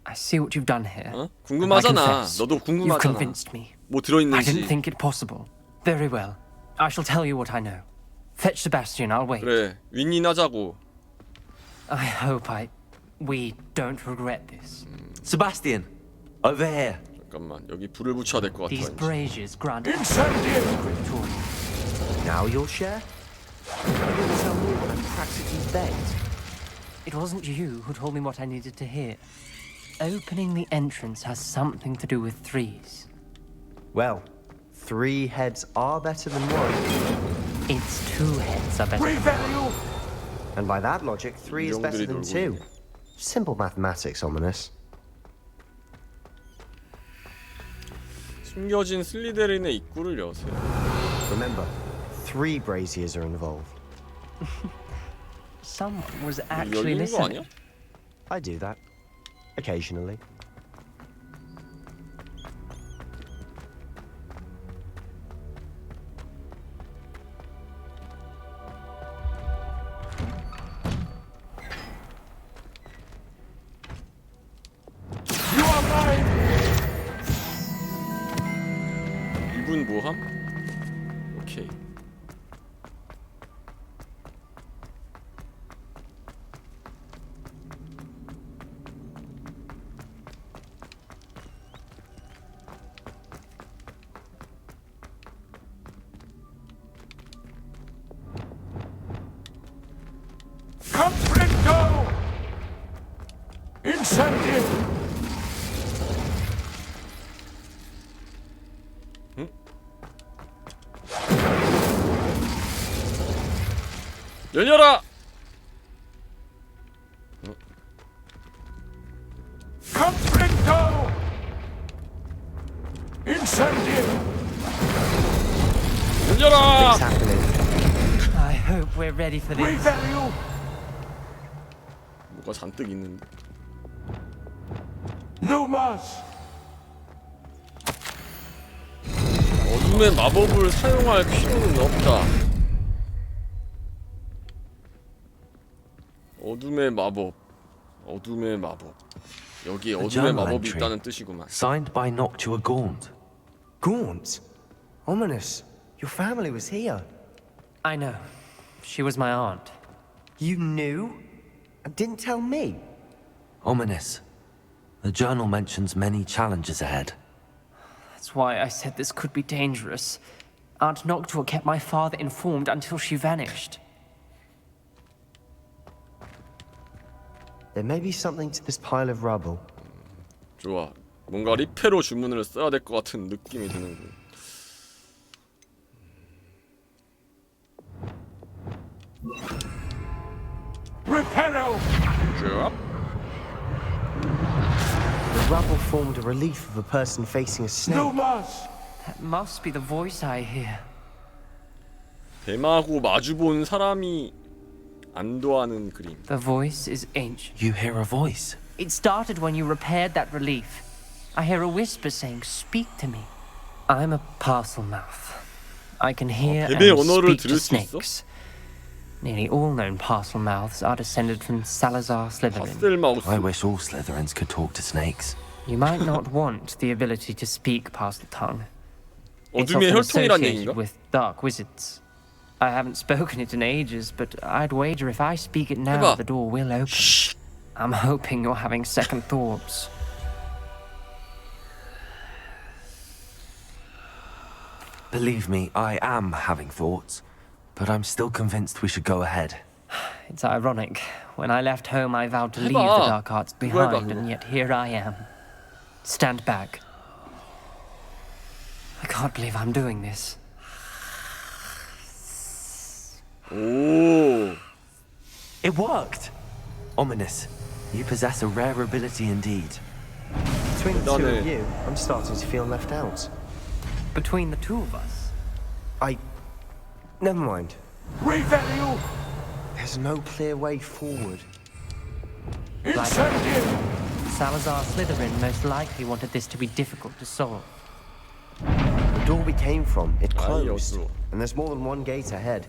I see what you've done here. 어? 궁금하잖아. I confess, 너도 You've 궁금하잖아. convinced me. 뭐 I 들어있는지. didn't think it possible. Very well. I shall tell you what I know. Fetch Sebastian, I'll wait. 그래, 윈윈하자고. I hope we don't regret this. Sebastian, over here. 잠깐만, 여기 불을 붙여야 될 것 같아. These braziers grant Now you'll share? You didn't tell me what I practically begged. It wasn't you who told me what I needed to hear. Opening the entrance has something to do with threes. Well, 3 heads are better than 1. It's 2 heads are better than 1. And by that logic, 3 is better than 2. Simple mathematics, Ominous. 숨겨진 슬리데린의 입구를 여세요. Remember, 3 braziers are involved. Someone was actually listening. I do that. Occasionally. You are mine! 이분 뭐함? 오케이. Comprendo! Incendio! 열려라! Comprendo! Incendio! 열려라! I hope we're ready for this. Revelio! 뭐가 잔뜩 있는데. No mas! 어둠의 마법을 사용할 필요는 없다. 어둠의 마법. 어둠의 마법. 여기에 어둠의 마법이 있다는 뜻이구만. Signed by Noctua Gaunt. Gaunt? Ominous. Your family was here. I know. She was my aunt. You knew? And didn't tell me? Ominous. The journal mentions many challenges ahead. That's why I said this could be dangerous. Aunt Noctua kept my father informed until she vanished. There may be something to this pile of rubble. 좋아. 뭔가 리페로 주문을 써야 될 것 같은 느낌이 드는군. Reparo! 자. The rubble formed a relief of a person facing a snake. No mas! That must be the voice I hear. 뱀하고 마주본 사람이 안도하는 그림. The voice is ancient. You hear a voice. It started when you repaired that relief. I hear a whisper saying, "Speak to me." I'm a parcel mouth. I can hear and 뱀의 언어를 speak to 들을 수 있어? snakes. Nearly all known parcel mouths are descended from Salazar Slytherin. 파셀마우스. I wish all Slytherins could talk to snakes. You might not want the ability to speak parcel tongue. It's 어둠의 often 혈통이란 associated 얘기인가? with dark wizards. I haven't spoken it in ages, but I'd wager if I speak it now, 해봐. the door will open. I'm hoping you're having second thoughts. Believe me, I am having thoughts, but I'm still convinced we should go ahead. It's ironic. When I left home, I vowed to leave 해봐. the dark arts behind, and yet here I am. Stand back. I can't believe I'm doing this. 오. It worked! Ominous. You possess a rare ability indeed. Between the two of you, I'm starting to feel left out. Between the two of us? Never mind. Revelio! There's no clear way forward. Incendio! Salazar Slytherin most likely wanted this to be difficult to solve. The door we came from, it closed. And there's more than one gate ahead.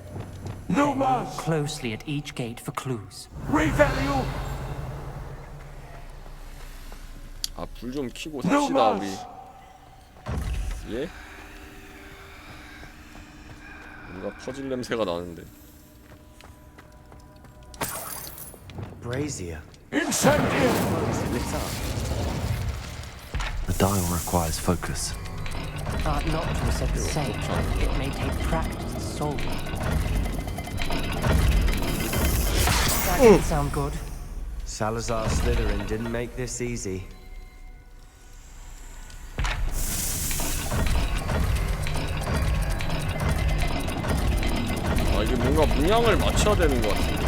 No mas! Look closely at each gate for clues. Revelio! 아, 불 좀 켜고 삽시다 우리. 예? 뭔가 퍼즐 냄새가 나는데. brazier. Incendium! Lit up. The dial requires focus. Not to set the sage. It may take practice to solve it. That didn't sound good. Salazar Slytherin didn't make this easy. 아 이게 뭔가 문양을 맞춰야 되는 것 같은데.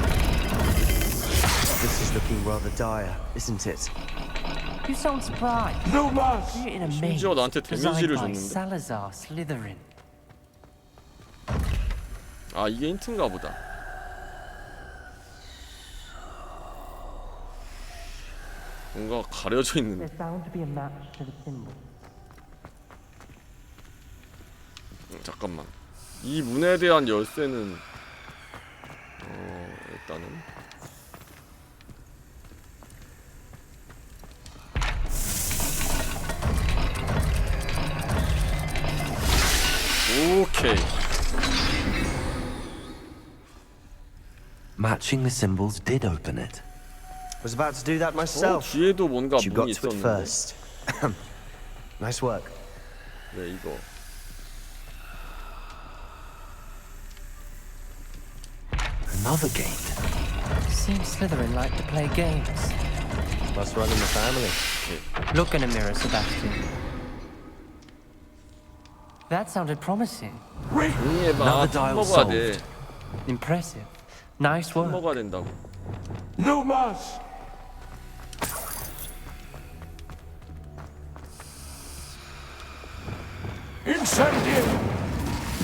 This is looking rather dire, isn't it? You sound surprised. No mas. You're in a maze 심지어 나한테 데미지를 designed by 줬는데. Salazar Slytherin. 아 이게 힌트인가 보다. 뭔가 가려져 있는데. There's bound to be a match to the symbol. 잠깐만. 이 문에 대한 열쇠는 일단은 오케이. Matching the symbols did open it. Was about to do that myself. 뒤에도 뭔가 But you got 문이 to it 있었는데. first. Nice work. 네 이거. Another gate. Seems Slytherin like to play games. Must run in the family. Look in a mirror, Sebastian. That sounded promising. 조용히 해봐. Another 밥 dial 먹어야 돼. solved. Impressive. Nice 밥 work. 먹어야 된다고. No mas. Incendium!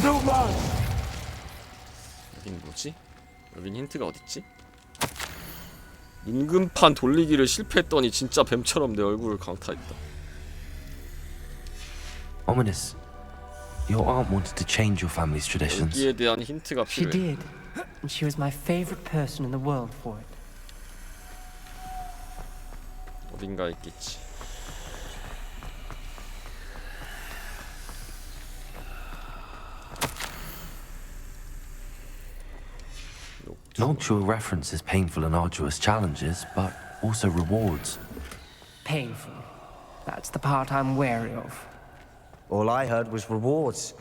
No mas. 여긴 뭐지? 여긴 힌트가 어딨지? 문금판 돌리기를 실패했더니 진짜 뱀처럼 내 얼굴을 강타했다. Ominous. Your aunt wanted to change your family's traditions. 여기에 대한 힌트가 She 필요해. did. And she was my favorite person in the world for it. 어딘가 있겠지. Noctua references painful and arduous challenges, but also rewards. Painful. That's the part I'm wary of. All I heard was rewards.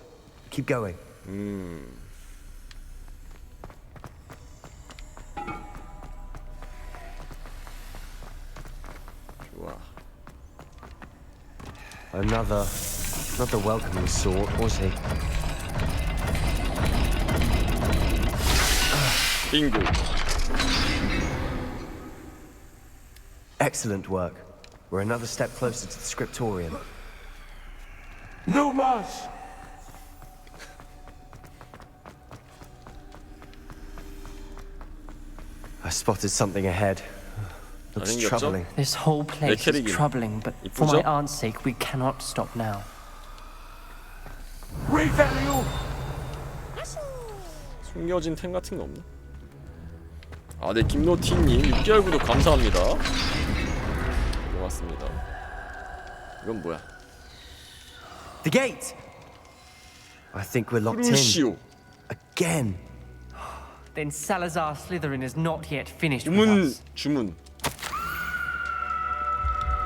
Keep going. 좋아. Another, not the welcoming sort, was he? 빙고. Excellent work. We're another step closer to the scriptorium. No mas. I spotted something ahead. Looks 잘생겼죠? troubling. This whole place is 캐릭이. troubling, but for my 이쁘죠? aunt's sake, we cannot stop now. Revelio. 숨겨진 템 같은 거 없나? 아, 네, 김노티님 6개월 구독 감사합니다. 고맙습니다. 이건 뭐야? The gate! I think we're locked 크루시오. in. Again. Then Salazar Slytherin is not yet finished with 주문 us. 주문.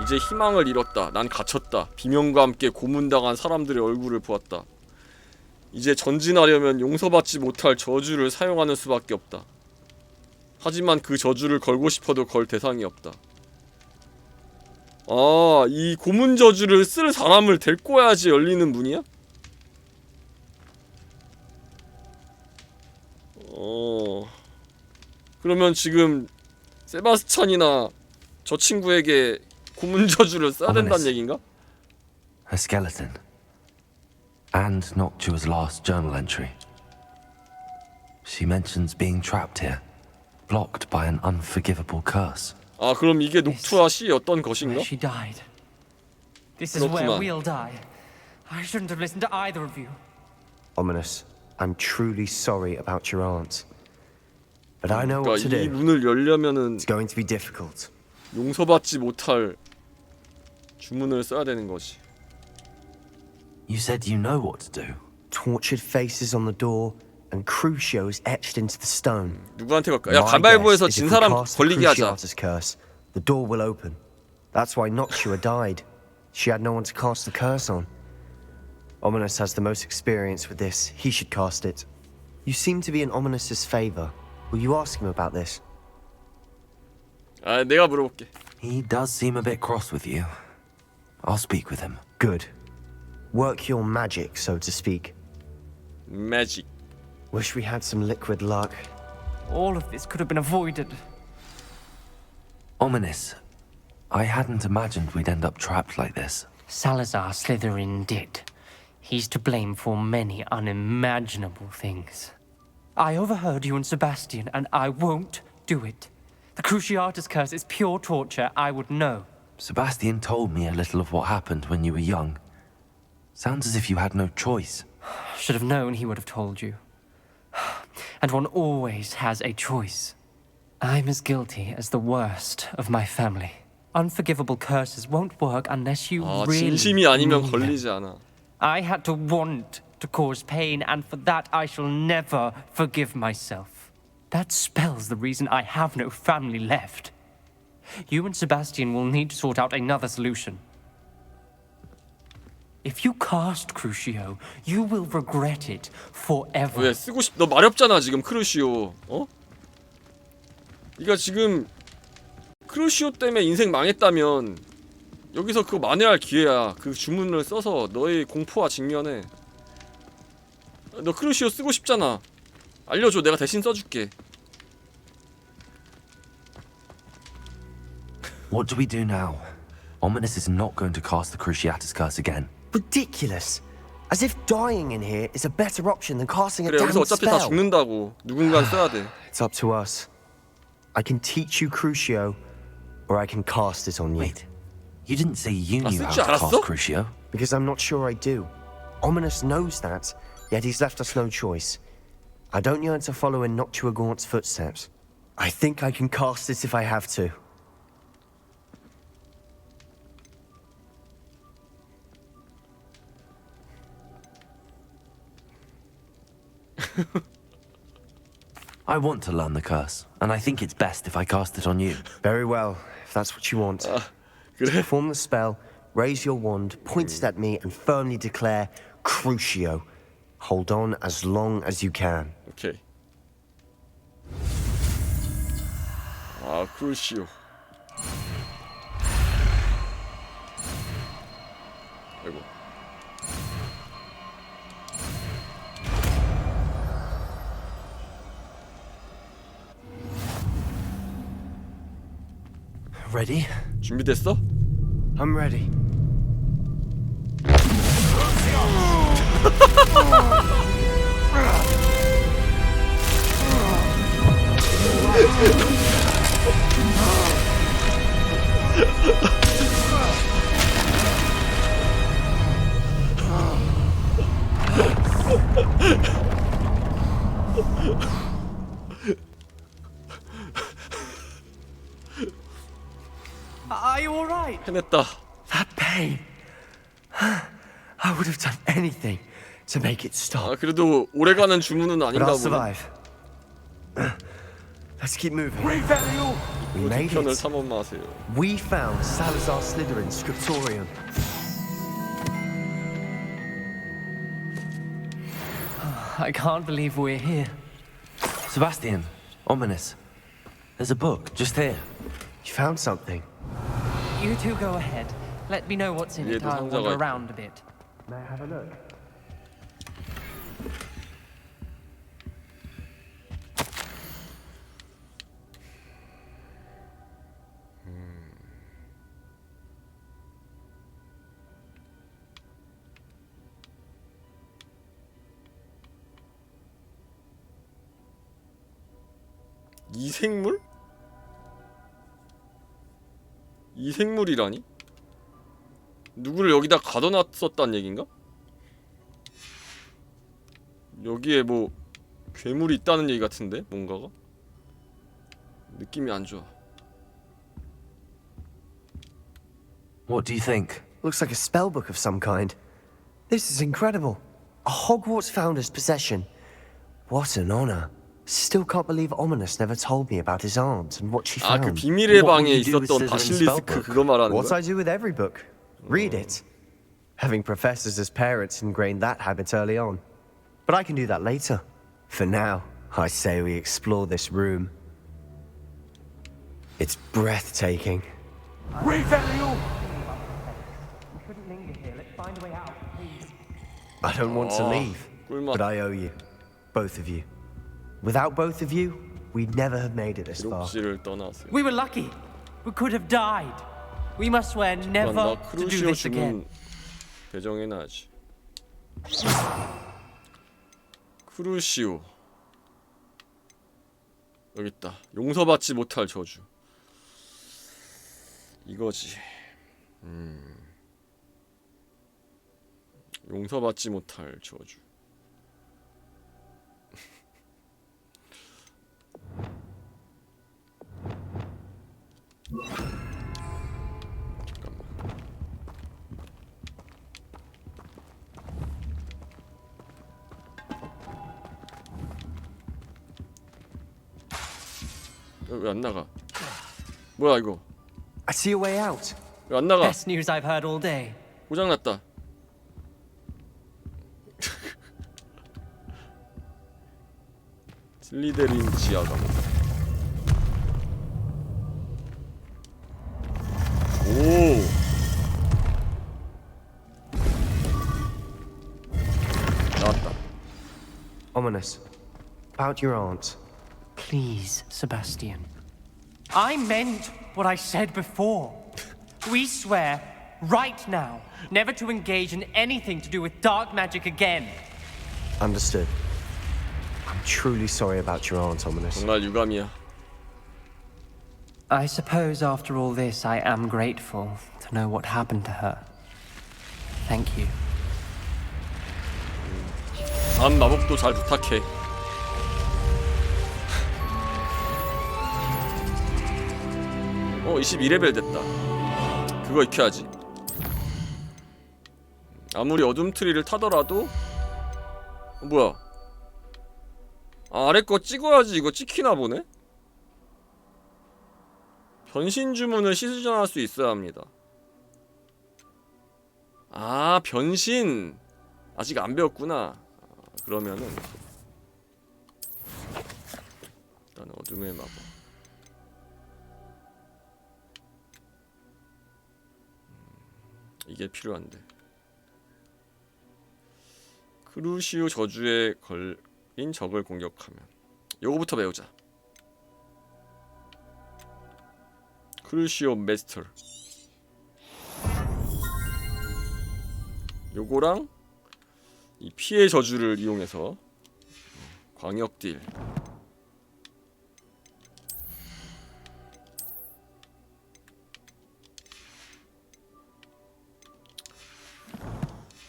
이제 희망을 잃었다. 난 갇혔다. 비명과 함께 고문당한 사람들의 얼굴을 보았다. 이제 전진하려면 용서받지 못할 저주를 사용하는 수밖에 없다. 하지만 그 저주를 걸고 싶어도 걸 대상이 없다. 아, 이 고문 저주를 쓸 사람을 데리고 와야지 열리는 문이야? 그러면 지금 세바스찬이나 저 친구에게 고문 저주를 써야 된다는 얘긴가? A skeleton. And Noctua's last journal entry. She mentions being trapped here, blocked by an unforgivable curse. 아, 그럼 이게 녹투아 시의 어떤 것인가? She died. This is where 그렇구만. we'll die. I shouldn't have listened to either of you. Ominous. I'm truly sorry about your aunt. But I know what to 그러니까 이 do. 문을 열려면은 It's going to be difficult. 용서받지 못할 주문을 써야 되는 거지. You said you know what to do. Tortured faces on the door, and Crucio is etched into the stone. 누구한테 갈까? 야, 가위바위보에서 진 사람 걸리게 하자. Curse, the door will open. That's why Noctua died. She had no one to cast the curse on. Ominous has the most experience with this. He should cast it. You seem to be in Ominous's favor. Will you ask him about this? 아, 내가 물어볼게. He does seem a bit cross with you. I'll speak with him. Good. Work your magic, so to speak. Magic. Wish we had some liquid luck. All of this could have been avoided. Ominous. I hadn't imagined we'd end up trapped like this. Salazar Slytherin did. He's to blame for many unimaginable things. I overheard you and Sebastian, and I won't do it. The Cruciatus curse is pure torture. I would know. Sebastian told me a little of what happened when you were young. Sounds as if you had no choice. Should have known he would have told you. And one always has a choice. I'm as guilty as the worst of my family. Unforgivable curses won't work unless you really 진심이 아니면 mean 걸리지 them. 않아. I had to want to cause pain, and for that I shall never forgive myself. That spells the reason I have no family left. You and Sebastian will need to sort out another solution. If you cast Crucio, you will regret it forever. 왜 쓰고 싶? 너 마렵잖아 지금 크루시오. 어? 네가 지금 크루시오 때문에 인생 망했다면 여기서 그거 만회할 기회야. 그 주문을 써서 너의 공포와 직면해. 너 크루시오 쓰고 싶잖아. 알려줘. 내가 대신 써줄게. What do we do now? Ominous is not going to cast the Cruciatus curse again. Ridiculous. As if dying in here is a better option than casting a 그래, damn 여기서 어차피 다 spell. 죽는다고. 누군가는 써야 돼. It's up to us. I can teach you Crucio, or I can cast it on you. Wait, you didn't say you knew how 쓸 줄 to cast 알았어? Crucio? Because I'm not sure I do. Ominous knows that, yet he's left us no choice. I don't yearn to follow in Noctua Gaunt's footsteps. I think I can cast it if I have to. I want to learn the curse, and I think it's best if I cast it on you. Very well, if that's what you want. 그래? Perform the spell, raise your wand, point it at me, and firmly declare Crucio. Hold on as long as you can. 오케이. 아, 크루시오. 아이고. Ready? 준비됐어? I'm ready. Are you all right? 해냈다. That pain. I would have done anything to make it stop. 아, 그래도 오래가는 주문은 But 아닌가 I'll 보네. survive. Let's keep moving. We made 편을 it. 탐험하세요. We found Salazar Slytherin's scriptorium. I can't believe we're here. Sebastian, Ominous. There's a book just here. You found something. You two go ahead. Let me know what's in it. 얘도 I'll 상자가 wander 있고. around a bit. May I have a look? 이생물? 이생물이라니? 누구를 여기다 가둬놨었단 얘긴가? 여기에 뭐 괴물이 있다는 얘기 같은데? 뭔가가? 느낌이 안 좋아. What do you think? Looks like a spell book of some kind. This is incredible. A Hogwarts founder's possession. What an honor. Still can't believe Ominous never told me about his aunt and what she 아, found. 그 비밀의 What 방에 will you do with 있었던 Slytherin's 바실리스크 spellbook? 그거 말하는 What 거야? I do with every book. Read it. Having professors as parents ingrained that habit early on. But I can do that later. For now, I say we explore this room. It's breathtaking. Read that, you! We shouldn't linger here. Let's find a way out, please. I don't want to leave, 꿀맛. but I owe you. Both of you. Without both of you, we'd never have made it this far. 기록지를 떠나세요. We were lucky. We could have died. We must swear never 나 to do 크루시오 this again. 주문 배정해놔야지. 크루시오 여기 있다. 용서받지 못할 저주. 이거지. 용서받지 못할 저주. 왜 안 나가? 뭐야 이거? I see a way out. 왜 안 나가? Best news I've heard all day. 고장 났다. 슬리데린 지하가. 오. 나왔다. Ominous. About your aunt. Please, Sebastian. I meant what I said before. We swear, right now, never to engage in anything to do with dark magic again. Understood. I'm truly sorry about your aunt, Ominous. 정말 유감이야. I suppose after all this, I am grateful to know what happened to her. Thank you. 다음 마법도 잘 부탁해. 어, 22레벨 됐다. 그거 익혀야지. 아무리 어둠 트리를 타더라도 뭐야? 아, 아래 거 찍어야지. 이거 찍히나 보네? 변신 주문을 시전할 수 있어야 합니다. 아, 변신 아직 안 배웠구나. 그러면은 일단 어둠의 마법. 이게 필요한데. 크루시오 저주에 걸린 적을 공격하면 요거부터 배우자. 크루시오 메스터. 요거랑 이 피해 저주를 이용해서 광역 딜.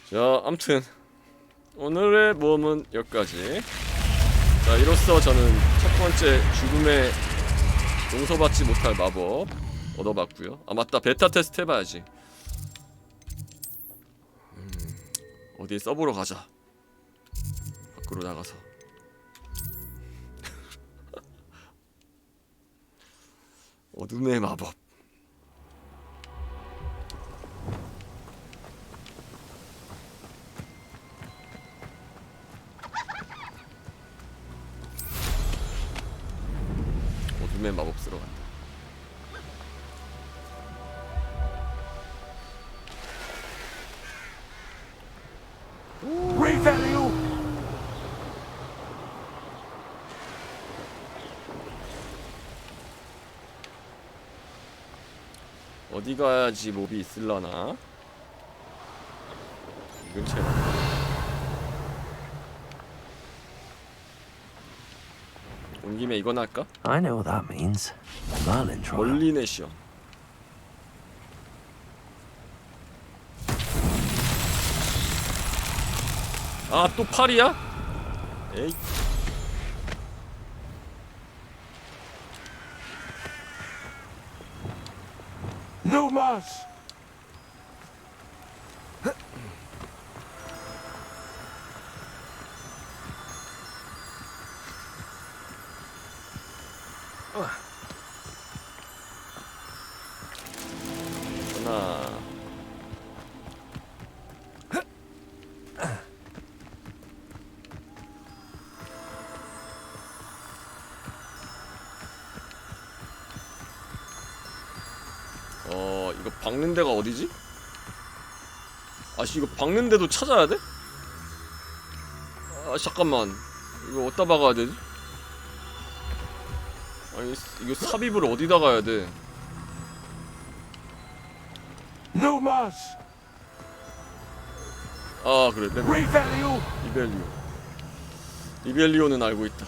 자, 아무튼 오늘의 모험은 여기까지. 자, 이로써 저는 첫 번째 죽음의 용서받지 못할 마법 얻어봤고요. 아, 맞다. 베타 테스트 해봐야지. 어디 써보러 가자. 밖으로 나가서. 어둠의 마법. 어둠의 마법 쓰러 간다. Read that, you! 어디 가야지 몹이 있을라나? 이 근처에. 온 김에 이건 할까? I know what that means. Merlin trial. 멀리 내시오. 아, 또 팔이야? 에이. No mas! 박는 데가 어디지? 아씨 이거 박는 데도 찾아야 돼? 아 잠깐만 이거 어디다 박아야 되지? 아니 이거 삽입을 어디다 가야 돼? Numas! 아 그래 Revelio! 리벨리오는 알고 있다.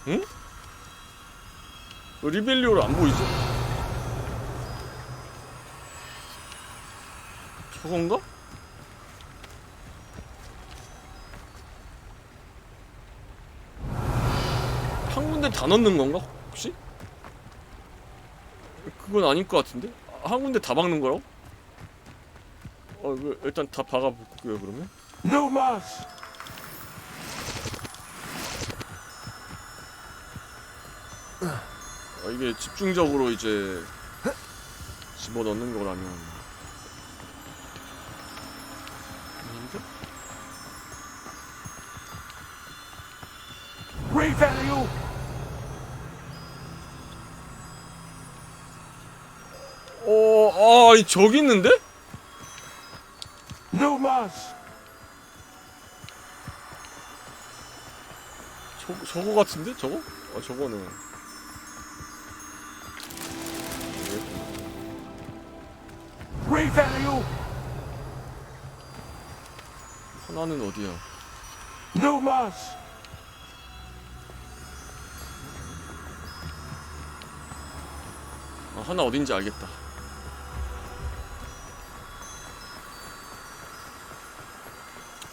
응? 왜 리벨리오를 안 보이지? 저건가? 한 군데 다 넣는 건가? 혹시? 그건 아닐 것 같은데? 한 군데 다 박는 거라고? 이거 일단 다 박아볼게요 그러면. Numas! 이게 집중적으로 이제 집어넣는 거라면 아닌데? Revelio! 저기 있는데? Numas! 저거 같은데? 저거? 저거는 Revelio! 하나는 어디야? Numas! 하나 어딘지 알겠다.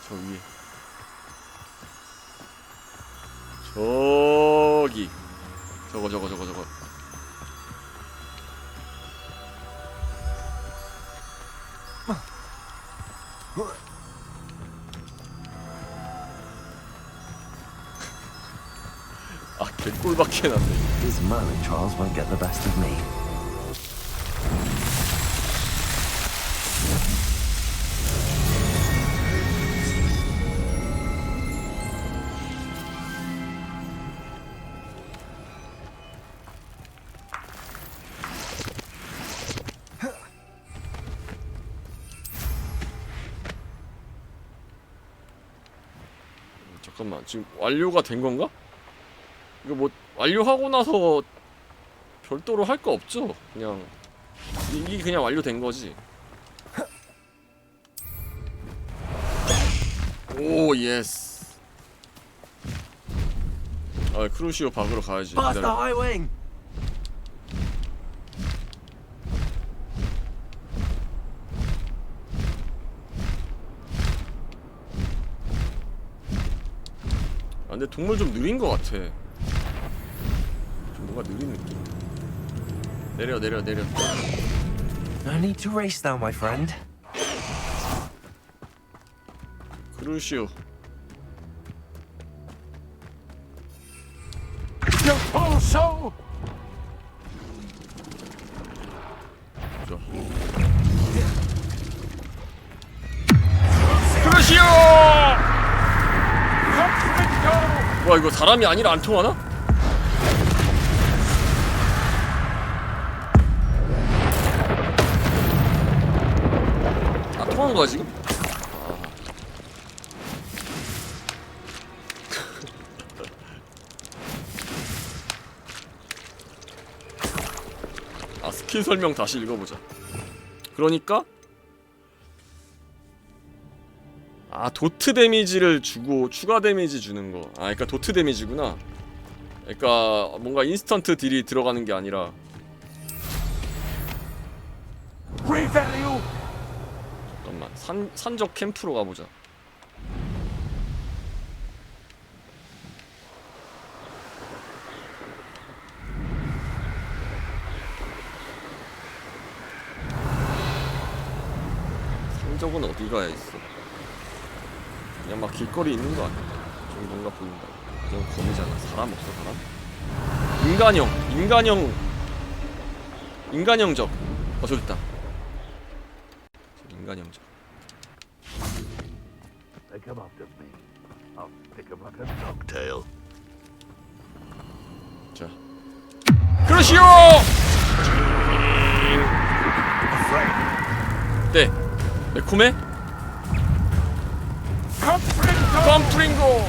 저 위에. 저기. 저거. 개꿀밖에 났네. These Merlin trials won't get the best of me. 잠깐만 지금 완료가 된 건가? 이거 뭐 완료하고 나서 별도로 할 거 없죠? 그냥 이게 그냥 완료된 거지. 오 예스. 크루시오 박으러 가야지. Highwing. 근데 동물 좀 느린 거 같아. 좀 뭔가 느린 느낌. 내려. No need to race now, my friend. 크루시오. Pulso! 좋아. 크루시오! 와 이거 사람이 아니라 안 통하나? 통한 거야 지금? 스킬 설명 다시 읽어보자. 그러니까 도트 데미지를 주고 추가 데미지 주는 거. 그러니까 도트 데미지구나. 그러니까 뭔가 인스턴트 딜이 들어가는 게 아니라. 잠깐만 산적 캠프로 가보자. 산적은 어디 가야 있어? 그냥 막 길거리 있는 거 아니야? 저기 뭔가 보인다. 저건 거미잖아. 사람 없어 사람? 인간형적. 저기 있다. 인간형적. Pick him up to me. I'll pick him like a dogtail. 자, 어때? 매콤해? 컴프링고!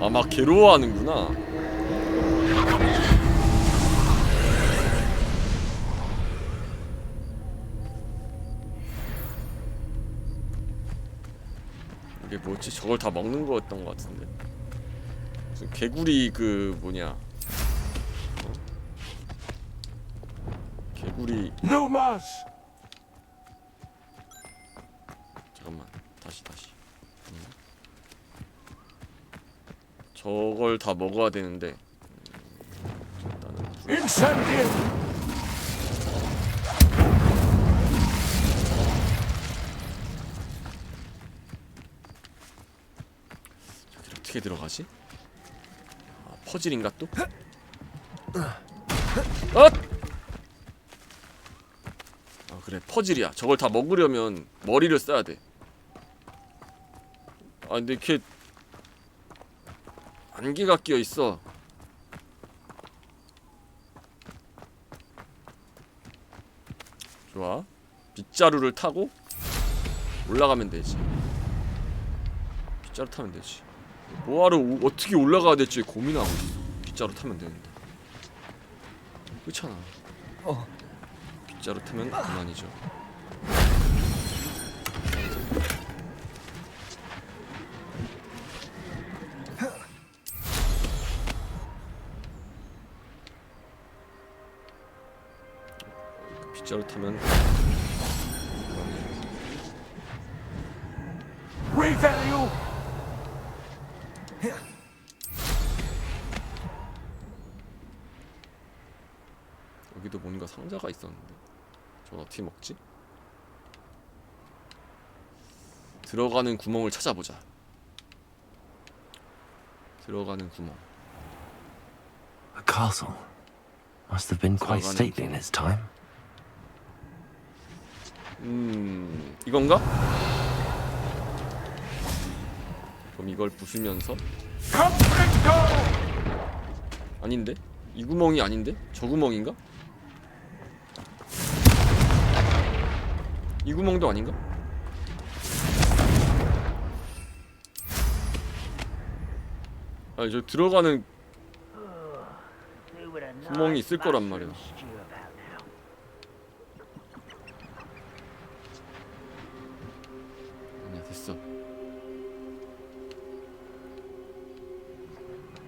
아, 막 괴로워하는구나. 이게 뭐지? 저걸 다 먹는 거였던 것 같은데. 무슨 개구리 그 뭐냐? 어? 개구리. 노마스. 잠깐만. 다시. 저걸 다 먹어야 되는데. 일단은. 어떻게 들어가지? 아, 퍼즐인가 또? 아 그래 퍼즐이야. 저걸 다 먹으려면 머리를 써야 돼. 아 근데 이렇게 안개가 끼어 있어. 좋아. 빗자루를 타고 올라가면 되지. 빗자루 타면 되지. 뭐하러 어떻게 올라가야 될지 고민하고 있어. 빗자루 타면 되는데. 그렇잖아. 빗자루 타면 그만이죠. 빗자루 타면 리밸류. 여기도 뭔가 상자가 있었는데 저건 어떻게 먹지? 들어가는 구멍을 찾아보자. 들어가는 구멍. A castle must have been quite stately in its time. 이건가? 그럼 이걸 부수면서 아닌데? 이 구멍이 아닌데? 저 구멍인가? 이 구멍도 아닌가? 아니 저 들어가는 구멍이 있을 거란 말이야. 아니야 됐어.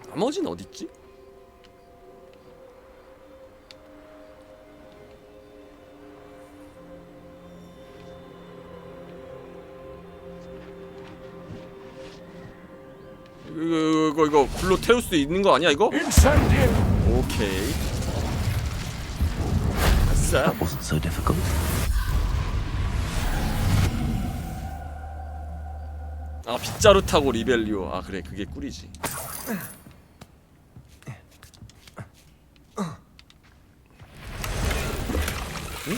나머지는 어딨지? 이거 불로 태울 수 있는 거 아니야 이거? 오케이. 아싸. That wasn't so difficult. 아 빗자루 타고 리벨리오. 아 그래 그게 꿀이지. 응?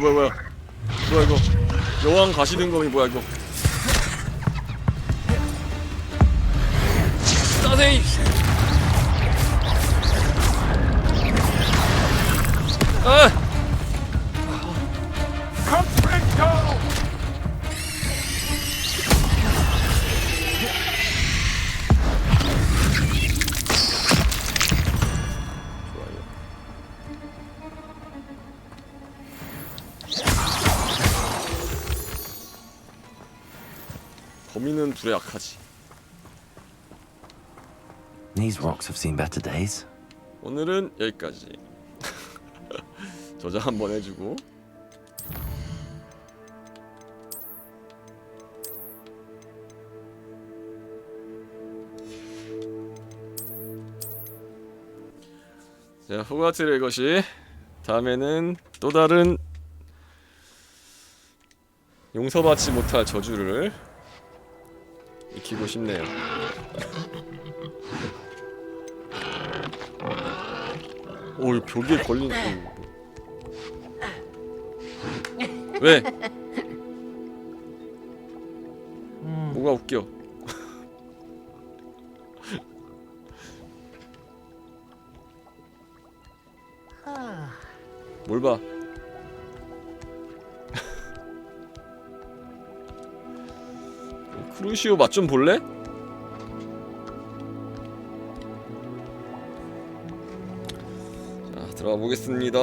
뭐야 이거 여왕 가시는 검이 뭐야 이거. 따세이. 아 거미는 불에 약하지. These rocks have seen better days. 오늘은 여기까지. 저장 한번 해주고. 자, 호그와트의 것이 다음에는 또 다른 용서받지 못할 저주를 익히고 싶네요. 오, 이 벽에 걸린. 왜? 뭐가 웃겨? 뭘 봐? 크루시오 맛 좀 볼래? 자, 들어가 보겠습니다.